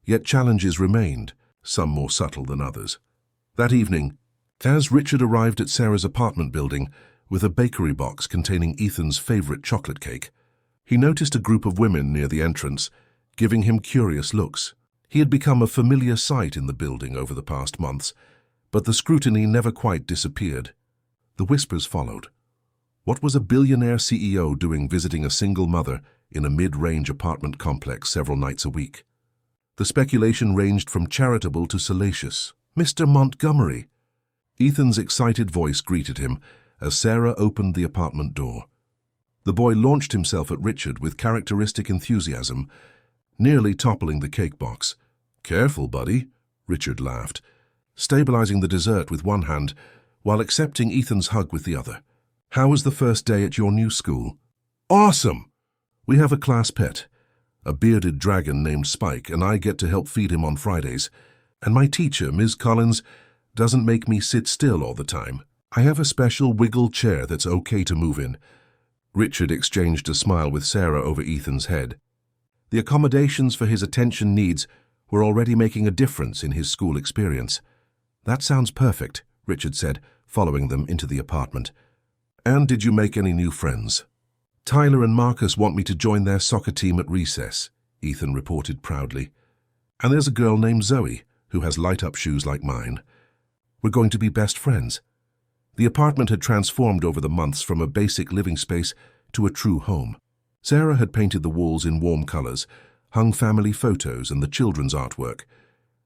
Yet challenges remained, some more subtle than others. That evening, as Richard arrived at Sarah's apartment building with a bakery box containing Ethan's favorite chocolate cake, he noticed a group of women near the entrance, giving him curious looks. He had become a familiar sight in the building over the past months, but the scrutiny never quite disappeared. The whispers followed. What was a billionaire CEO doing visiting a single mother in a mid-range apartment complex several nights a week? The speculation ranged from charitable to salacious. "Mr. Montgomery!" Ethan's excited voice greeted him as Sarah opened the apartment door. The boy launched himself at Richard with characteristic enthusiasm, nearly toppling the cake box. "Careful, buddy," Richard laughed, stabilizing the dessert with one hand while accepting Ethan's hug with the other. "How was the first day at your new school?" "Awesome! We have a class pet, a bearded dragon named Spike, and I get to help feed him on Fridays. And my teacher, Ms. Collins, doesn't make me sit still all the time. I have a special wiggle chair that's okay to move in." Richard exchanged a smile with Sarah over Ethan's head. The accommodations for his attention needs were already making a difference in his school experience. "That sounds perfect," Richard said, following them into the apartment. "And did you make any new friends?" "Tyler and Marcus want me to join their soccer team at recess," Ethan reported proudly. "And there's a girl named Zoe who has light-up shoes like mine. We're going to be best friends." The apartment had transformed over the months from a basic living space to a true home. Sarah had painted the walls in warm colors, hung family photos and the children's artwork,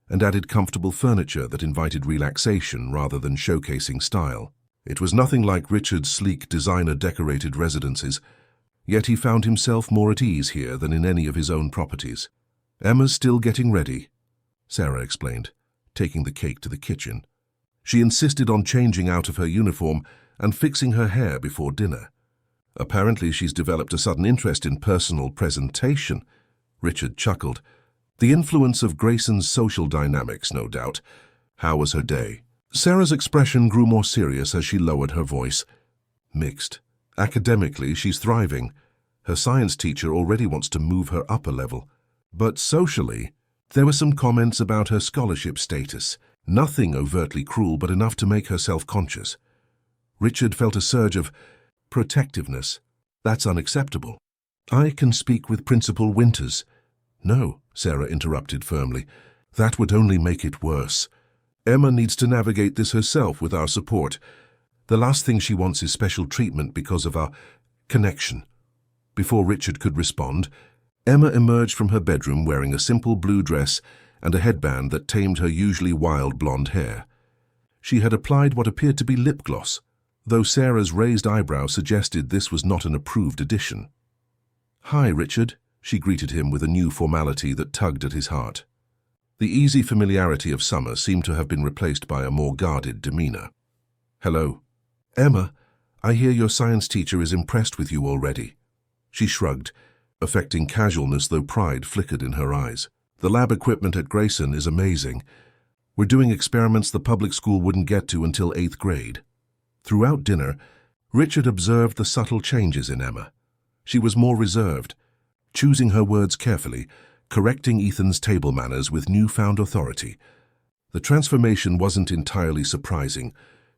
and added comfortable furniture that invited relaxation rather than showcasing style. It was nothing like Richard's sleek, designer-decorated residences, yet he found himself more at ease here than in any of his own properties. "Emma's still getting ready," Sarah explained, taking the cake to the kitchen. She insisted on changing out of her uniform and fixing her hair before dinner. "Apparently she's developed a sudden interest in personal presentation," Richard chuckled. "The influence of Grayson's social dynamics, no doubt. How was her day?" Sarah's expression grew more serious as she lowered her voice. "Mixed. Academically, she's thriving. Her science teacher already wants to move her up a level. But socially, there were some comments about her scholarship status. Nothing overtly cruel, but enough to make her self-conscious." Richard felt a surge of protectiveness. "That's unacceptable." "I can speak with Principal Winters." "No," Sarah interrupted firmly. "That would only make it worse. Emma needs to navigate this herself with our support. The last thing she wants is special treatment because of our connection." Before Richard could respond, Emma emerged from her bedroom wearing a simple blue dress and a headband that tamed her usually wild blonde hair. She had applied what appeared to be lip gloss, though Sarah's raised eyebrow suggested this was not an approved addition. "Hi, Richard," she greeted him with a new formality that tugged at his heart. The easy familiarity of summer seemed to have been replaced by a more guarded demeanor. "Hello." "Emma, I hear your science teacher is impressed with you already." She shrugged, affecting casualness though pride flickered in her eyes. "The lab equipment at Grayson is amazing. We're doing experiments the public school wouldn't get to until 8th grade. Throughout dinner, Richard observed the subtle changes in Emma. She was more reserved, choosing her words carefully, correcting Ethan's table manners with newfound authority. The transformation wasn't entirely surprising.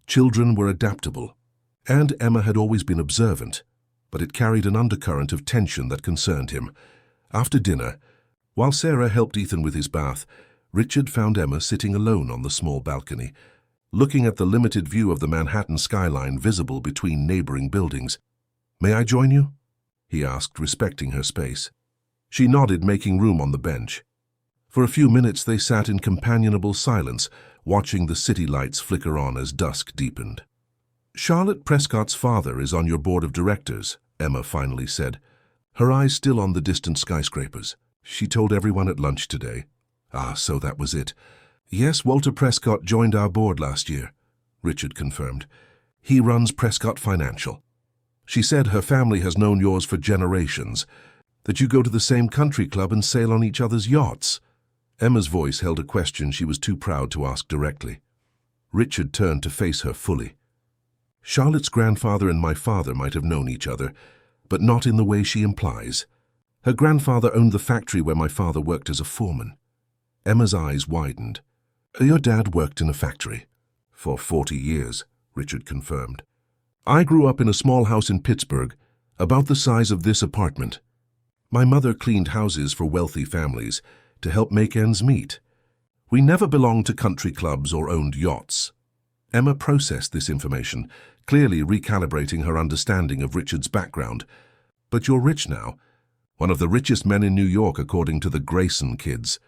Children were adaptable, and Emma had always been observant, but it carried an undercurrent of tension that concerned him. After dinner, while Sarah helped Ethan with his bath, Richard found Emma sitting alone on the small balcony, looking at the limited view of the Manhattan skyline visible between neighboring buildings. "May I join you?" he asked, respecting her space. She nodded, making room on the bench. For a few minutes they sat in companionable silence, watching the city lights flicker on as dusk deepened. "Charlotte Prescott's father is on your board of directors," Emma finally said, her eyes still on the distant skyscrapers. "She told everyone at lunch today." "Ah, so that was it." "Yes, Walter Prescott joined our board last year," Richard confirmed. "He runs Prescott Financial. She said her family has known yours for generations, that you go to the same country club and sail on each other's yachts." Emma's voice held a question she was too proud to ask directly. Richard turned to face her fully. "Charlotte's grandfather and my father might have known each other, but not in the way she implies. Her grandfather owned the factory where my father worked as a foreman." Emma's eyes widened. "Your dad worked in a factory?" "For 40 years, Richard confirmed. "I grew up in a small house in Pittsburgh, about the size of this apartment. My mother cleaned houses for wealthy families to help make ends meet. We never belonged to country clubs or owned yachts." Emma processed this information, clearly recalibrating her understanding of Richard's background. "But you're rich now. One of the richest men in New York, according to the Grayson kids."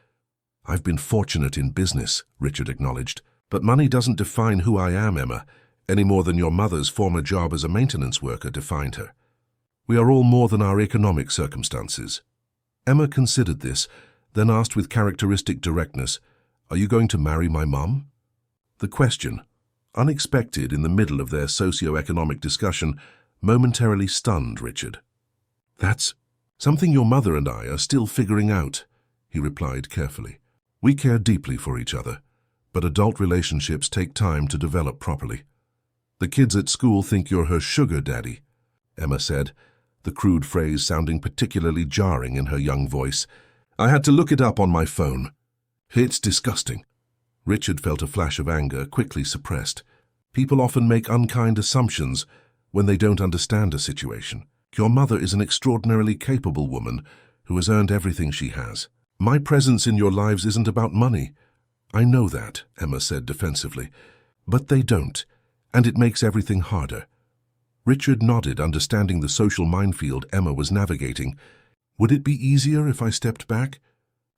"I've been fortunate in business," Richard acknowledged. "But money doesn't define who I am, Emma, any more than your mother's former job as a maintenance worker defined her. We are all more than our economic circumstances." Emma considered this, then asked with characteristic directness, "Are you going to marry my mum?" The question, unexpected in the middle of their socio-economic discussion, momentarily stunned Richard. "That's something your mother and I are still figuring out," he replied carefully. "We care deeply for each other, but adult relationships take time to develop properly. The kids at school think you're her sugar daddy," Emma said, the crude phrase sounding particularly jarring in her young voice. "I had to look it up on my phone. It's disgusting." Richard felt a flash of anger, quickly suppressed. People often make unkind assumptions when they don't understand a situation. Your mother is an extraordinarily capable woman who has earned everything she has. My presence in your lives isn't about money. I know that, Emma said defensively. But they don't, and it makes everything harder. Richard nodded, understanding the social minefield Emma was navigating. Would it be easier if I stepped back?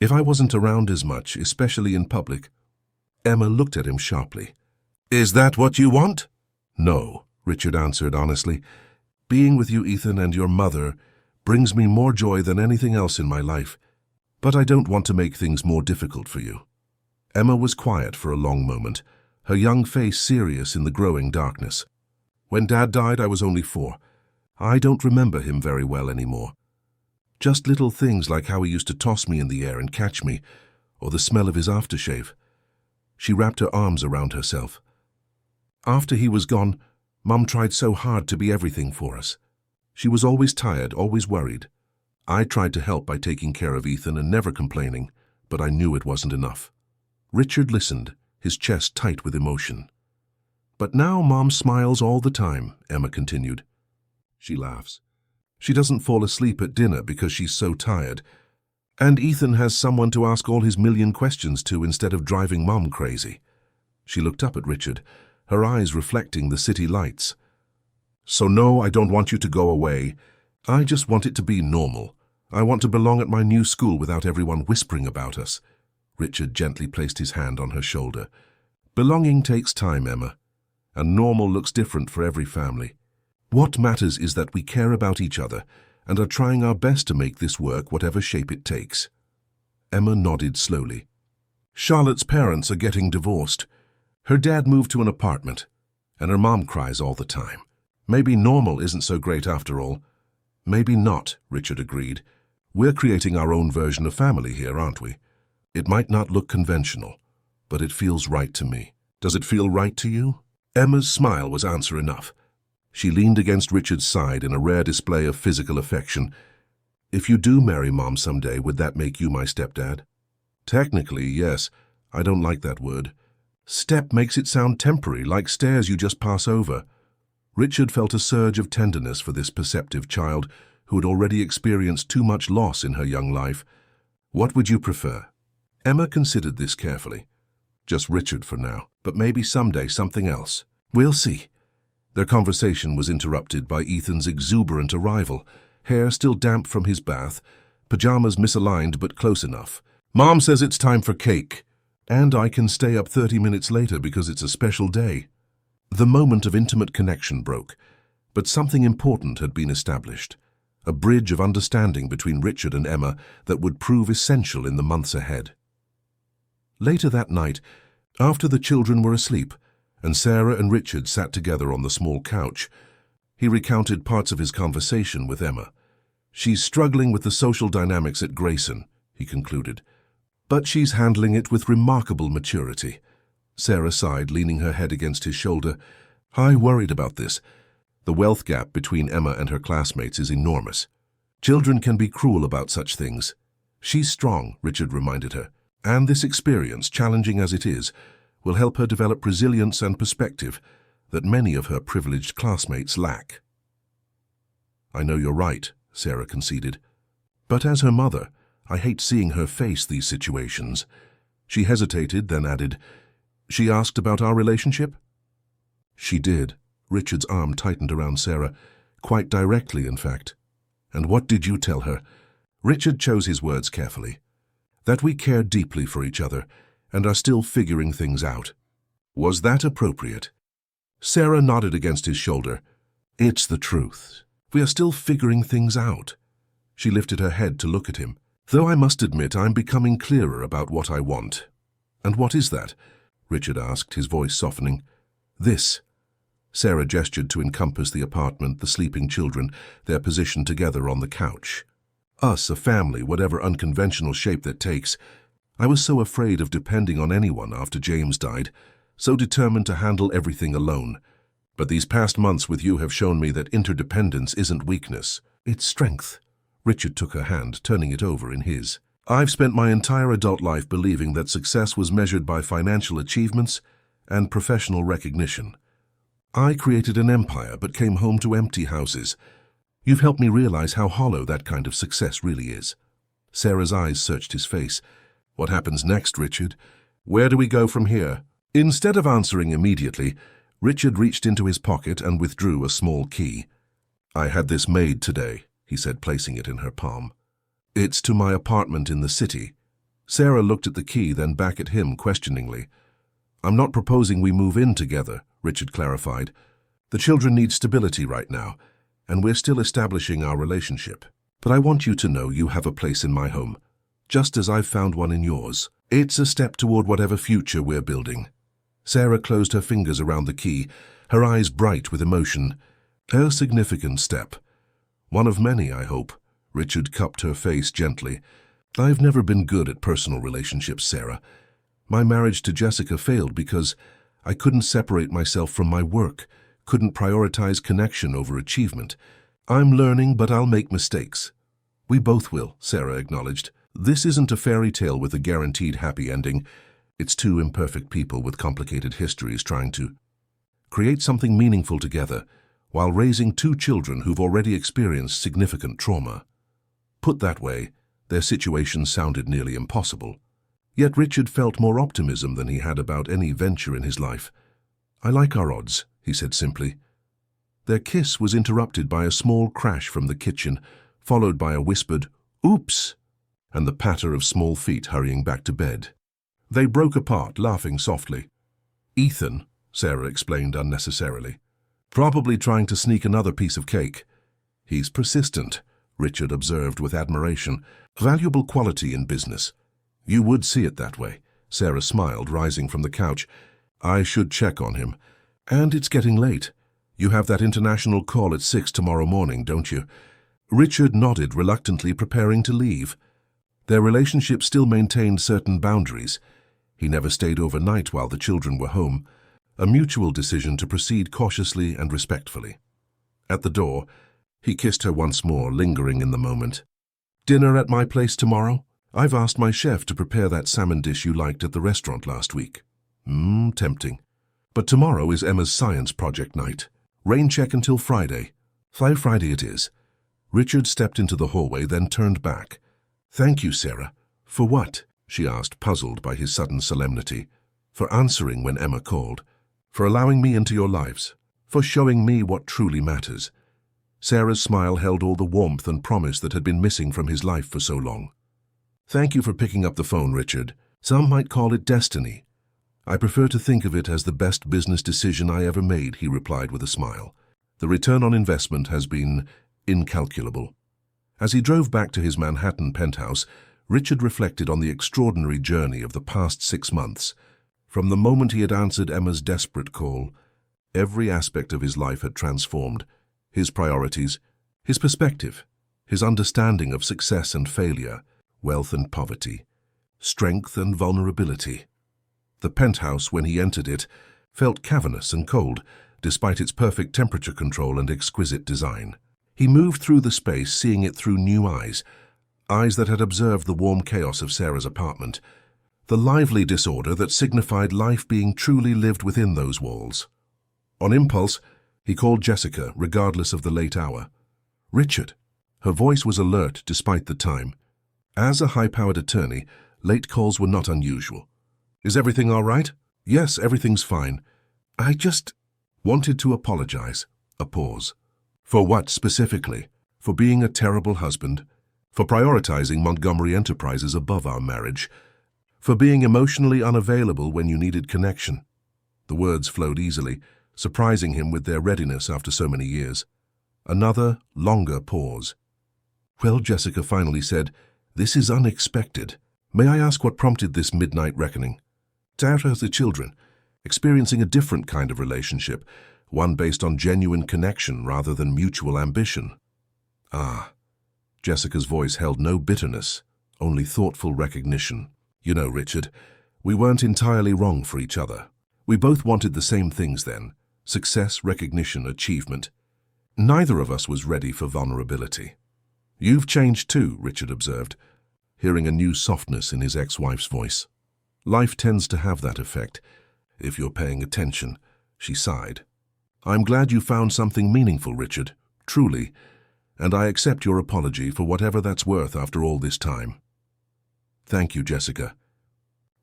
If I wasn't around as much, especially in public? Emma looked at him sharply. Is that what you want? No, Richard answered honestly. Being with you, Ethan, and your mother brings me more joy than anything else in my life. But I don't want to make things more difficult for you. Emma was quiet for a long moment, her young face serious in the growing darkness. When Dad died, I was only 4. I don't remember him very well anymore. Just little things like how he used to toss me in the air and catch me, or the smell of his aftershave. She wrapped her arms around herself. After he was gone, Mum tried so hard to be everything for us. She was always tired, always worried. I tried to help by taking care of Ethan and never complaining, but I knew it wasn't enough. Richard listened, his chest tight with emotion. But now Mom smiles all the time, Emma continued. She laughs. She doesn't fall asleep at dinner because she's so tired. And Ethan has someone to ask all his million questions to instead of driving Mom crazy. She looked up at Richard, her eyes reflecting the city lights. So no, I don't want you to go away. I just want it to be normal. I want to belong at my new school without everyone whispering about us. Richard gently placed his hand on her shoulder. Belonging takes time, Emma, and normal looks different for every family. What matters is that we care about each other and are trying our best to make this work whatever shape it takes. Emma nodded slowly. Charlotte's parents are getting divorced. Her dad moved to an apartment, and her mom cries all the time. Maybe normal isn't so great after all. Maybe not, Richard agreed. We're creating our own version of family here, aren't we? It might not look conventional, but it feels right to me. Does it feel right to you? Emma's smile was answer enough. She leaned against Richard's side in a rare display of physical affection. If you do marry Mom someday, would that make you my stepdad? Technically, yes. I don't like that word. Step makes it sound temporary, like stairs you just pass over. Richard felt a surge of tenderness for this perceptive child who had already experienced too much loss in her young life. What would you prefer? Emma considered this carefully. Just Richard for now, but maybe someday something else. We'll see. Their conversation was interrupted by Ethan's exuberant arrival, hair still damp from his bath, pajamas misaligned but close enough. Mom says it's time for cake, and I can stay up 30 minutes later because it's a special day. The moment of intimate connection broke, but something important had been established, a bridge of understanding between Richard and Emma that would prove essential in the months ahead. Later that night, after the children were asleep, and Sarah and Richard sat together on the small couch, he recounted parts of his conversation with Emma. She's struggling with the social dynamics at Grayson, he concluded, but she's handling it with remarkable maturity. Sarah sighed, leaning her head against his shoulder. I worried about this. The wealth gap between Emma and her classmates is enormous. Children can be cruel about such things. She's strong, Richard reminded her, and this experience, challenging as it is, will help her develop resilience and perspective that many of her privileged classmates lack. I know you're right, Sarah conceded. But as her mother, I hate seeing her face these situations. She hesitated, then added, She asked about our relationship? She did. Richard's arm tightened around Sarah, quite directly, in fact. And what did you tell her? Richard chose his words carefully. That we care deeply for each other and are still figuring things out. Was that appropriate? Sarah nodded against his shoulder. It's the truth. We are still figuring things out. She lifted her head to look at him. Though I must admit I'm becoming clearer about what I want. And what is that? Richard asked, his voice softening. This. Sarah gestured to encompass the apartment, the sleeping children, their position together on the couch. Us, a family, whatever unconventional shape that takes. I was so afraid of depending on anyone after James died, so determined to handle everything alone. But these past months with you have shown me that interdependence isn't weakness, it's strength. Richard took her hand, turning it over in his. I've spent my entire adult life believing that success was measured by financial achievements and professional recognition. I created an empire but came home to empty houses. You've helped me realize how hollow that kind of success really is. Sarah's eyes searched his face. What happens next, Richard? Where do we go from here? Instead of answering immediately, Richard reached into his pocket and withdrew a small key. I had this made today, he said, placing it in her palm. It's to my apartment in the city. Sarah looked at the key, then back at him questioningly. I'm not proposing we move in together, Richard clarified. The children need stability right now, and we're still establishing our relationship. But I want you to know you have a place in my home, just as I've found one in yours. It's a step toward whatever future we're building." Sarah closed her fingers around the key, her eyes bright with emotion. A significant step. One of many, I hope. Richard cupped her face gently. "I've never been good at personal relationships, Sarah. My marriage to Jessica failed because I couldn't separate myself from my work, couldn't prioritize connection over achievement. I'm learning, but I'll make mistakes." "We both will," Sarah acknowledged. "This isn't a fairy tale with a guaranteed happy ending. It's two imperfect people with complicated histories trying to create something meaningful together while raising two children who've already experienced significant trauma." Put that way, their situation sounded nearly impossible. Yet Richard felt more optimism than he had about any venture in his life. "I like our odds," he said simply. Their kiss was interrupted by a small crash from the kitchen, followed by a whispered, "Oops!" and the patter of small feet hurrying back to bed. They broke apart, laughing softly. "Ethan," Sarah explained unnecessarily. "Probably trying to sneak another piece of cake." "He's persistent," Richard observed with admiration. "Valuable quality in business." "You would see it that way," Sarah smiled, rising from the couch. "I should check on him. And it's getting late. You have that international call at 6 tomorrow morning, don't you?" Richard nodded, reluctantly preparing to leave. Their relationship still maintained certain boundaries. He never stayed overnight while the children were home, a mutual decision to proceed cautiously and respectfully. At the door, he kissed her once more, lingering in the moment. "Dinner at my place tomorrow? I've asked my chef to prepare that salmon dish you liked at the restaurant last week." Tempting. "But tomorrow is Emma's science project night. Rain check until Friday." Friday it is." Richard stepped into the hallway, then turned back. "Thank you, Sarah." "For what?" she asked, puzzled by his sudden solemnity. "For answering when Emma called. For allowing me into your lives. For showing me what truly matters." Sarah's smile held all the warmth and promise that had been missing from his life for so long. "Thank you for picking up the phone, Richard. Some might call it destiny. I prefer to think of it as the best business decision I ever made," he replied with a smile. "The return on investment has been incalculable." As he drove back to his Manhattan penthouse, Richard reflected on the extraordinary journey of the past 6 months. From the moment he had answered Emma's desperate call, every aspect of his life had transformed. His priorities, his perspective, his understanding of success and failure, wealth and poverty, strength and vulnerability. The penthouse, when he entered it, felt cavernous and cold, despite its perfect temperature control and exquisite design. He moved through the space, seeing it through new eyes that had observed the warm chaos of Sarah's apartment, the lively disorder that signified life being truly lived within those walls. On impulse, he called Jessica, regardless of the late hour. "Richard." Her voice was alert despite the time. As a high-powered attorney, late calls were not unusual. "Is everything all right?" "Yes, everything's fine. I just wanted to apologize." A pause. "For what specifically?" "For being a terrible husband. For prioritizing Montgomery Enterprises above our marriage. For being emotionally unavailable when you needed connection." The words flowed easily, surprising him with their readiness after so many years. Another, longer pause. "Well," Jessica finally said, "this is unexpected. May I ask what prompted this midnight reckoning?" Sarah has the children, experiencing a different kind of relationship, one based on genuine connection rather than mutual ambition. "Ah." Jessica's voice held no bitterness, only thoughtful recognition. "You know, Richard, we weren't entirely wrong for each other. We both wanted the same things then: success, recognition, achievement. Neither of us was ready for vulnerability." "You've changed too," Richard observed, hearing a new softness in his ex-wife's voice. "Life tends to have that effect, if you're paying attention," she sighed. "I'm glad you found something meaningful, Richard, truly, and I accept your apology for whatever that's worth after all this time." "Thank you, Jessica.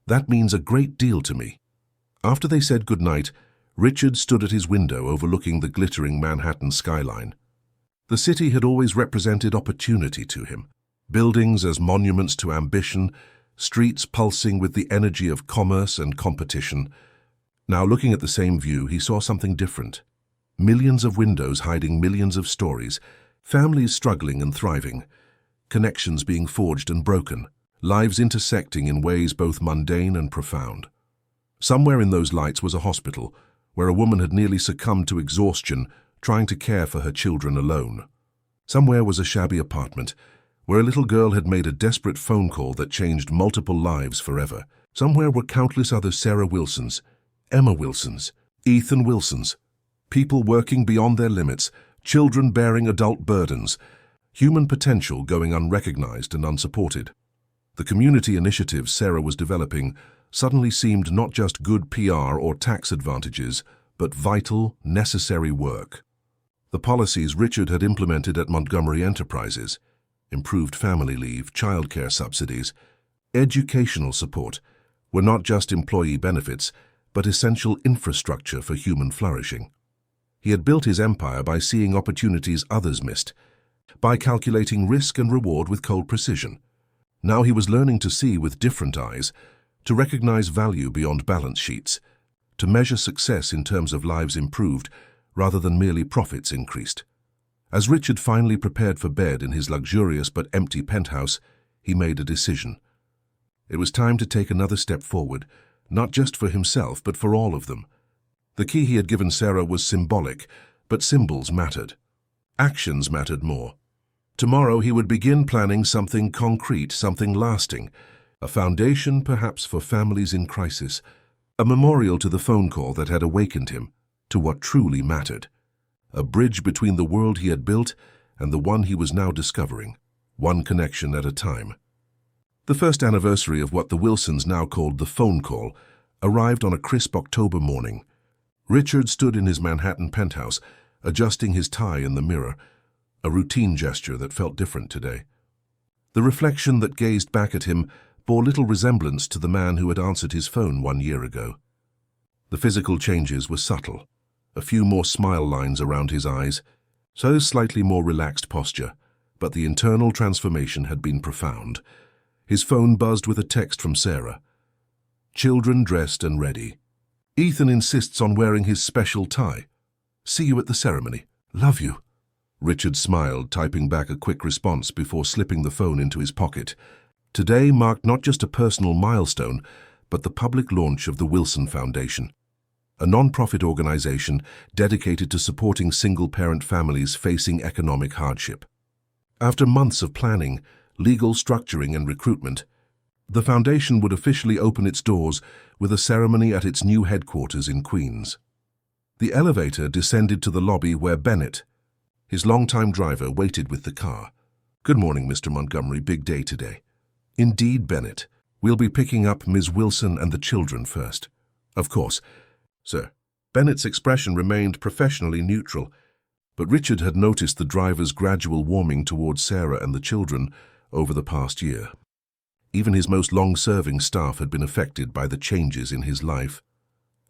That means a great deal to me." After they said goodnight, Richard stood at his window overlooking the glittering Manhattan skyline. The city had always represented opportunity to him, buildings as monuments to ambition, streets pulsing with the energy of commerce and competition. Now, looking at the same view, he saw something different. Millions of windows hiding millions of stories, families struggling and thriving, connections being forged and broken, lives intersecting in ways both mundane and profound. Somewhere in those lights was a hospital, where a woman had nearly succumbed to exhaustion trying to care for her children alone. Somewhere was a shabby apartment, where a little girl had made a desperate phone call that changed multiple lives forever. Somewhere were countless other Sarah Wilsons, Emma Wilsons, Ethan Wilsons, people working beyond their limits, children bearing adult burdens, human potential going unrecognized and unsupported. The community initiatives Sarah was developing suddenly seemed not just good PR or tax advantages, but vital, necessary work. The policies Richard had implemented at Montgomery Enterprises, improved family leave, childcare subsidies, educational support, were not just employee benefits, but essential infrastructure for human flourishing. He had built his empire by seeing opportunities others missed, by calculating risk and reward with cold precision. Now he was learning to see with different eyes, to recognize value beyond balance sheets, to measure success in terms of lives improved rather than merely profits increased. As Richard finally prepared for bed in his luxurious but empty penthouse, he made a decision. It was time to take another step forward, not just for himself but for all of them. The key he had given Sarah was symbolic, but symbols mattered. Actions mattered more. Tomorrow he would begin planning something concrete, something lasting, a foundation perhaps for families in crisis, a memorial to the phone call that had awakened him to what truly mattered, a bridge between the world he had built and the one he was now discovering, one connection at a time. The first anniversary of what the Wilsons now called the phone call arrived on a crisp October morning. Richard stood in his Manhattan penthouse, adjusting his tie in the mirror, a routine gesture that felt different today. The reflection that gazed back at him bore little resemblance to the man who had answered his phone 1 year ago. The physical changes were subtle, a few more smile lines around his eyes, so slightly more relaxed posture, but the internal transformation had been profound. His phone buzzed with a text from Sarah. Children dressed and ready. Ethan insists on wearing his special tie. See you at the ceremony. Love you. Richard smiled, typing back a quick response before slipping the phone into his pocket. Today marked not just a personal milestone, but the public launch of the Wilson Foundation, a non-profit organization dedicated to supporting single-parent families facing economic hardship. After months of planning, legal structuring and recruitment, the foundation would officially open its doors with a ceremony at its new headquarters in Queens. The elevator descended to the lobby where Bennett, his longtime driver, waited with the car. Good morning, Mr. Montgomery. Big day today. Indeed, Bennett. We'll be picking up Ms. Wilson and the children first. Of course, sir. Bennett's expression remained professionally neutral, but Richard had noticed the driver's gradual warming towards Sarah and the children over the past year. Even his most long-serving staff had been affected by the changes in his life.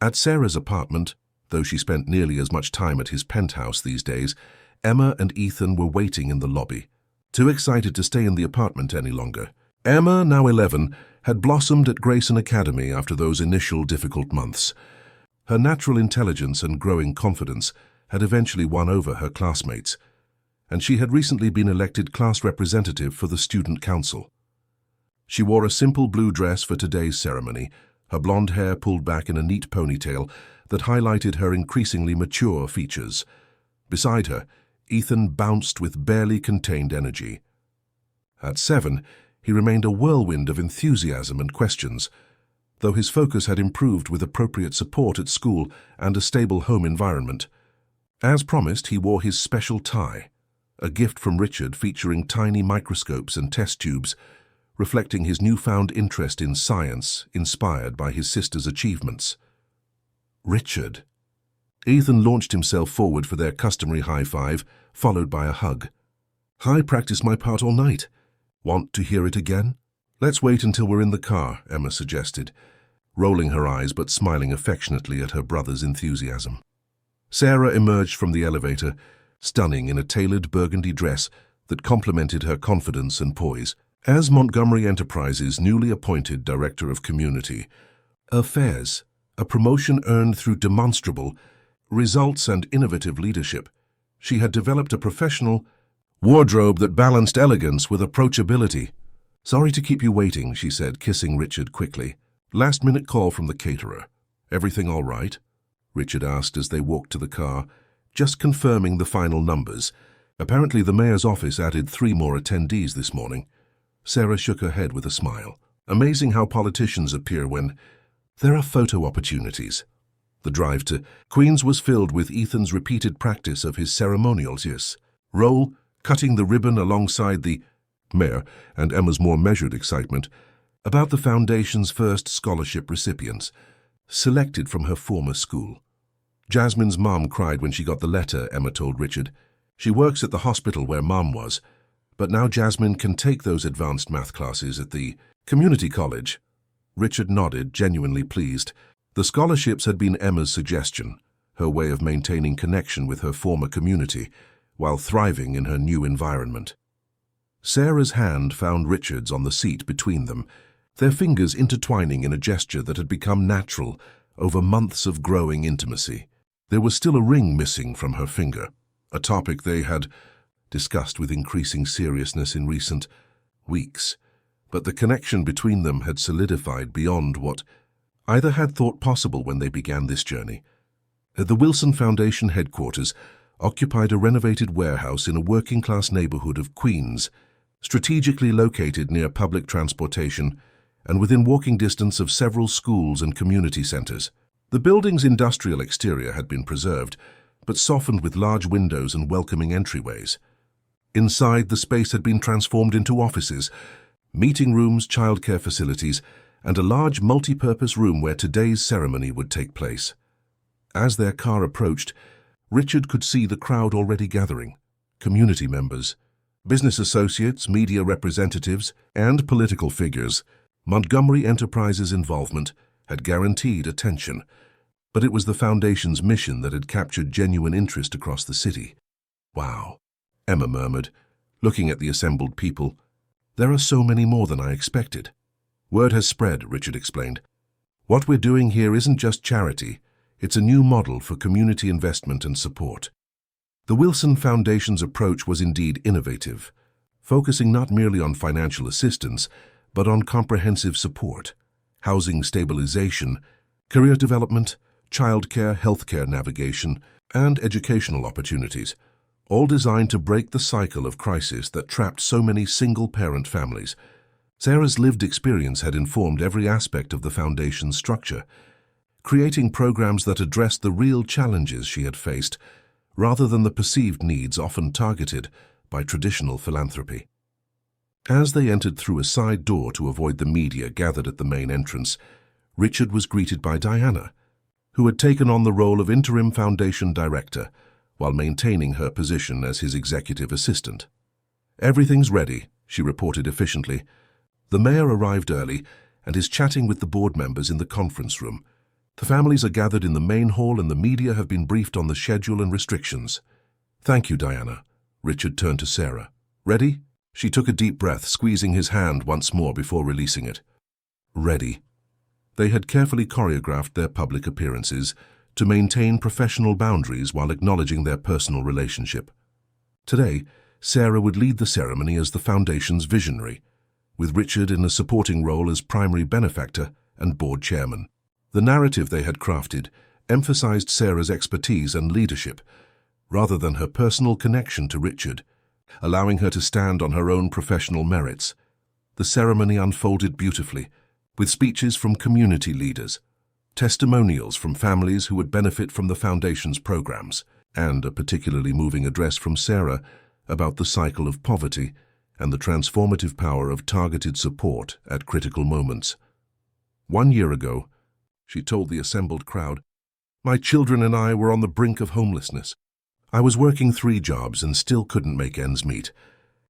At Sarah's apartment, though she spent nearly as much time at his penthouse these days, Emma and Ethan were waiting in the lobby, too excited to stay in the apartment any longer. Emma, now 11, had blossomed at Grayson Academy after those initial difficult months. Her natural intelligence and growing confidence had eventually won over her classmates, and she had recently been elected class representative for the student council. She wore a simple blue dress for today's ceremony, her blonde hair pulled back in a neat ponytail that highlighted her increasingly mature features. Beside her, Ethan bounced with barely contained energy. At 7, he remained a whirlwind of enthusiasm and questions, though his focus had improved with appropriate support at school and a stable home environment. As promised, he wore his special tie, a gift from Richard featuring tiny microscopes and test tubes, reflecting his newfound interest in science inspired by his sister's achievements. Richard. Ethan launched himself forward for their customary high five, followed by a hug. I practiced my part all night. Want to hear it again? Let's wait until we're in the car, Emma suggested, rolling her eyes but smiling affectionately at her brother's enthusiasm. Sarah emerged from the elevator, stunning in a tailored burgundy dress that complemented her confidence and poise. As Montgomery Enterprises' newly appointed Director of Community Affairs, a promotion earned through demonstrable, results and innovative leadership. She had developed a professional wardrobe that balanced elegance with approachability. "Sorry to keep you waiting," she said, kissing Richard quickly. "Last-minute call from the caterer. Everything all right?" Richard asked as they walked to the car, just confirming the final numbers. Apparently the mayor's office added 3 more attendees this morning. Sarah shook her head with a smile. Amazing how politicians appear when there are photo opportunities. The drive to Queens was filled with Ethan's repeated practice of his ceremonial role, cutting the ribbon alongside the mayor, and Emma's more measured excitement about the foundation's first scholarship recipients, selected from her former school. Jasmine's mom cried when she got the letter, Emma told Richard. She works at the hospital where Mom was, but now Jasmine can take those advanced math classes at the community college. Richard nodded, genuinely pleased. The scholarships had been Emma's suggestion, her way of maintaining connection with her former community, while thriving in her new environment. Sarah's hand found Richard's on the seat between them, their fingers intertwining in a gesture that had become natural over months of growing intimacy. There was still a ring missing from her finger, a topic they had discussed with increasing seriousness in recent weeks, but the connection between them had solidified beyond what either had thought possible when they began this journey. The Wilson Foundation headquarters occupied a renovated warehouse in a working-class neighborhood of Queens, strategically located near public transportation and within walking distance of several schools and community centers. The building's industrial exterior had been preserved, but softened with large windows and welcoming entryways. Inside, the space had been transformed into offices, meeting rooms, childcare facilities, and a large multi-purpose room where today's ceremony would take place. As their car approached, Richard could see the crowd already gathering: community members, business associates, media representatives, and political figures. Montgomery Enterprises' involvement had guaranteed attention, but it was the Foundation's mission that had captured genuine interest across the city. "Wow," Emma murmured, looking at the assembled people. "There are so many more than I expected." "Word has spread," Richard explained. "What we're doing here isn't just charity, it's a new model for community investment and support." The Wilson Foundation's approach was indeed innovative, focusing not merely on financial assistance, but on comprehensive support: housing stabilization, career development, childcare, healthcare navigation, and educational opportunities, all designed to break the cycle of crisis that trapped so many single-parent families. Sarah's lived experience had informed every aspect of the Foundation's structure, creating programs that addressed the real challenges she had faced, rather than the perceived needs often targeted by traditional philanthropy. As they entered through a side door to avoid the media gathered at the main entrance, Richard was greeted by Diana, who had taken on the role of interim Foundation director while maintaining her position as his executive assistant. "Everything's ready," she reported efficiently. The mayor arrived early and is chatting with the board members in the conference room. The families are gathered in the main hall and the media have been briefed on the schedule and restrictions. "Thank you, Diana." Richard turned to Sarah. "Ready?" She took a deep breath, squeezing his hand once more before releasing it. "Ready." They had carefully choreographed their public appearances to maintain professional boundaries while acknowledging their personal relationship. Today, Sarah would lead the ceremony as the Foundation's visionary, with Richard in a supporting role as primary benefactor and board chairman. The narrative they had crafted emphasized Sarah's expertise and leadership, rather than her personal connection to Richard, allowing her to stand on her own professional merits. The ceremony unfolded beautifully, with speeches from community leaders, testimonials from families who would benefit from the Foundation's programs, and a particularly moving address from Sarah about the cycle of poverty and the transformative power of targeted support at critical moments. "1 year ago," she told the assembled crowd, "my children and I were on the brink of homelessness. I was working 3 jobs and still couldn't make ends meet.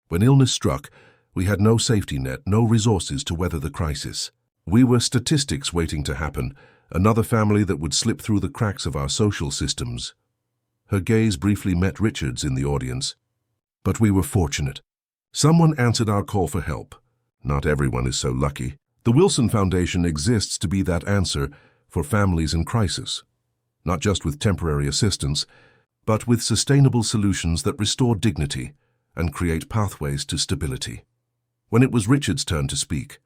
When illness struck, we had no safety net, no resources to weather the crisis. We were statistics waiting to happen, another family that would slip through the cracks of our social systems." Her gaze briefly met Richard's in the audience. "But we were fortunate. Someone answered our call for help. Not everyone is so lucky. The Wilson Foundation exists to be that answer for families in crisis." not just with temporary assistance, but with sustainable solutions that restore dignity and create pathways to stability. When it was Richard's turn to speak,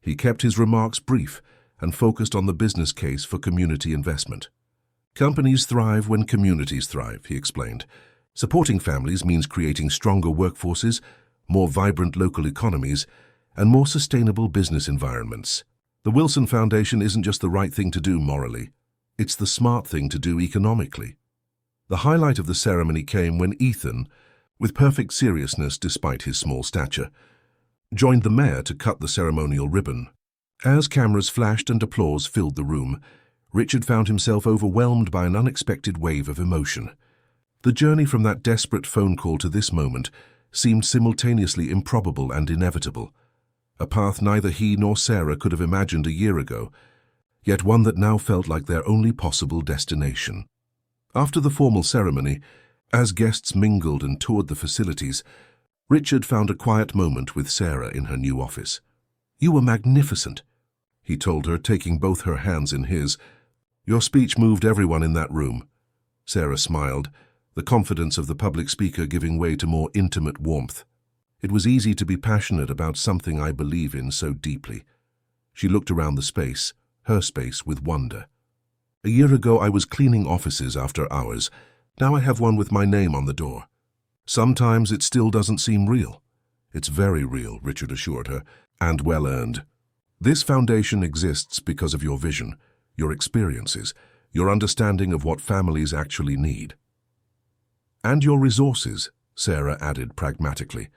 he kept his remarks brief and focused on the business case for community investment. Companies thrive when communities thrive, he explained. Supporting families means creating stronger workforces, more vibrant local economies, and more sustainable business environments. The Wilson Foundation isn't just the right thing to do morally, it's the smart thing to do economically. The highlight of the ceremony came when Ethan, with perfect seriousness despite his small stature, joined the mayor to cut the ceremonial ribbon. As cameras flashed and applause filled the room, Richard found himself overwhelmed by an unexpected wave of emotion. The journey from that desperate phone call to this moment seemed simultaneously improbable and inevitable, a path neither he nor Sarah could have imagined a year ago, yet one that now felt like their only possible destination. After the formal ceremony, as guests mingled and toured the facilities, Richard found a quiet moment with Sarah in her new office. "You were magnificent," he told her, taking both her hands in his. "Your speech moved everyone in that room." Sarah smiled, the confidence of the public speaker giving way to more intimate warmth. "It was easy to be passionate about something I believe in so deeply." She looked around the space, her space, with wonder. "A year ago I was cleaning offices after hours. Now I have one with my name on the door. Sometimes it still doesn't seem real." "It's very real," Richard assured her, "and well-earned. This foundation exists because of your vision, your experiences, your understanding of what families actually need. And your resources," Sarah added pragmatically.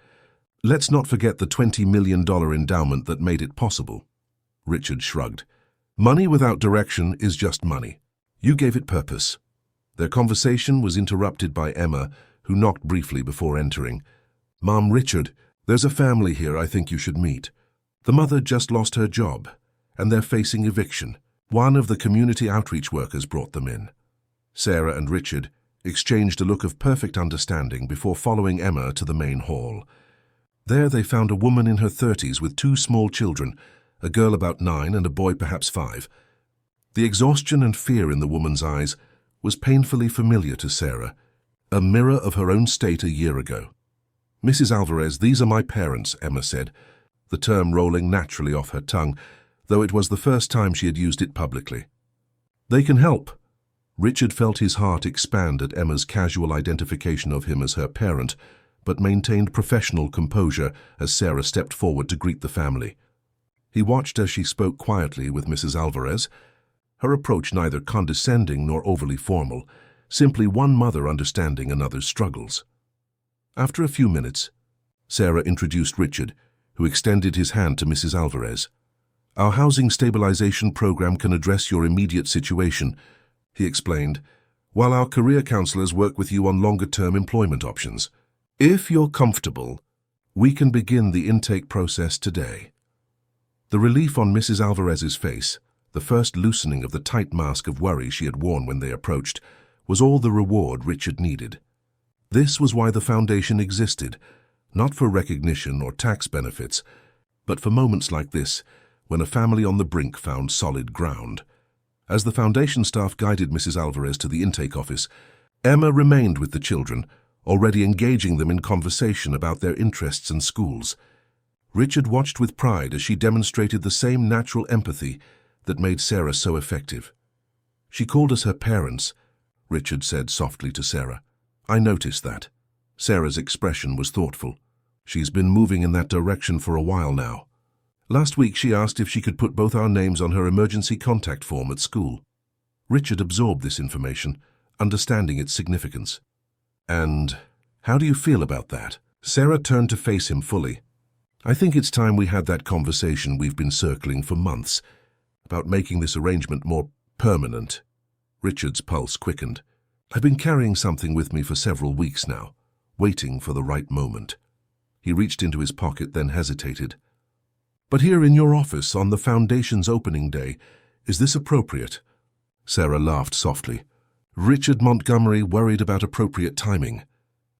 "Let's not forget the $20 million endowment that made it possible." Richard shrugged. "Money without direction is just money. You gave it purpose." Their conversation was interrupted by Emma, who knocked briefly before entering. "Mom, Richard, there's a family here I think you should meet. The mother just lost her job, and they're facing eviction. One of the community outreach workers brought them in." Sarah and Richard exchanged a look of perfect understanding before following Emma to the main hall. There they found a woman in her 30s with 2 small children, a girl about 9 and a boy perhaps 5. The exhaustion and fear in the woman's eyes was painfully familiar to Sarah, a mirror of her own state a year ago. "Mrs. Alvarez, these are my parents," Emma said, the term rolling naturally off her tongue, though it was the first time she had used it publicly. "They can help." Richard felt his heart expand at Emma's casual identification of him as her parent, but maintained professional composure as Sarah stepped forward to greet the family. He watched as she spoke quietly with Mrs. Alvarez, her approach neither condescending nor overly formal, simply one mother understanding another's struggles. After a few minutes, Sarah introduced Richard, who extended his hand to Mrs. Alvarez. "Our housing stabilization program can address your immediate situation," he explained, "while our career counselors work with you on longer-term employment options. If you're comfortable, we can begin the intake process today." The relief on Mrs. Alvarez's face, the first loosening of the tight mask of worry she had worn when they approached, was all the reward Richard needed. This was why the foundation existed, not for recognition or tax benefits, but for moments like this, when a family on the brink found solid ground. As the foundation staff guided Mrs. Alvarez to the intake office, Emma remained with the children, already engaging them in conversation about their interests and schools. Richard watched with pride as she demonstrated the same natural empathy that made Sarah so effective. "She called us her parents," Richard said softly to Sarah. "I noticed that." Sarah's expression was thoughtful. "She's been moving in that direction for a while now. Last week she asked if she could put both our names on her emergency contact form at school." Richard absorbed this information, understanding its significance. "And how do you feel about that?" Sarah turned to face him fully. "I think it's time we had that conversation we've been circling for months, about making this arrangement more permanent." Richard's pulse quickened. "I've been carrying something with me for several weeks now, waiting for the right moment." He reached into his pocket, then hesitated. "But here in your office on the foundation's opening day, is this appropriate?" Sarah laughed softly. Richard Montgomery worried about appropriate timing.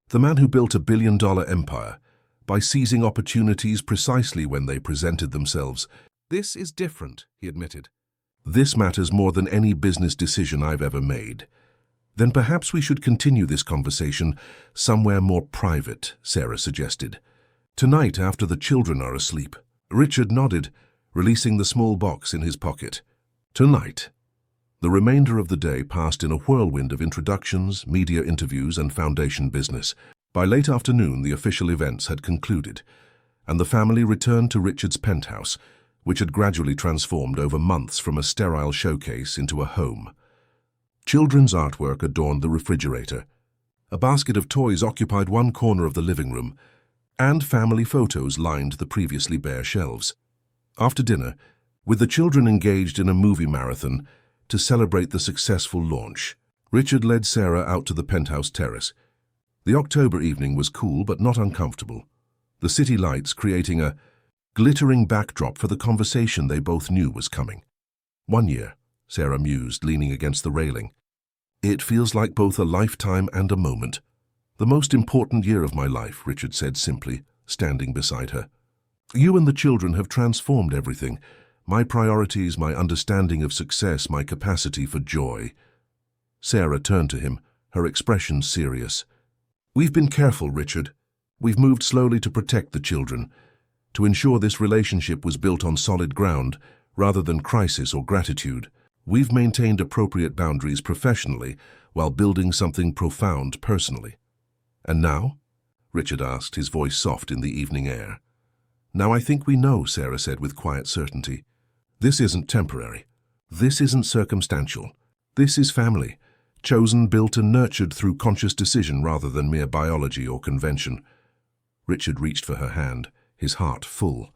The man who built a billion-dollar empire by seizing opportunities precisely when they presented themselves. "This is different," he admitted. This matters more than any business decision I've ever made. Then perhaps we should continue this conversation somewhere more private, Sarah suggested. Tonight, after the children are asleep. Richard nodded, releasing the small box in his pocket. Tonight. The remainder of the day passed in a whirlwind of introductions, media interviews, and foundation business. By late afternoon, the official events had concluded, and the family returned to Richard's penthouse, which had gradually transformed over months from a sterile showcase into a home. Children's artwork adorned the refrigerator. A basket of toys occupied one corner of the living room, and family photos lined the previously bare shelves. After dinner, with the children engaged in a movie marathon to celebrate the successful launch, Richard led Sarah out to the penthouse terrace. The October evening was cool but not uncomfortable, the city lights creating a glittering backdrop for the conversation they both knew was coming. 1 year, Sarah mused, leaning against the railing. It feels like both a lifetime and a moment. The most important year of my life, Richard said simply, standing beside her. You and the children have transformed everything. My priorities, my understanding of success, my capacity for joy. Sarah turned to him, her expression serious. We've been careful, Richard. We've moved slowly to protect the children, to ensure this relationship was built on solid ground rather than crisis or gratitude. We've maintained appropriate boundaries professionally while building something profound personally. And now? Richard asked, his voice soft in the evening air. Now I think we know, Sarah said with quiet certainty. This isn't temporary. This isn't circumstantial. This is family, chosen, built and nurtured through conscious decision rather than mere biology or convention. Richard reached for her hand, his heart full.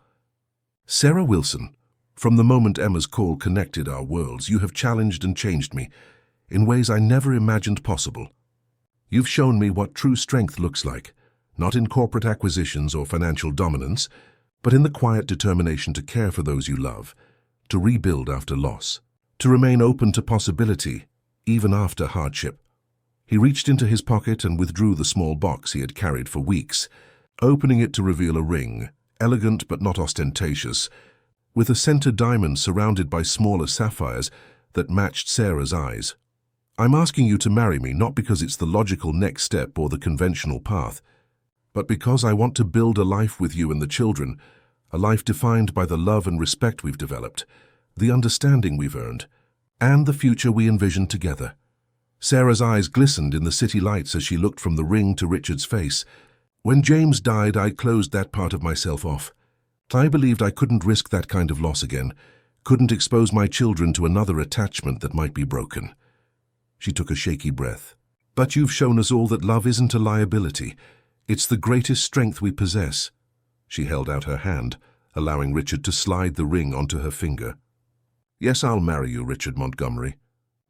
Sarah Wilson, from the moment Emma's call connected our worlds, you have challenged and changed me in ways I never imagined possible. You've shown me what true strength looks like, not in corporate acquisitions or financial dominance, but in the quiet determination to care for those you love, to rebuild after loss, to remain open to possibility, even after hardship. He reached into his pocket and withdrew the small box he had carried for weeks, opening it to reveal a ring, elegant but not ostentatious, with a center diamond surrounded by smaller sapphires that matched Sarah's eyes. I'm asking you to marry me not because it's the logical next step or the conventional path, but because I want to build a life with you and the children, a life defined by the love and respect we've developed, the understanding we've earned, and the future we envision together. Sarah's eyes glistened in the city lights as she looked from the ring to Richard's face. When James died, I closed that part of myself off. I believed I couldn't risk that kind of loss again, couldn't expose my children to another attachment that might be broken. She took a shaky breath. But you've shown us all that love isn't a liability. It's the greatest strength we possess. She held out her hand, allowing Richard to slide the ring onto her finger. Yes, I'll marry you, Richard Montgomery.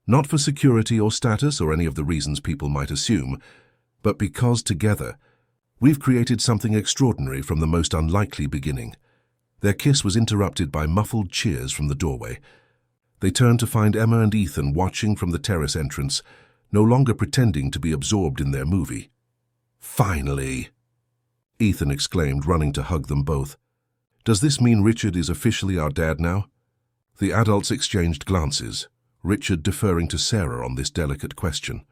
Not for security or status or any of the reasons people might assume, but because together, we've created something extraordinary from the most unlikely beginning. Their kiss was interrupted by muffled cheers from the doorway. They turned to find Emma and Ethan watching from the terrace entrance, no longer pretending to be absorbed in their movie. Finally! Ethan exclaimed, running to hug them both. Does this mean Richard is officially our dad now? The adults exchanged glances, Richard deferring to Sarah on this delicate question.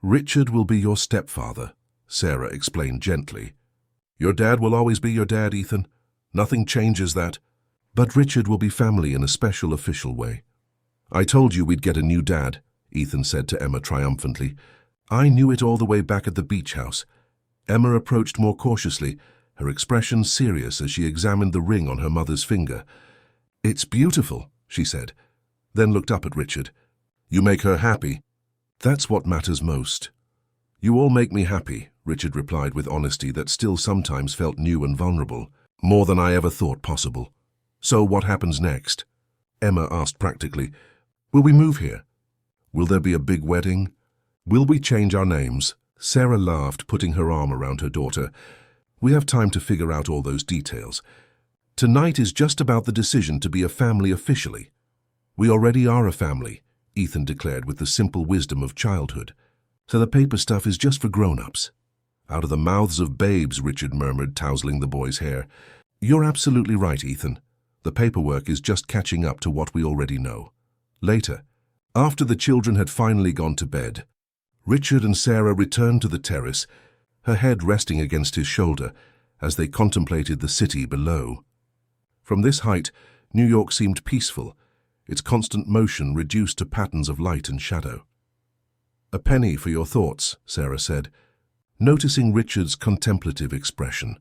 Richard will be your stepfather, Sarah explained gently. Your dad will always be your dad, Ethan. Nothing changes that. But Richard will be family in a special official way. I told you we'd get a new dad, Ethan said to Emma triumphantly. I knew it all the way back at the beach house. Emma approached more cautiously, her expression serious as she examined the ring on her mother's finger. It's beautiful, she said, then looked up at Richard. You make her happy. That's what matters most. You all make me happy, Richard replied with honesty that still sometimes felt new and vulnerable, more than I ever thought possible. So what happens next? Emma asked practically. Will we move here? Will there be a big wedding? Will we change our names? Sarah laughed, putting her arm around her daughter. We have time to figure out all those details. Tonight is just about the decision to be a family officially. We already are a family, Ethan declared with the simple wisdom of childhood. So the paper stuff is just for grown-ups. Out of the mouths of babes, Richard murmured, tousling the boy's hair. You're absolutely right, Ethan. The paperwork is just catching up to what we already know. Later, after the children had finally gone to bed, Richard and Sarah returned to the terrace, her head resting against his shoulder as they contemplated the city below. From this height, New York seemed peaceful, its constant motion reduced to patterns of light and shadow. "A penny for your thoughts," Sarah said, noticing Richard's contemplative expression.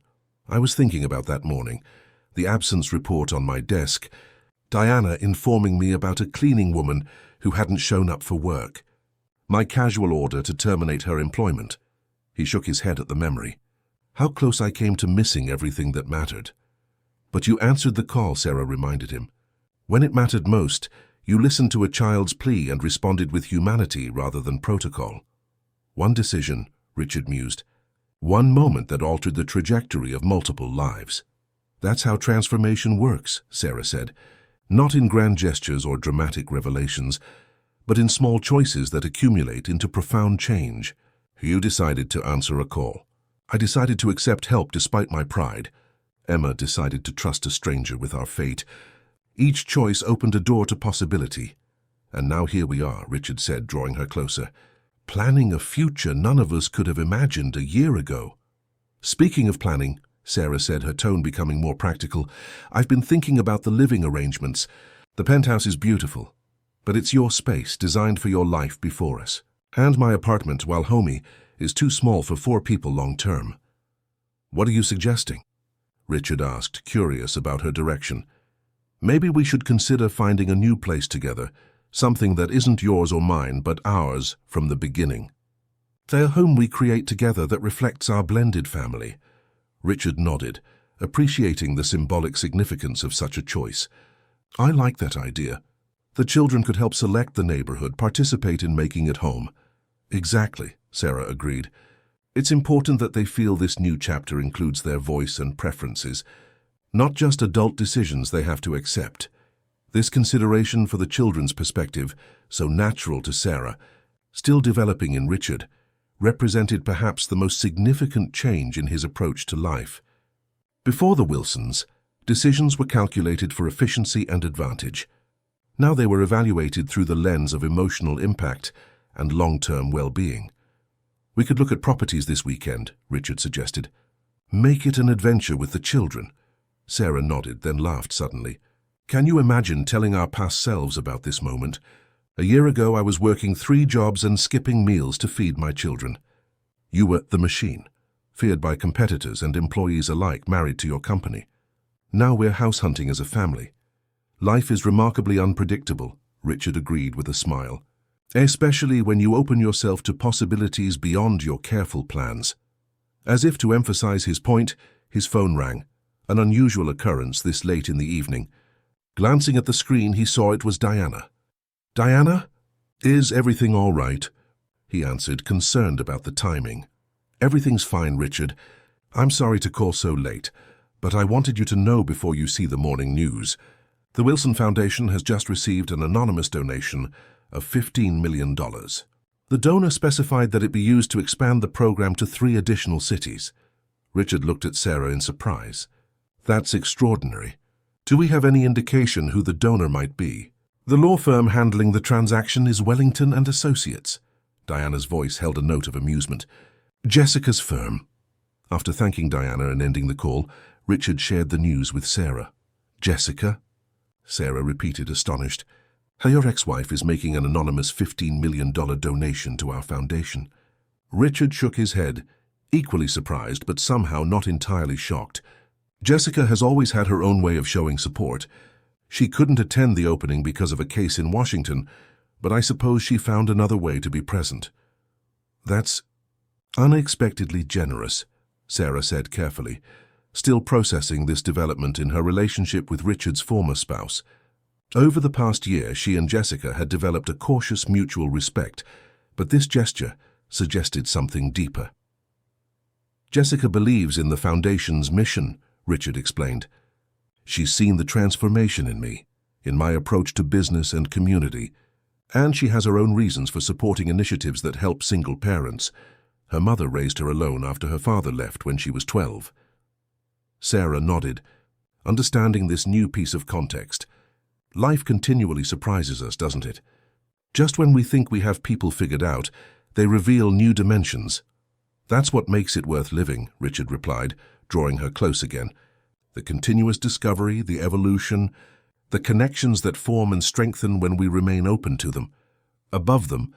"I was thinking about that morning, the absence report on my desk, Diana informing me about a cleaning woman who hadn't shown up for work, my casual order to terminate her employment." He shook his head at the memory. "How close I came to missing everything that mattered." "But you answered the call," Sarah reminded him. "When it mattered most, you listened to a child's plea and responded with humanity rather than protocol." "One decision," Richard mused. "One moment that altered the trajectory of multiple lives." "That's how transformation works," Sarah said. "Not in grand gestures or dramatic revelations, but in small choices that accumulate into profound change." "You decided to answer a call. I decided to accept help despite my pride. Emma decided to trust a stranger with our fate. Each choice opened a door to possibility. And now here we are," Richard said, drawing her closer. "Planning a future none of us could have imagined a year ago." "Speaking of planning," Sarah said, her tone becoming more practical, "I've been thinking about the living arrangements. The penthouse is beautiful, but it's your space, designed for your life before us. And my apartment, while homey, is too small for 4 people long-term." "What are you suggesting?" Richard asked, curious about her direction. "Maybe we should consider finding a new place together, something that isn't yours or mine, but ours from the beginning. A home we create together that reflects our blended family." Richard nodded, appreciating the symbolic significance of such a choice. "I like that idea. The children could help select the neighborhood, participate in making it home." "Exactly," Sarah agreed. "It's important that they feel this new chapter includes their voice and preferences, not just adult decisions they have to accept." This consideration for the children's perspective, so natural to Sarah, still developing in Richard, represented perhaps the most significant change in his approach to life. Before the Wilsons, decisions were calculated for efficiency and advantage. Now they were evaluated through the lens of emotional impact and long-term well-being. "We could look at properties this weekend," Richard suggested. "Make it an adventure with the children." Sarah nodded, then laughed suddenly. "Can you imagine telling our past selves about this moment? A year ago I was working 3 jobs and skipping meals to feed my children. You were the machine, feared by competitors and employees alike married to your company. Now we're house hunting as a family. Life is remarkably unpredictable," Richard agreed with a smile. "Especially when you open yourself to possibilities beyond your careful plans." As if to emphasize his point, his phone rang, an unusual occurrence this late in the evening. Glancing at the screen, he saw it was Diana. "Diana? Is everything all right?" he answered, concerned about the timing. "Everything's fine, Richard. I'm sorry to call so late, but I wanted you to know before you see the morning news. The Wilson Foundation has just received an anonymous donation of $15 million. The donor specified that it be used to expand the program to 3 additional cities." Richard looked at Sarah in surprise. "That's extraordinary. Do we have any indication who the donor might be?" "The law firm handling the transaction is Wellington and Associates." Diana's voice held a note of amusement. "Jessica's firm." After thanking Diana and ending the call, Richard shared the news with Sarah. "Jessica?" Sarah repeated, astonished. "Your ex-wife is making an anonymous $15 million donation to our foundation." Richard shook his head, equally surprised but somehow not entirely shocked. "Jessica has always had her own way of showing support. She couldn't attend the opening because of a case in Washington, but I suppose she found another way to be present." "That's unexpectedly generous," Sarah said carefully, still processing this development in her relationship with Richard's former spouse. Over the past year, she and Jessica had developed a cautious mutual respect, but this gesture suggested something deeper. "Jessica believes in the Foundation's mission," Richard explained. "She's seen the transformation in me, in my approach to business and community, and she has her own reasons for supporting initiatives that help single parents. Her mother raised her alone after her father left when she was 12. Sarah nodded, understanding this new piece of context. Life continually surprises us, doesn't it? Just when we think we have people figured out, they reveal new dimensions. That's what makes it worth living, Richard replied, drawing her close again. The continuous discovery, the evolution, the connections that form and strengthen when we remain open to them. Above them,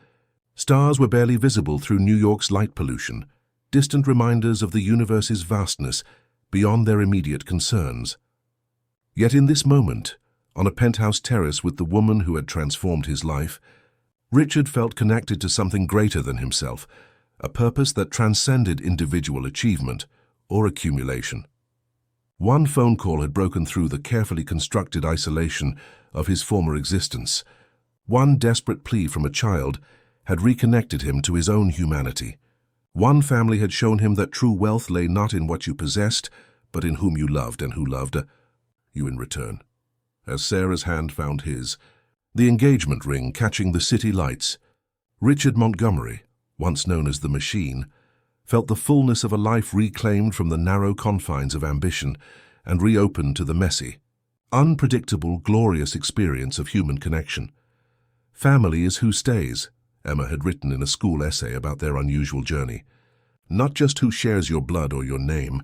stars were barely visible through New York's light pollution, distant reminders of the universe's vastness beyond their immediate concerns. Yet in this moment, on a penthouse terrace with the woman who had transformed his life, Richard felt connected to something greater than himself, a purpose that transcended individual achievement or accumulation. One phone call had broken through the carefully constructed isolation of his former existence. One desperate plea from a child had reconnected him to his own humanity. One family had shown him that true wealth lay not in what you possessed, but in whom you loved and who loved you in return. As Sarah's hand found his, the engagement ring catching the city lights, Richard Montgomery, once known as the Machine, felt the fullness of a life reclaimed from the narrow confines of ambition and reopened to the messy, unpredictable, glorious experience of human connection. Family is who stays, Emma had written in a school essay about their unusual journey. Not just who shares your blood or your name,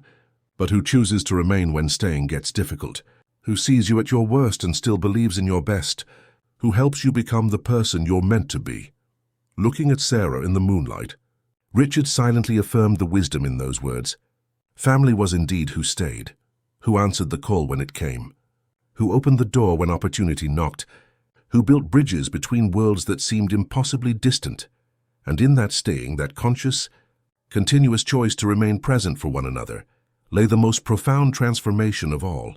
but who chooses to remain when staying gets difficult, who sees you at your worst and still believes in your best, who helps you become the person you're meant to be. Looking at Sarah in the moonlight, Richard silently affirmed the wisdom in those words. Family was indeed who stayed, who answered the call when it came, who opened the door when opportunity knocked, who built bridges between worlds that seemed impossibly distant, and in that staying, that conscious, continuous choice to remain present for one another, lay the most profound transformation of all.